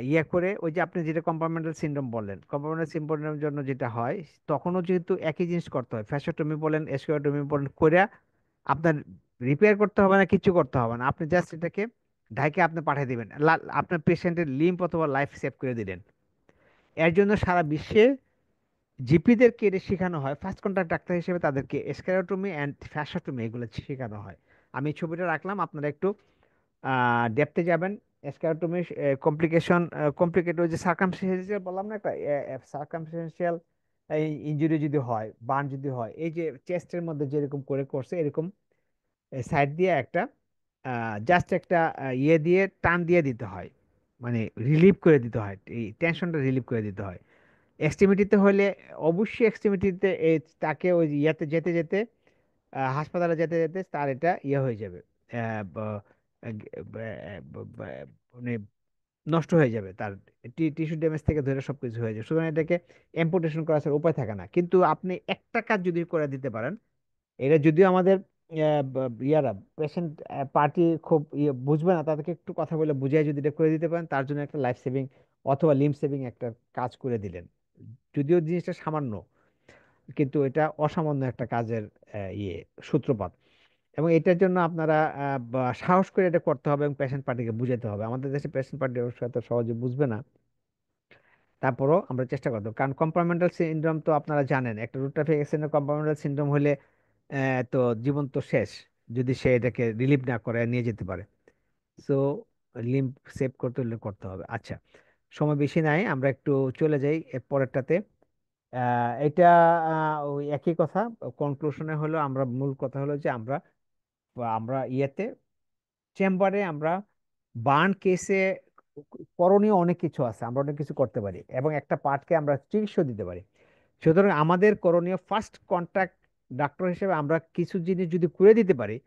ইয়ে করে, ওই যে আপনি যেটা কম্পার্টমেন্টাল সিনড্রোম বললেন, কম্পার্টমেন্টাল সিনড্রোমের জন্য যেটা হয়, তখনও যেহেতু একই জিনিস করতে হয়, ফ্যাসোটমি বলেন এসকিওটমি বলেন করে, আপনার রিপেয়ার করতে হবে না, কিছু করতে হবে না, আপনি জাস্ট এটাকে ঢাইকে আপনি পাঠিয়ে দিবেন, আপনার পেশেন্টের লিম্ফ অথবা লাইফ সেভ করে দিলেন। এর জন্য সারা বিশ্বে জিপিদেরকে এটা শেখানো হয়, ফার্স্ট কন্টাক্ট ডাক্তার হিসেবে তাদেরকে এসকেরোটমি অ্যান্ড ফ্যাসোটমি এগুলো শেখানো হয়। আমি এই ছবিটা রাখলাম, আপনারা একটু ডেপথে যাবেন। এসকেরোটমি কমপ্লিকেশন, কমপ্লিকেটেড ওই যে সার্কামস্টেন্সিয়াল বললাম না, একটা সার্কামস্টেন্সিয়াল এই ইনজুরি যদি হয়, বার্ন যদি হয়, এই যে চেস্টের মধ্যে যেরকম করে করছে এরকম সাইড দিয়ে একটা জাস্ট একটা ইয়ে দিয়ে টান দিয়ে দিতে হয়, মানে রিলিভ করে দিতে হয়, এই টেনশনটা রিলিভ করে দিতে হয়। এক্সট্রিমিটিতে হলে অবশ্যই এক্সট্রিমিটিতে তাকে ওই ইয়াতে যেতে যেতে হাসপাতালে যেতে যেতে তার এটা ইয়ে হয়ে যাবে, মানে নষ্ট হয়ে যাবে, তার টিস্যু ড্যামেজ থেকে ধরে সবকিছু হয়ে যাবে, সুতরাং এটাকে অ্যাম্পুটেশন করার ছাড়া উপায় থাকে না। কিন্তু আপনি একটা কাজ যদি করে দিতে পারেন, এটা যদিও আমাদের ইয়ারা পেশেন্ট পার্টি খুব বুঝবে না, তাদেরকে একটু কথা বলে বুঝিয়ে যদি এটা করে দিতে পারেন, তার জন্য একটা লাইফ সেভিং অথবা লিম সেভিং একটা কাজ করে দিলেন। যদিও জিনিসটা সামান্য, কিন্তু এটা অসামান্য একটা কাজের ইয়ে সূত্রপাত। এবং এটার জন্য আপনারা সাহস করে এটা করতে হবে এবং পেশেন্ট পার্টিকে বুঝাতে হবে। আমাদের দেশে পেশেন্ট পার্টি অবশ্য এত সহজে বুঝবে না, তারপরও আমরা চেষ্টা করতে হবে। কারণ কম্পার্টমেন্টাল সিনড্রোম তো আপনারা জানেন, একটা রুটাফিক অ্যাক্সিডেন্ট কম্পার্টমেন্টাল সিনড্রোম হলে তো জীবন তো শেষ, যদি সে এটাকে রিলিভ না করে নিয়ে যেতে পারে। সো লিম্ব সেভ করতে হলে করতে হবে। আচ্ছা, সময় বেশি নাই, আমরা একটু চলে যাই এর পরেরটাতে। এটা ওই একই কথা, কনক্লুশনে হলো, আমরা মূল কথা হলো যে আমরা আমরা ইয়েতে চেম্বারে আমরা বার্ন কেসে করণীয় অনেক কিছু আছে, আমরা অনেক কিছু করতে পারি এবং একটা পার্টকে আমরা চিকিৎসা দিতে পারি। সুতরাং আমাদের করণীয় ফার্স্ট কন্ট্যাক্ট ডাক্তার হিসেবে আমরা কিছু জিনিস যদি করে দিতে পারি,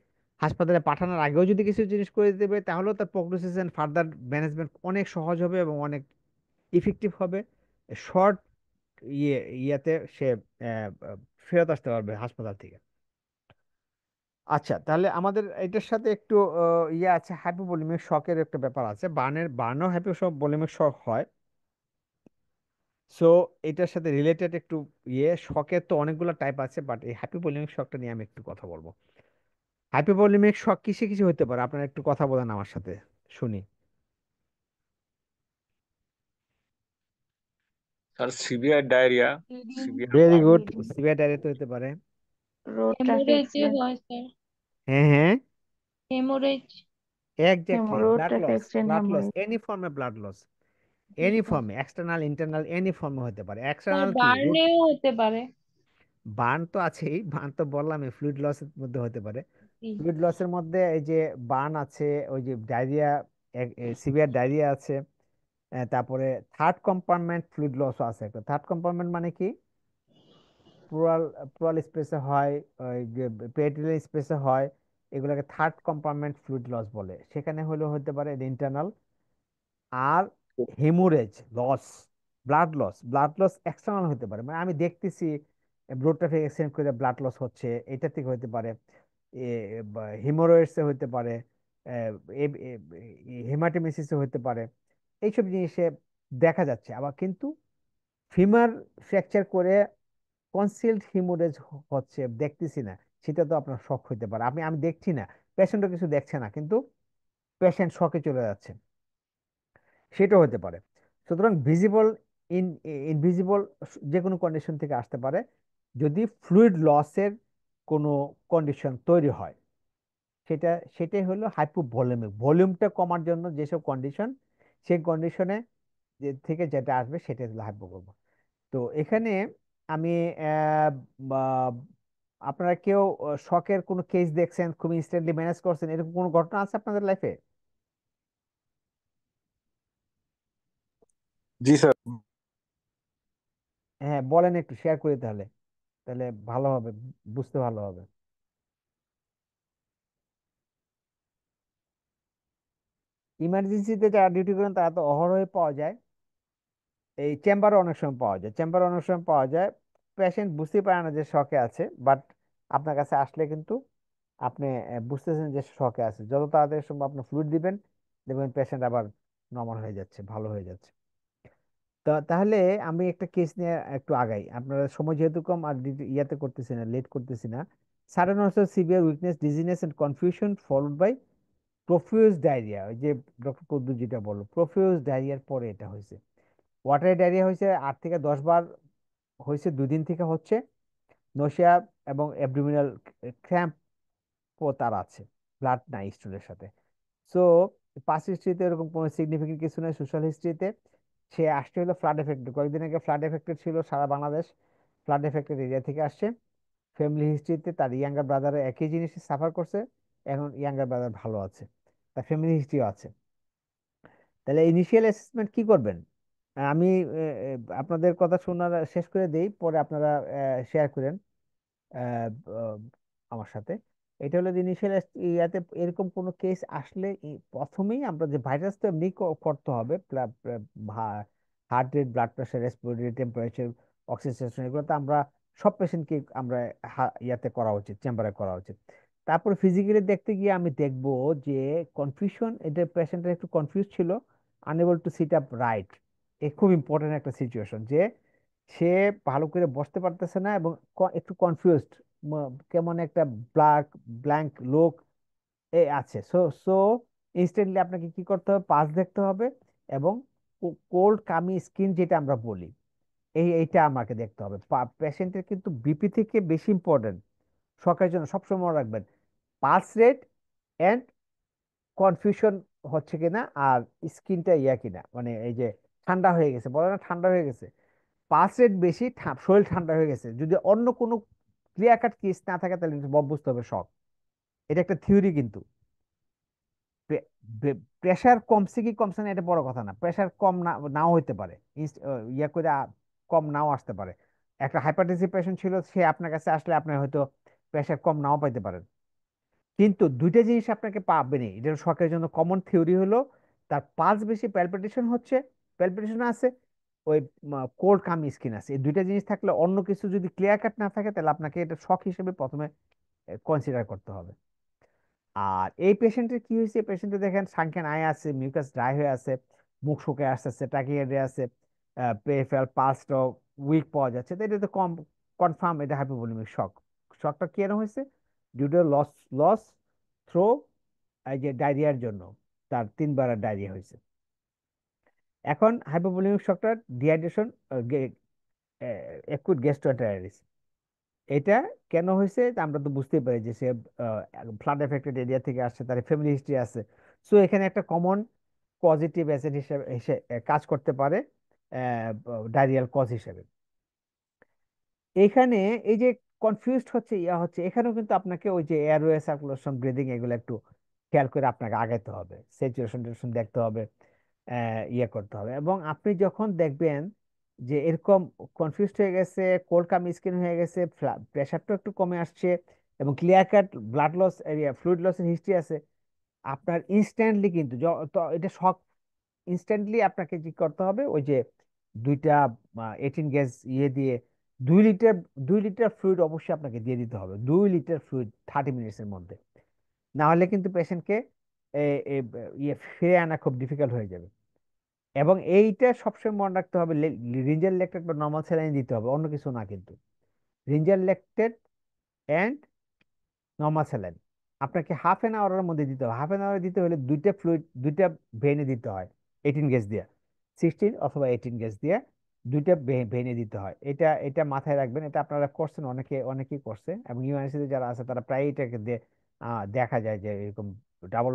হাসপাতালে পাঠানোর আগেও যদি কিছু জিনিস করে দিতে পারি, তাহলেও তার প্রগনোসিস এন্ড ফার্দার ম্যানেজমেন্ট অনেক সহজ হবে এবং অনেক ইফেক্টিভ হবে। শর্ট ইয়াতে সে আহ, আহ, ফেরত আসতে পারবে হাসপাতাল থেকে। আচ্ছা, তাহলে আমাদের এটার সাথে একটু ইয়ে আছে, হাইপোভলিমিক শকের একটা ব্যাপার আছে, বার্নও হাইপোভলিমিক শক হয়। সো এটার সাথে রিলেটেড একটু ইয়ে, শকের তো অনেকগুলো টাইপ আছে, বাট এই হাইপোভলিমিক শকটা নিয়ে আমি একটু কথা বলবো। হাইপোভলিমিক শক কিসে কিসে হতে পারে, আপনারা একটু কথা বলেন আমার সাথে, শুনি। Sir severe diarrhoea, bleeding, severe very burn, good. Bleeding, severe diarrhoea তো হতে পারে। রোড ট্রাফিক হেমোরেজে অ্যাক্সিডেন্ট, হয় স্যার, হ্যাঁ হ্যাঁ, haemorrhage. Exactly, road blood traffic loss, accident, blood loss haemorrhage. Any ফর্মে, ব্লাড লস জি এনি স্যার। ফর্মে, এক্সটার্নাল ইন্টারনাল এনি ফর্মে হতে পারে। স্যার এক্সটার্নাল কি, বার্নেও হতে পারে। বার্ন তো আছেই, বার্ন তো বললাম ফ্লুইড লসের মধ্যে হতে পারে। জি। ফ্লুইড লসের মধ্যে এই যে বার্ন আছে, ওই যে ডায়রিয়া, সিভিয়ার ডায়রিয়া আছে, তারপরে থার্ড কম্পার্টমেন্ট ফ্লুইড লসও আছে একটা। থার্ড কম্পার্টমেন্ট মানে কি, প্লুরাল প্লুরাল স্পেসে হয়, ওই যে পেরিটোনিয়াল স্পেসে হয়, এগুলোকে থার্ড কম্পার্টমেন্ট ফ্লুইড লস বলে। সেখানে হলেও হতে পারে ইন্টারনাল। আর haemorrhage loss, blood loss external হতে পারে, মানে আমি দেখতেছি ব্লডটা থেকে এক্সচেঞ্জ করে ব্লাড লস হচ্ছে, এটা থেকে হতে পারে। হিমোরয়েডসে হতে পারে, হেমাটোমেসিসে হতে পারে। এইসব জিনিসে দেখা যাচ্ছে। আবার কিন্তু ফিমার ফ্র্যাকচার করে কনসিলড হিমোরেজ হচ্ছে দেখতেছি না, সেটা তো আপনার শক হতে পারে। আমি আমি দেখছি না, পেশেন্টও কিছু দেখছে না, কিন্তু পেশেন্ট শকে চলে যাচ্ছে, সেটাও হতে পারে। সুতরাং ভিজিবল, ইন ইনভিজিবল যে কোনো কন্ডিশন থেকে আসতে পারে যদি ফ্লুইড লসের কোনো কন্ডিশন তৈরি হয়। সেটাই হলো হাইপোভলিউমিক, ভলিউমটা কমার জন্য যেসব কন্ডিশন, সেই কন্ডিশনে থেকে যেটা আসবে সেটা হলো হাইপোভলিউমিক। তো এখানে আমি আহ, বা- আপনারা কেউ শকের কোনো কেস দেখছেন, খুব ইনস্ট্যান্টলি ম্যানেজ করছেন, এরকম কোনো ঘটনা আছে আপনাদের লাইফে? জি স্যার। হ্যাঁ বলেন, একটু শেয়ার করি তাহলে, তাহলে ভালো হবে, বুঝতে ভালো হবে। ইমার্জেন্সিতে যারা ডিউটি করেন তারা তো অহরহই পাওয়া যায়, এই চেম্বারে অনেক সময় পাওয়া যায়, চেম্বারে অনেক সময় পাওয়া যায়। পেশেন্ট বুঝতেই পারে না যে শকে আছে, বাট আপনার কাছে আসলে কিন্তু আপনি বুঝতেছেন যে শকে আছে। যত তাড়াতাড়ি সম্ভব আপনি ফ্লুইড দিবেন, দেখবেন পেশেন্ট আবার নর্মাল হয়ে যাচ্ছে, ভালো হয়ে যাচ্ছে। তাহলে আমি একটা কেস নিয়ে একটু আগাই, আপনারা সময় যেহেতু কম, আর ইয়াতে করতেছি না, লেট করতেছি না। Sudden onset severe weakness, dizziness and confusion followed by profuse diarrhoea. ওই যে ডক্টর কদ্দু যেটা বললো, প্রফিউজ ডায়রিয়ার পরে এটা হয়েছে। ওয়াটারি ডায়রিয়া হয়েছে 8 থেকে 10 বার, হয়েছে 2 দিন থেকে হচ্ছে। নশিয়া এবং অ্যাবডোমিনাল ক্র্যাম্প তার আছে, ব্লাড নাই স্টুলের সাথে। সো পাস্ট হিস্ট্রিতে এরকম কোনো সিগনিফিকেন্ট কিছু নেই। সোশ্যাল হিস্ট্রিতে সে আসছে হলো ফ্লাড এফেক্টেড, কয়েকদিন আগে ফ্লাড এফেক্টেড ছিল সারা বাংলাদেশ, ফ্লাড এফেক্টেড এরিয়া থেকে আসছে। ফ্যামিলি হিস্ট্রিতে তার ইয়াঙ্গার ব্রাদার একই জিনিস সাফার করছে, এখন ইয়াঙ্গার ব্রাদার ভালো আছে, তার ফ্যামিলি হিস্ট্রিও আছে। তাহলে ইনিশিয়াল অ্যাসেসমেন্ট কি করবেন? আমি আপনাদের কথা শোনার শেষ করে দেই, পরে আপনারা শেয়ার করেন আহ, আহ, আমার সাথে। এটা হলো ইনিশিয়াল ইয়াতে এরকম কোনো কেস আসলে প্রথমেই আমরা যে ভাইরাস তো এমনি করতে হবে, heart rate, blood pressure, respiratory temperature, oxygen, এগুলো তো আমরা সব পেশেন্টকে আমরা ইয়াতে করা উচিত, চেম্বারে করা উচিত। তারপর ফিজিক্যালি দেখতে গিয়ে আমি দেখব যে কনফিউশন, এটা পেশেন্টের একটু কনফিউজ ছিল, unable to sit upright. এ খুব ইম্পর্টেন্ট একটা সিচুয়েশন, যে সে ভালো করে বসতে পারতেছে না এবং একটু কনফিউজড, কেমন একটা ব্ল্যাক ব্ল্যাঙ্ক লোক এ আছে। সো সো ইনস্ট্যান্টলি আপনাকে কি করতে হবে, পাস দেখতে হবে, এবং কোল্ড কামি স্কিন যেটা আমরা বলি, এইটা আমাকে দেখতে হবে। পেশেন্টের কিন্তু বিপি থেকে বেশি ইম্পর্টেন্ট শখের জন্য, সবসময় মনে রাখবেন পালস রেট এন্ড কনফিউশন হচ্ছে কিনা, আর স্কিনটা ইয়া কিনা, মানে এই যে ঠান্ডা হয়ে গেছে, বলে না ঠান্ডা হয়ে গেছে, পালস রেট বেশি, শরীর ঠান্ডা হয়ে গেছে, যদি অন্য কোনো ক্লিয়ার কাট কেস না থাকে তাহলে কিন্তু বুঝতে হবে শক। এটা একটা থিওরি কিন্তু। প্রেশার কমছে কি কমছে না এটা বড় কথা না, প্রেশার কম না নাও হইতে পারে, ইয়া করে কম নাও আসতে পারে। একটা হাইপারটেনসিভ পেশেন্ট ছিল, সে আপনার কাছে আসলে আপনি হয়তো প্রেশার কম নাও পাইতে পারেন। কিন্তু দুইটা জিনিস আপনাকে পাবেনই, এটা শকের জন্য কমন থিওরি হলো তার পালস বেশি, প্যালপিটেশন হচ্ছে, প্যালপিটেশন আছে, ওই কোল্ড কাম স্কিন আছে। এই দুইটা জিনিস থাকলে, অন্য কিছু যদি ক্লিয়ার কাট না থাকে, তাহলে আপনাকে এটা শক হিসেবে প্রথমে কনসিডার করতে হবে। আর এই পেশেন্টের কি হয়েছে, পেশেন্টের দেখেন সাংখ্যান আয় আছে, মিউকাস ড্রাই হয়ে আছে, মুখ শুকে আসতেছে, টাকিয়ার্ডিয়া আছে, পেরিফেরাল পালসটাও উইক পাওয়া যাচ্ছে, তো এটা তো কনফার্ম এটা হাইপোভলিমিক শক। শকটা কেন হয়েছে? Due to loss loss through, এই যে ডায়রিয়ার জন্য তার 3 বার ডায়রিয়া হয়েছে। এখন হাইপোভলিমিক শকটা ডিহাইড্রেশন, অ্যাকুট গ্যাস্ট্রোএন্টারাইটিস, এটা কেন হয়েছে তা আমরা তো বুঝতেই পারি যে সে ফ্লাড এফেক্টেড এরিয়া থেকে আসছে, তার ফ্যামিলি হিস্ট্রি আছে। সো এখানে একটা কমন পজিটিভ অ্যাসেট হিসেবে কাজ করতে পারে ডায়রিয়াল কজ হিসেবে। এখানে এই যে কনফিউজড হচ্ছে, ইয়া হচ্ছে, এখানেও কিন্তু আপনাকে ওই যে এয়ারওয়ে সার্কুলেশন, ব্রিদিং, এগুলো একটু খেয়াল করে আপনাকে আগাইতে হবে, স্যাচুরেশন দেখতে হবে। ইয়ে করতে হবে। এবং আপনি যখন দেখবেন যে এরকম কনফিউজ হয়ে গেছে, কোল্ড কাম স্কিন হয়ে গেছে, প্রেশারটা একটু কমে আসছে, এবং clear cut blood loss area fluid লসের হিস্ট্রি আছে, আপনার ইনস্ট্যান্টলি কিন্তু তো এটা শক, ইনস্ট্যান্টলি আপনাকে কি করতে হবে, ওই যে দুইটা 18 গ্যাস ইয়ে দিয়ে 2 লিটার 2 লিটার ফ্লুইড অবশ্যই আপনাকে দিয়ে দিতে হবে, 2 লিটার ফ্লুইড 30 মিনিটসের মধ্যে। না হলে কিন্তু পেশেন্টকে ইয়ে ফিরে আনা খুব ডিফিকাল্ট হয়ে যাবে। এবং এইটা সবসময় মনে রাখতে হবে, রিঞ্জার ল্যাকটেট বা নর্মাল স্যালাইন দিতে হবে, অন্য কিছু না কিন্তু। রিঞ্জার ল্যাকটেট অ্যান্ড নর্মাল স্যালাইন আপনাকে হাফ 1 আওয়ারের মধ্যে দিতে হবে। হাফ 1 আওয়ারে দিতে হলে দুইটা ফ্লুইড, দুইটা ভেনে দিতে হয় 18 গ্যাস দিয়ে, 16 অথবা 18 গ্যাস দিয়ে দুইটা ভেনে দিতে হয়। এটা এটা মাথায় রাখবেন, এটা আপনারা করছেন, অনেকেই করছে, এবং ইউএনসিতে যারা আছে তারা প্রায় এটাকে দিয়ে দেখা যায় যে এরকম ডাবল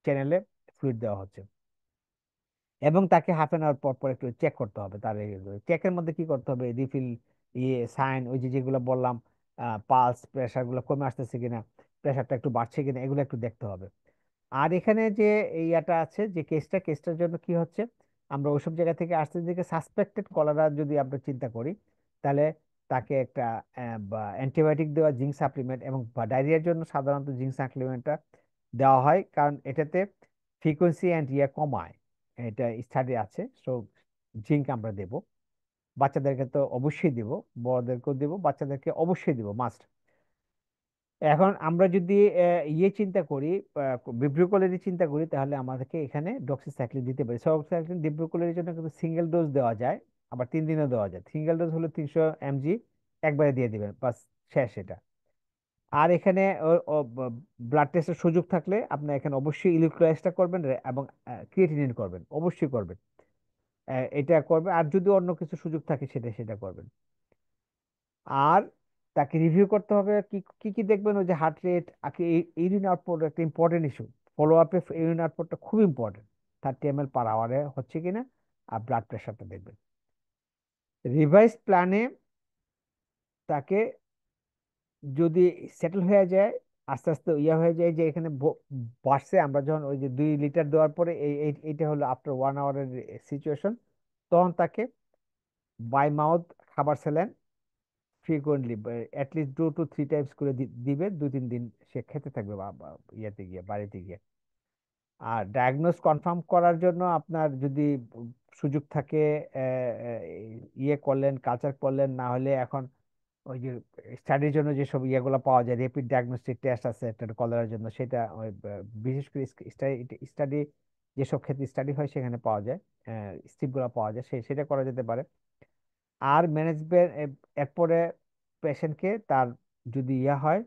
চ্যানেলে ফ্লুইড দেওয়া হচ্ছে। এবং তাকে হাফ 1 আওয়ার পর পর একটু চেক করতে হবে। তার চেকের মধ্যে কি করতে হবে, রিফিল, সাইন, ওই যে যেগুলো বললাম, পালস প্রেশার গুলো কমে আসতেছে কিনা, প্রেশারটা একটু বাড়ছে কিনা, এগুলো একটু দেখতে হবে। আর এখানে যে ইয়াটা আছে, যে কেসটার জন্য কি হচ্ছে, আমরা ওইসব জায়গা থেকে আসতে দিকে সাসপেক্টেড কলেরা যদি আমরা চিন্তা করি, তাহলে তাকে একটা অ্যান্টিবায়োটিক দেওয়া, জিঙ্ক সাপ্লিমেন্ট, এবং ডায়রিয়ার জন্য সাধারণত জিঙ্ক সাপ্লিমেন্টটা দেওয়া হয়, কারণ এটাতে ফ্রিকোয়েন্সি অ্যান্ড ইয়ে কমায়, এটা স্টাডি আছে। সো জিঙ্ক আমরা দেব, বাচ্চাদেরকে তো অবশ্যই দিব, বড়দেরকেও দিব, বাচ্চাদেরকে অবশ্যই দিব, মাস্ট। এখন আমরা যদি ইয়ে চিন্তা করি, ডিব্রুকোলিরি চিন্তা করি, তাহলে আমাদেরকে এখানে ডক্সিসাইক্লিন দিতে পারি। ডক্সিসাইক্লিন ডিব্রুকোলিরির জন্য কিন্তু সিঙ্গেল ডোজ দেওয়া যায়, আবার 3 দিনও দেওয়া যায়। সিঙ্গেল ডোজ হলো 300 mg, একবারে দিয়ে দিবেন, বাস, শেষ এটা। আর এখানে ব্লাড টেস্টের সুযোগ থাকলে আপনি এখানে অবশ্যই ইলেক্ট্রোলাইসটা করবেন, এবং ক্রিয়েটিনিন করবেন, অবশ্যই করবেন। এটা করবে, আর যদি অন্য কিছু সুযোগ থাকে সেটা সেটা করবেন। আর তাকে রিভিউ করতে হবে, কি কি কি দেখবেন, ওই যে হার্ট রেট, ইউরিন আউটপুট একটা ইম্পর্টেন্ট ইস্যু, ফলো আপে ইউরিন আউটপুটটা খুব ইম্পর্টেন্ট, 30 ml/আওয়ারে হচ্ছে কিনা, আর ব্লাড প্রেশারটা দেখবেন। রিভাইস প্ল্যানে তাকে যদি সেটেল হয়ে যায়, আস্তে আস্তে ইয়া হয়ে যায় যে এখানে বাড়ছে, আমরা যখন ওই যে 2 লিটার দেওয়ার পরে এইটা হলো আফটার 1 আওয়ারের সিচুয়েশন, তখন তাকে বাই মাউথ খাবার saline frequently at least 2 to 3 Times করে দিবে, 2-3 দিন সে খেতে থাকবে, ইয়েতে গিয়ে, বাড়িতে গিয়ে। আর ডায়াগনোস কনফার্ম করার জন্য আপনার যদি সুযোগ থাকে, আহ, আহ, ইয়ে করলেন, কালচার করলেন, না হলে এখন ওই যে স্টাডির জন্য যেসব ইয়েগুলো পাওয়া যায়, র্যাপিড ডায়াগনস্টিক টেস্ট আছে একটা কলেরার জন্য, সেটা ওই বিশেষ করে স্টাডি, যেসব ক্ষেত্রে স্টাডি হয় সেখানে পাওয়া যায়, স্ট্রিপগুলো পাওয়া যায়, সেটা করা যেতে পারে। আর ম্যানেজমেন্ট, এরপরে পেশেন্টকে তার যদি ইয়া হয়,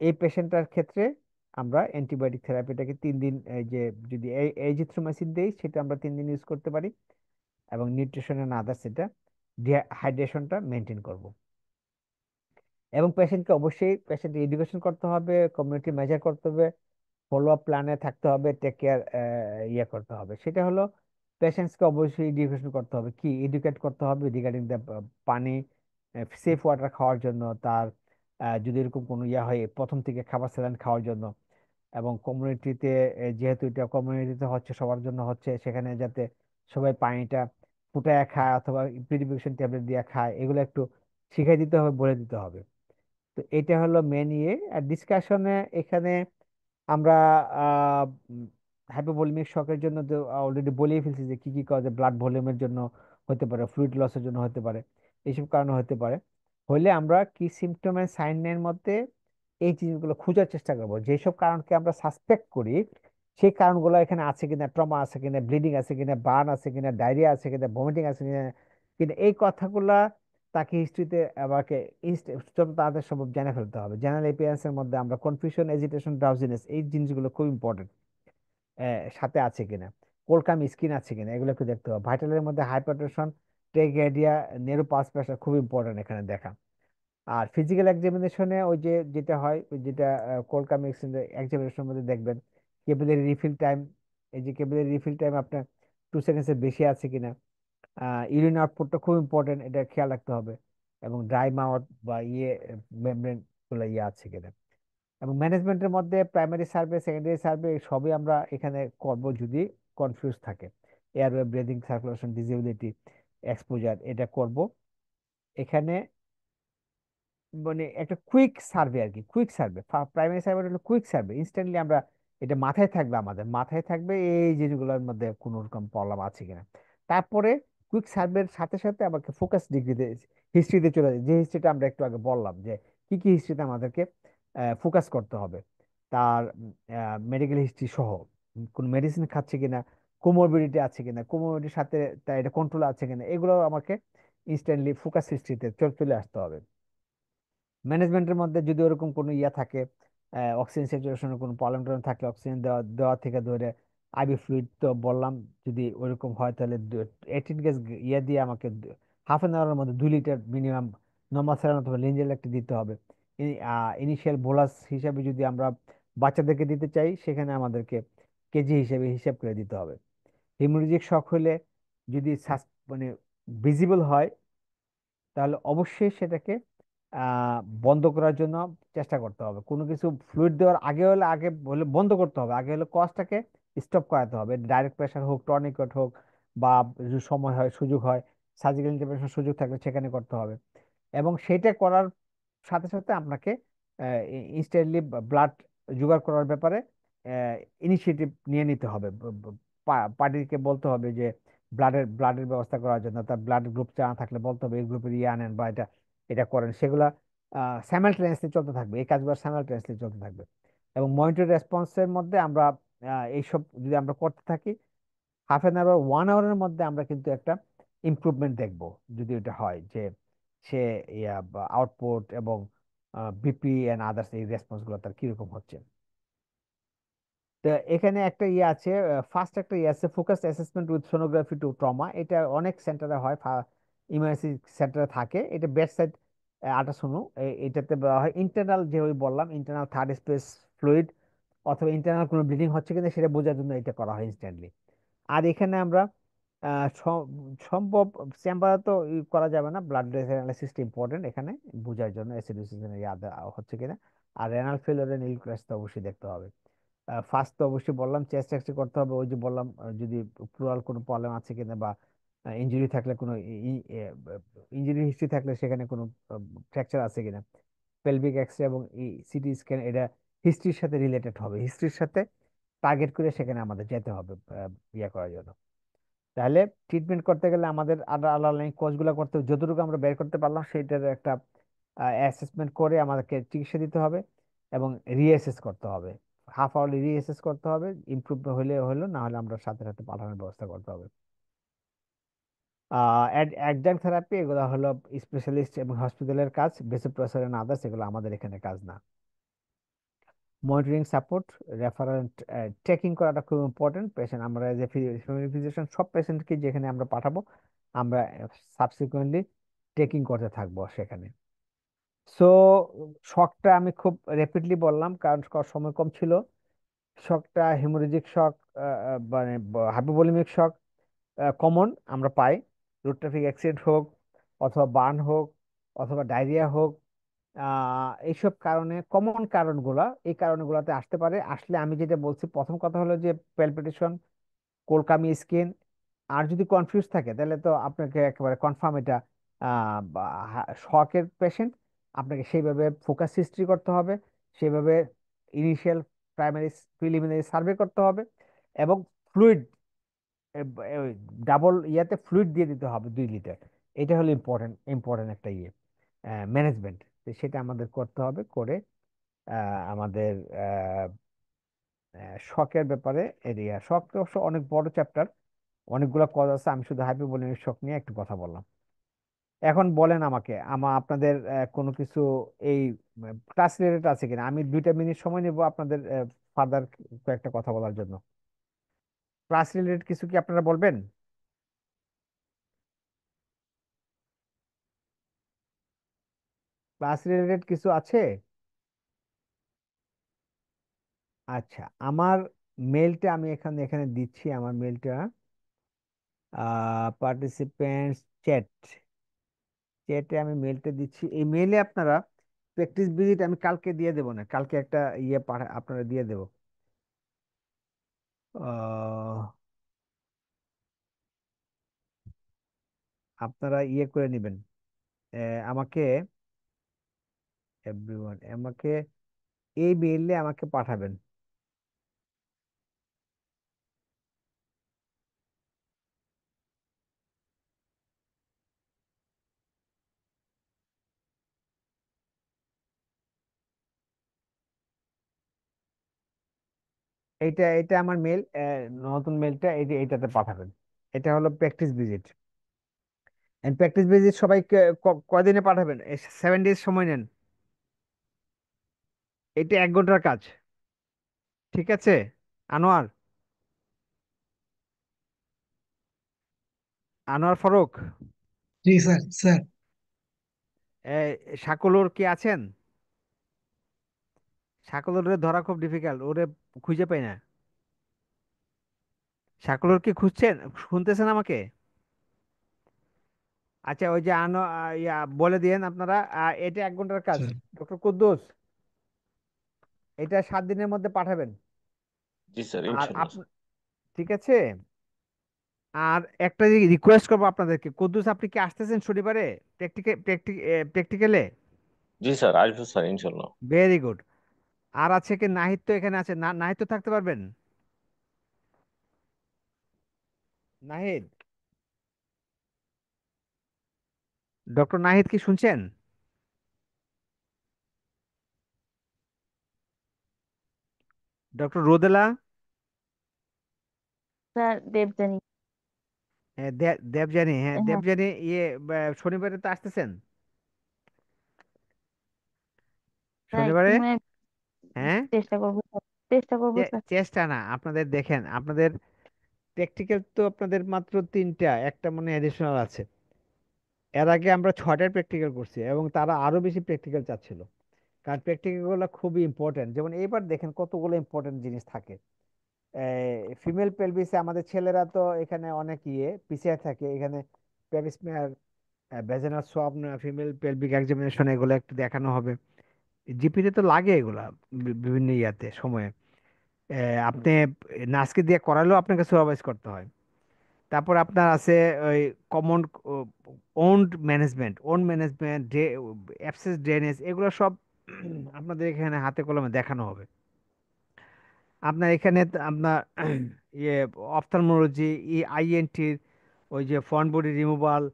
এই পেশেন্টটার ক্ষেত্রে আমরা অ্যান্টিবায়োটিক থেরাপিটাকে 3 দিন, এই যে যদি এজিথ্রোমাইসিন দেই সেটা আমরা 3 দিন ইউজ করতে পারি, এবং নিউট্রিশন এন্ড আদার্স, সেটা হাইড্রেশনটা মেনটেন করব। এবং পেশেন্টকে অবশ্যই পেশেন্ট এডুকেশন করতে হবে, কমিউনিটি মেজার করতে হবে, ফলো আপ প্ল্যানে থাকতে হবে, টেক কেয়ার ইয়ে করতে হবে। সেটা হলো পেশেন্টসকে অবশ্যই এডুকেশন করতে হবে, কি এডুকেট করতে হবে রিগার্ডিং দ্য পানি, সেফ ওয়াটার খাওয়ার জন্য, তার যদি এরকম কোনো ইয়া হয় প্রথম থেকে খাবার স্যালাইন খাওয়ার জন্য, এবং কমিউনিটিতে, যেহেতু এটা কমিউনিটিতে হচ্ছে, সবার জন্য হচ্ছে, সেখানে যাতে সবাই পানিটা ফুটায় খায় অথবা পিউরিফিকেশন ট্যাবলেট দিয়ে খায়, এগুলো একটু শিখাই দিতে হবে, বলে দিতে হবে। তো এটা হলো মেন ইয়ে। আর ডিসকাশনে এখানে আমরা হাইপোভলিমিক শকের জন্য তো অলরেডি বলেই ফেলছি যে কি কি কজে, ব্লাড ভলিউমের জন্য হতে পারে, ফ্লুইড লসের জন্য হতে পারে, এইসব কারণে হতে পারে। হলে আমরা কি সিমটমের সাইনের মধ্যে এই জিনিসগুলো খোঁজার চেষ্টা করবো, যেসব কারণকে আমরা সাসপেক্ট করি, সেই কারণগুলো এখানে আছে কিনা, ট্রমা আছে কিনা, ব্লিডিং আছে কিনা, বার্ন আছে কিনা, ডায়রিয়া আছে কিনা, ভমিটিং আছে কিনা, কিন্তু এই কথাগুলা তাকে হিস্ট্রিতে আমাকে যত তাড়াতাড়ি সম্ভব জেনে ফেলতে হবে। জেনারেল এপিয়ারেন্সের মধ্যে আমরা কনফিউশন, এজিটেশন, ড্রাউজিনেস, এই জিনিসগুলো খুব ইম্পর্টেন্ট, সাথে আছে কিনা, কোলকাম স্কিন আছে কিনা, এগুলো একটু দেখতে হবে। ভাইটালের মধ্যে hypertension, tachycardia, narrow pass pressure খুব ইম্পর্টেন্ট এখানে দেখা। আর ফিজিক্যাল এক্সামিনেশনে ওই যে যেটা হয়, ওই যেটা কোলকাম এক্সামিনেশনের মধ্যে দেখবেন ক্যাপিলারি রিফিল টাইম, এই যে ক্যাপিলারি রিফিল টাইম আপনার 2 সেকেন্ডসের বেশি আছে কিনা, ইউরিন আউটপুটটা খুব ইম্পর্টেন্ট, এটা খেয়াল রাখতে হবে, এবং ড্রাই মাউথ বা ইয়ে মেমব্রেন গুলো ইয়ে আছে কিনা। এবং ম্যানেজমেন্টের মধ্যে প্রাইমারি সার্ভে, সেকেন্ডারি সার্ভে সবই আমরা এখানে করব যদি কনফিউজ থাকে। Airway, breathing, circulation, disability, exposure, এটা করব এখানে। মানে একটা কুইক সার্ভে আর কি, কুইক সার্ভে। প্রাইমারি সার্ভে হলো কুইক সার্ভে, ইনস্ট্যান্টলি আমরা এটা মাথায় থাকবে, আমাদের মাথায় থাকবে এই জিনিসগুলোর মধ্যে কোনো রকম প্রবলেম আছে কিনা। তারপরে কুইক সার্ভের সাথে সাথে আমাকে ফোকাস ডিগ্রিতে, হিস্ট্রিতে চলে যায়, যে হিস্ট্রিটা আমরা একটু আগে বললাম যে কি কি হিস্ট্রিতে আমাদেরকে ফোকাস করতে হবে। তার মেডিকেল হিস্ট্রি সহ, কোন মেডিসিন খাচ্ছে কিনা, কোমরবিডিটি আছে কিনা, কোমরবিডিটির সাথে তার এটা কন্ট্রোল আছে কিনা, এগুলো আমাকে ইনস্ট্যান্টলি ফোকাস হিস্ট্রিতে চলে আসতে হবে। ম্যানেজমেন্টের মধ্যে যদি ওরকম কোনো ইয়া থাকে, অক্সিজেন স্যাচুরেশনের কোনো প্রবলেম টবলেম থাকলে অক্সিজেন দেওয়া দেওয়া থেকে ধরে আইভি ফ্লুইড তো বললাম, যদি ওইরকম হয় তাহলে 18 গেজ ইয়া দিয়ে আমাকে ½ অ্যান আওয়ারের মধ্যে 2 লিটার মিনিমাম নর্মাল স্যালাইন অথবা লিঞ্জার ল্যাকটেট দিতে হবে। ইনিশিয়াল বোলাস হিসাবে যদি আমরা বাচ্চাদেরকে দিতে চাই, সেখানে আমাদেরকে কেজি হিসেবে হিসাব করে দিতে হবে। হিমোরেজিক শক হলে যদি মানে ভিজিবল হয়, তাহলে অবশ্যই সেটাকে বন্ধ করার জন্য চেষ্টা করতে হবে। কোনো কিছু ফ্লুইড দেওয়ার আগে হলে বন্ধ করতে হবে, আগে হলে কজটাকে স্টপ করাতে হবে। ডাইরেক্ট প্রেশার হোক, টর্নিকেট হোক, বা যদি সময় হয়, সুযোগ হয়, সার্জিক্যাল ইন্টারভেনশন সুযোগ থাকলে সেখানে করতে হবে। এবং সেটা করার সাথে সাথে আপনাকে ইনস্ট্যান্টলি ব্লাড জোগাড় করার ব্যাপারে ইনিশিয়েটিভ নিয়ে নিতে হবে। পার্টিকে বলতে হবে যে ব্লাডের ব্যবস্থা করার জন্য, তার ব্লাড গ্রুপ জানা থাকলে বলতে হবে এই গ্রুপের ইয়ে আনেন বা এটা এটা করেন। সেগুলা স্যামালটেনিয়াসলি চলতে থাকবে, এই কাজগুলো স্যামালটেনিয়াসলি চলতে থাকবে। এবং মনিটর রেসপন্সের মধ্যে আমরা এইসব যদি আমরা করতে থাকি, ½ অ্যান আওয়ার 1 আওয়ারের মধ্যে আমরা কিন্তু একটা ইমপ্রুভমেন্ট দেখব। যদি এটা হয় যে সে আউটপুট এবং বিপি এন্ড আদার্স এই রেসপন্স গুলো তার কিরকম হচ্ছে। তো এখানে একটা ইয়ে আছে, ফার্স্ট একটা ইয়ে আছে, focus assessment with sonography to trauma. এটা অনেক সেন্টারে হয়, ইমার্জেন্সি সেন্টারে থাকে। এটা বেড সাইড আল্ট্রাসোনো। এটাতে বলা হয় ইন্টারনাল, যে ওই বললাম ইন্টারনাল থার্ড স্পেস ফ্লুইড অথবা ইন্টারনাল কোনো ব্লিডিং হচ্ছে কিনা সেটা বোঝার জন্য এটা করা হয় ইনস্ট্যান্টলি। আর এখানে আমরা সম্ভব চেম্বারে তো করা যাবে না, ব্লাড অ্যানালাইসিসটা ইম্পর্টেন্ট এখানে বোঝার জন্য অ্যাসিডোসিস হচ্ছে কিনা। আর রেনাল ফেলিওর নিউক্লিয়াস তো অবশ্যই দেখতে হবে। ফার্স্ট তো অবশ্যই বললাম চেস্ট এক্সরে করতে হবে, ওই যে বললাম যদি প্লুরাল কোনো প্রবলেম আছে কিনা, বা ইনজুরি থাকলে, কোনো ইনজুরি হিস্ট্রি থাকলে সেখানে কোনো ফ্র্যাকচার আছে কিনা। পেলভিক এক্সরে এবং সিটি স্ক্যান, এটা হিস্ট্রির সাথে রিলেটেড হবে, হিস্ট্রির সাথে টার্গেট করে সেখানে আমাদের যেতে হবে ইয়ে করার জন্য। তাহলে ট্রিটমেন্ট করতে গেলে আমাদের আলাদা আলাদা কোর্সগুলো করতে হবে। যতটুকু আমরা বের করতে পারলাম সেটার একটা অ্যাসেসমেন্ট করে আমাদেরকে চিকিৎসা দিতে হবে এবং রিঅ্যাসেস করতে হবে। ½ আওয়ারলি রিঅ্যাসেস করতে হবে, ইমপ্রুভ হলে হলো, না হলে আমরা সাথে সাথে পাঠানোর ব্যবস্থা করতে হবে। অ্যাডজাঙ্ক থেরাপি, এগুলো হলো স্পেশালিস্ট এবং হসপিটালের কাজ, বেসোপ্রেসর এন্ড আদার্স, এগুলো আমাদের এখানে কাজ না। মনিটরিং সাপোর্ট, রেফারেল ট্রেকিং করাটা খুব ইম্পর্টেন্ট। পেশেন্ট আমরা যে ফ্যামিলি ফিজিশিয়ান সব পেশেন্টকে যেখানে আমরা পাঠাবো, আমরা সাবসিকুয়েন্টলি ট্রেকিং করতে থাকবো সেখানে। সো শকটা আমি খুব র্যাপিডলি বললাম কারণ সময় কম ছিল। শকটা হেমোরেজিক শক, মানে হাইপোভলিমিক শক কমন আমরা পাই। রোড ট্রাফিক অ্যাক্সিডেন্ট হোক, অথবা বার্ন হোক, অথবা ডায়রিয়া হোক, এইসব কারণে, কমন কারণগুলা, এই কারণগুলোতে আসতে পারে। আসলে আমি যেটা বলছি, প্রথম কথা হলো যে প্যালপিটেশন, কোলকামি স্কিন। আর যদি কনফিউজ থাকে তাহলে তো আপনাকে একেবারে কনফার্ম এটা শকের পেশেন্ট। আপনাকে সেইভাবে ফোকাস হিস্ট্রি করতে হবে, সেইভাবে ইনিশিয়াল প্রাইমারি প্রিলিমিনারি সার্ভে করতে হবে, এবং ফ্লুইড ডাবল ইয়াতে ফ্লুইড দিয়ে দিতে হবে 2 লিটার। এটা হলো ইম্পর্টেন্ট ইম্পর্টেন্ট একটা ইয়ে ম্যানেজমেন্ট। সেটা আমাদের করতে হবে, করে আমাদের শখের ব্যাপারে এরিয়া, শখ তো অবশ্য অনেক বড় চ্যাপ্টার, অনেকগুলো কজ আছে। আমি শুধু হাইপোভলিমিক শখ নিয়ে একটু কথা বললাম। এখন বলেন আমাকে, আপনাদের কোনো কিছু এই ক্লাস রিলেটেড আছে কিনা? আমি 2টা মিনিট সময় নেব আপনাদের ফার্দার কয়েকটা কথা বলার জন্য। ক্লাস রিলেটেড কিছু কি আপনারা বলবেন? ক্লাস রিলেটেড কিছু আছে? আচ্ছা, আমার মেলটা আমি এখানে এখানে দিচ্ছি, আমার মেলটা পার্টিসিপেন্টস চ্যাট, চ্যাটে আমি মেলটা দিচ্ছি। এই মেলে আপনারা প্র্যাকটিস ভিজিট আমি কালকে দিয়ে দেবো, না কালকে একটা ইয়ে আপনারা দিয়ে দেবো। আপনারা ইয়ে করে নেবেন, আমাকে এভরিওয়ান আমাকে এই মেইলে আমাকে পাঠাবেন। এইটা এটা আমার মেল, নতুন মেলটা এইটাতে পাঠাবেন। এটা হলো practice visit. And practice visit সবাইকে কয়দিনে পাঠাবেন? 7 ডেজ সময় নেন। এটা 1 ঘন্টার কাজ। ঠিক আছে আনোয়ার, আনোয়ার ফারুক, জি স্যার। স্যার সাকলুর কি আছেন? সাকলুরে ধরা খুব ডিফিকাল্ট, ওরে খুঁজে পাই না। সাকলুর কি খুঁজছেন? শুনতেছেন আমাকে? আচ্ছা ওই যে বলে দিয়েন আপনারা, এটা 1 ঘন্টার কাজ। স্যার। ডক্টর কুদ্দুস, এটা 7 দিনের মধ্যে পাঠাবেন। জি স্যার, আর ইনশাল্লাহ। ঠিক আছে। আর একটা রিকোয়েস্ট করবো আপনাদেরকে, কুদ্দুস আপনি কি আসতেছেন শনিবারে প্র্যাকটিক্যালে? জি স্যার, আসবো স্যার, ইনশাল্লাহ। Very good. আর আছে কি নাহিদ? তো এখানে আছে না, নাহিদ তো থাকতে পারবেন? নাহিদ, ডক্টর নাহিদ কি শুনছেন? ডক্টর রোদেলা, স্যার দেবজানী। দেবযানী, হ্যাঁ হ্যাঁ দেবযানী, শনিবারে তো আসতেছেন? স্যার, একটু শনিবারে? মানে হ্যাঁ, চেষ্টা করবো স্যার, চেষ্টা করবো স্যার। চেষ্টা না, আপনাদের দেখেন আপনাদের প্র্যাকটিক্যাল তো আপনাদের মাত্র 3টা, একটা মনে এডিশনাল আছে। এর আগে আমরা 6টার প্র্যাকটিক্যাল করছি এবং তারা আরো বেশি প্র্যাকটিক্যাল চাচ্ছিল। কারণ প্র্যাকটিক্যাল গুলো খুবই ইম্পর্টেন্ট। যেমন এইবার দেখেন কতগুলো ইম্পর্টেন্ট জিনিস থাকে। ফিমেল পেলভিসে আমাদের ছেলেরা তো এখানে অনেক পিছিয়ে থাকে। এখানে প্যাপিসমিয়ার, ভ্যাজানাল সোয়াব, ফিমেল পেলভিক এক্সামিনেশন, এগুলো একটু দেখানো হবে। জিপিতে তো লাগে এগুলা বিভিন্ন সময়ে। আপনি নার্সকে দিয়ে করালেও আপনাকে সুপারভাইজ করতে হয়। তারপর আপনার আছে ওই common wound management abscess drainage, এগুলো সব আপনাদের এখানে হাতে কলমে দেখানো হবে। আপনার এখানে আপনার ইয়ে অফথালমোলজি, আইএনটির ওই যে ফরেন বডি রিমুভাল,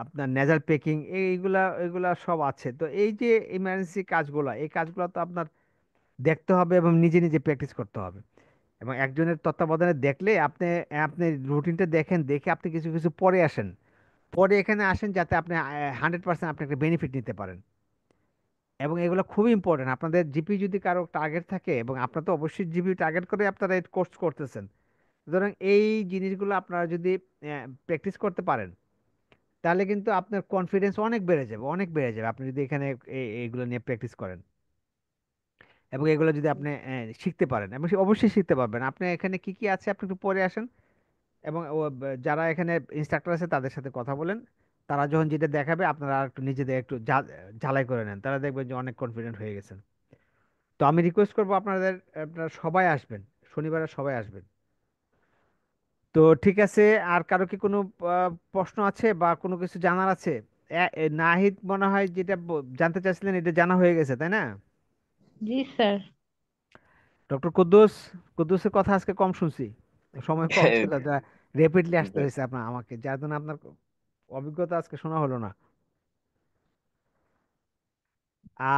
আপনার নেজাল পেকিং, এইগুলা এইগুলা সব আছে। তো এই যে ইমার্জেন্সি কাজগুলো, এই কাজগুলো তো আপনার দেখতে হবে এবং নিজে নিজে প্র্যাকটিস করতে হবে। এবং একজনের তত্ত্বাবধানে দেখলে আপনি আপনি রুটিনটা দেখেন, দেখে আপনি কিছু কিছু পরে আসেন, পরে এখানে আসেন যাতে আপনি 100% আপনি একটা বেনিফিট নিতে পারেন। এবং এগুলো খুবই ইম্পর্টেন্ট। আপনাদের জিপি যদি কারো টার্গেট থাকে, এবং আপনার তো অবশ্যই জিপি টার্গেট করে আপনারা এই কোর্স করতেছেন, সুতরাং এই জিনিসগুলো আপনারা যদি প্র্যাকটিস করতে পারেন, তাহলে কিন্তু আপনার কনফিডেন্স অনেক বেড়ে যাবে, অনেক বেড়ে যাবে আপনি যদি এখানে এইগুলো নিয়ে প্র্যাকটিস করেন। এবং এগুলো যদি আপনি শিখতে পারেন, এবং অবশ্যই শিখতে পারবেন। আপনি এখানে কি কি আছে আপনি একটু পরে আসেন, এবং যারা এখানে ইনস্ট্রাক্টর আছে তাদের সাথে কথা বলেন। তারা যখন যেটা দেখাবে আপনারা আর একটু নিজেদের একটু ঝালাই করে নেন, তারা দেখবেন যে অনেক কনফিডেন্ট হয়ে গেছেন। তো আমি রিকোয়েস্ট করবো আপনারা সবাই আসবেন, শনিবারে সবাই আসবেন। তো ঠিক আছে। আর কারো কি কোনো প্রশ্ন আছে বা কোনো কিছু জানার আছে? নাহিদ মনে হয় যেটা জানতে চাইছিলেন এটা জানা হয়ে গেছে, তাই না? জি স্যার। ডক্টর কুদ্দুস, কুদ্দুসের কথা আজকে কম শুনছি, সময় কম ছিল, যা রেপিডলি আসতে হয়েছে আপনার আমাকে, যার জন্য আপনার অভিজ্ঞতা আজকে শোনা হলো না।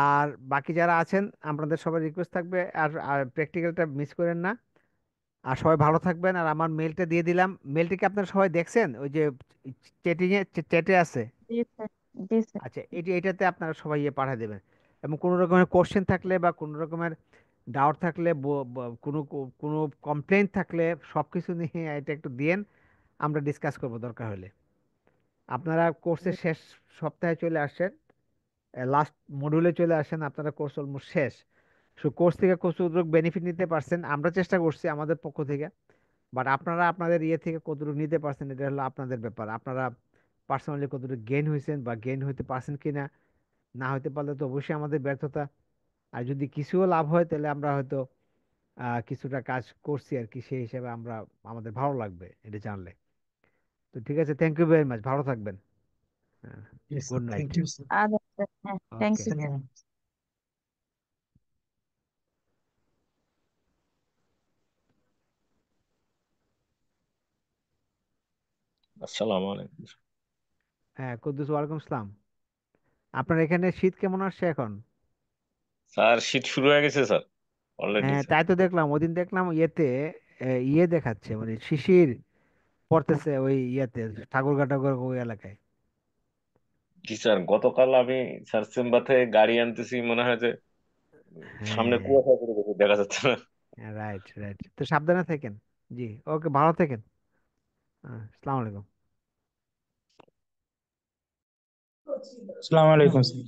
আর বাকি যারা আছেন আপনাদের সবার রিকোয়েস্ট থাকবে, আর প্র্যাকটিক্যালটা মিস করেন না। আর সবাই ভালো থাকবেন। আর আমার মেলটা দিয়ে দিলাম, মেলটা কি আপনারা সবাই দেখছেন? ওই যে চ্যাটে আছে। জি স্যার। জি স্যার। আচ্ছা, এটাতে আপনারা সবাই পাঠিয়ে দেবেন। এবং কোনো রকমের কোশ্চেন থাকলে বা কোনো রকমের ডাউট থাকলে, কোনো কোনো কমপ্লেইন থাকলে, সব কিছু নিয়ে এটা একটু দিয়েন, আমরা ডিসকাস করব দরকার হলে। আপনারা কোর্সের শেষ সপ্তাহে চলে আসেন, লাস্ট মডিউলে চলে আসেন, আপনারা কোর্স অলমোস্ট শেষ। সো কোর্স থেকে কতটুকু বেনিফিট নিতে পারছেন আমরা চেষ্টা করছি আমাদের পক্ষ থেকে, বাট আপনারা আপনাদের থেকে কতটুকু নিতে পারছেন এটা হলো আপনাদের ব্যাপার। আপনারা পার্সোনালি কতটুকু গেইন হয়েছেন বা গেইন হইতে পারছেন কিনা, না হইতে পারলে তো অবশ্যই আমাদের ব্যর্থতা। আর যদি কিছুও লাভ হয় তাহলে আমরা হয়তো কিছুটা কাজ করছি আর কি, সেই হিসাবে আমরা, আমাদের ভালো লাগবে এটা জানলে। তো ঠিক আছে, থ্যাংক ইউ ভেরি মাচ, ভালো থাকবেন। Yes, sir. Good night. Thank you, sir. আচ্ছা, হ্যাঁ, থ্যাংক ওকে। ইউ। Salam. আসসালামু আলাইকুম। হ্যাঁ কুদ্দুস, ওয়ালাইকুম আসসালাম। আপনার এখানে শীত কেমন আসছে এখন? স্যার শীত শুরু হয়ে গেছে স্যার, অলরেডি হ্যাঁ স্যার। তাই তো দেখলাম, ওদিন দেখলাম ইয়েতে, ইয়ে দেখাচ্ছে মানে শিশির পড়তেছে ওই ইয়েতে, ঠাকুরগাঁও টাকুর ওই এলাকায়। জি স্যার, গতকাল আমি স্যার চেম্বার থেকে গাড়ি আনতেছি, মনে হয় যে সামনে হ্যাঁ, কুয়াশা পড়ে গেছে, দেখা যাচ্ছে না। রাইট রাইট, তো সাবধানে থাকেন। জি, ওকে, ভালো থাকেন। হ্যাঁ, আসসালামু আলাইকুম। আসসালামু আলাইকুম স্যার।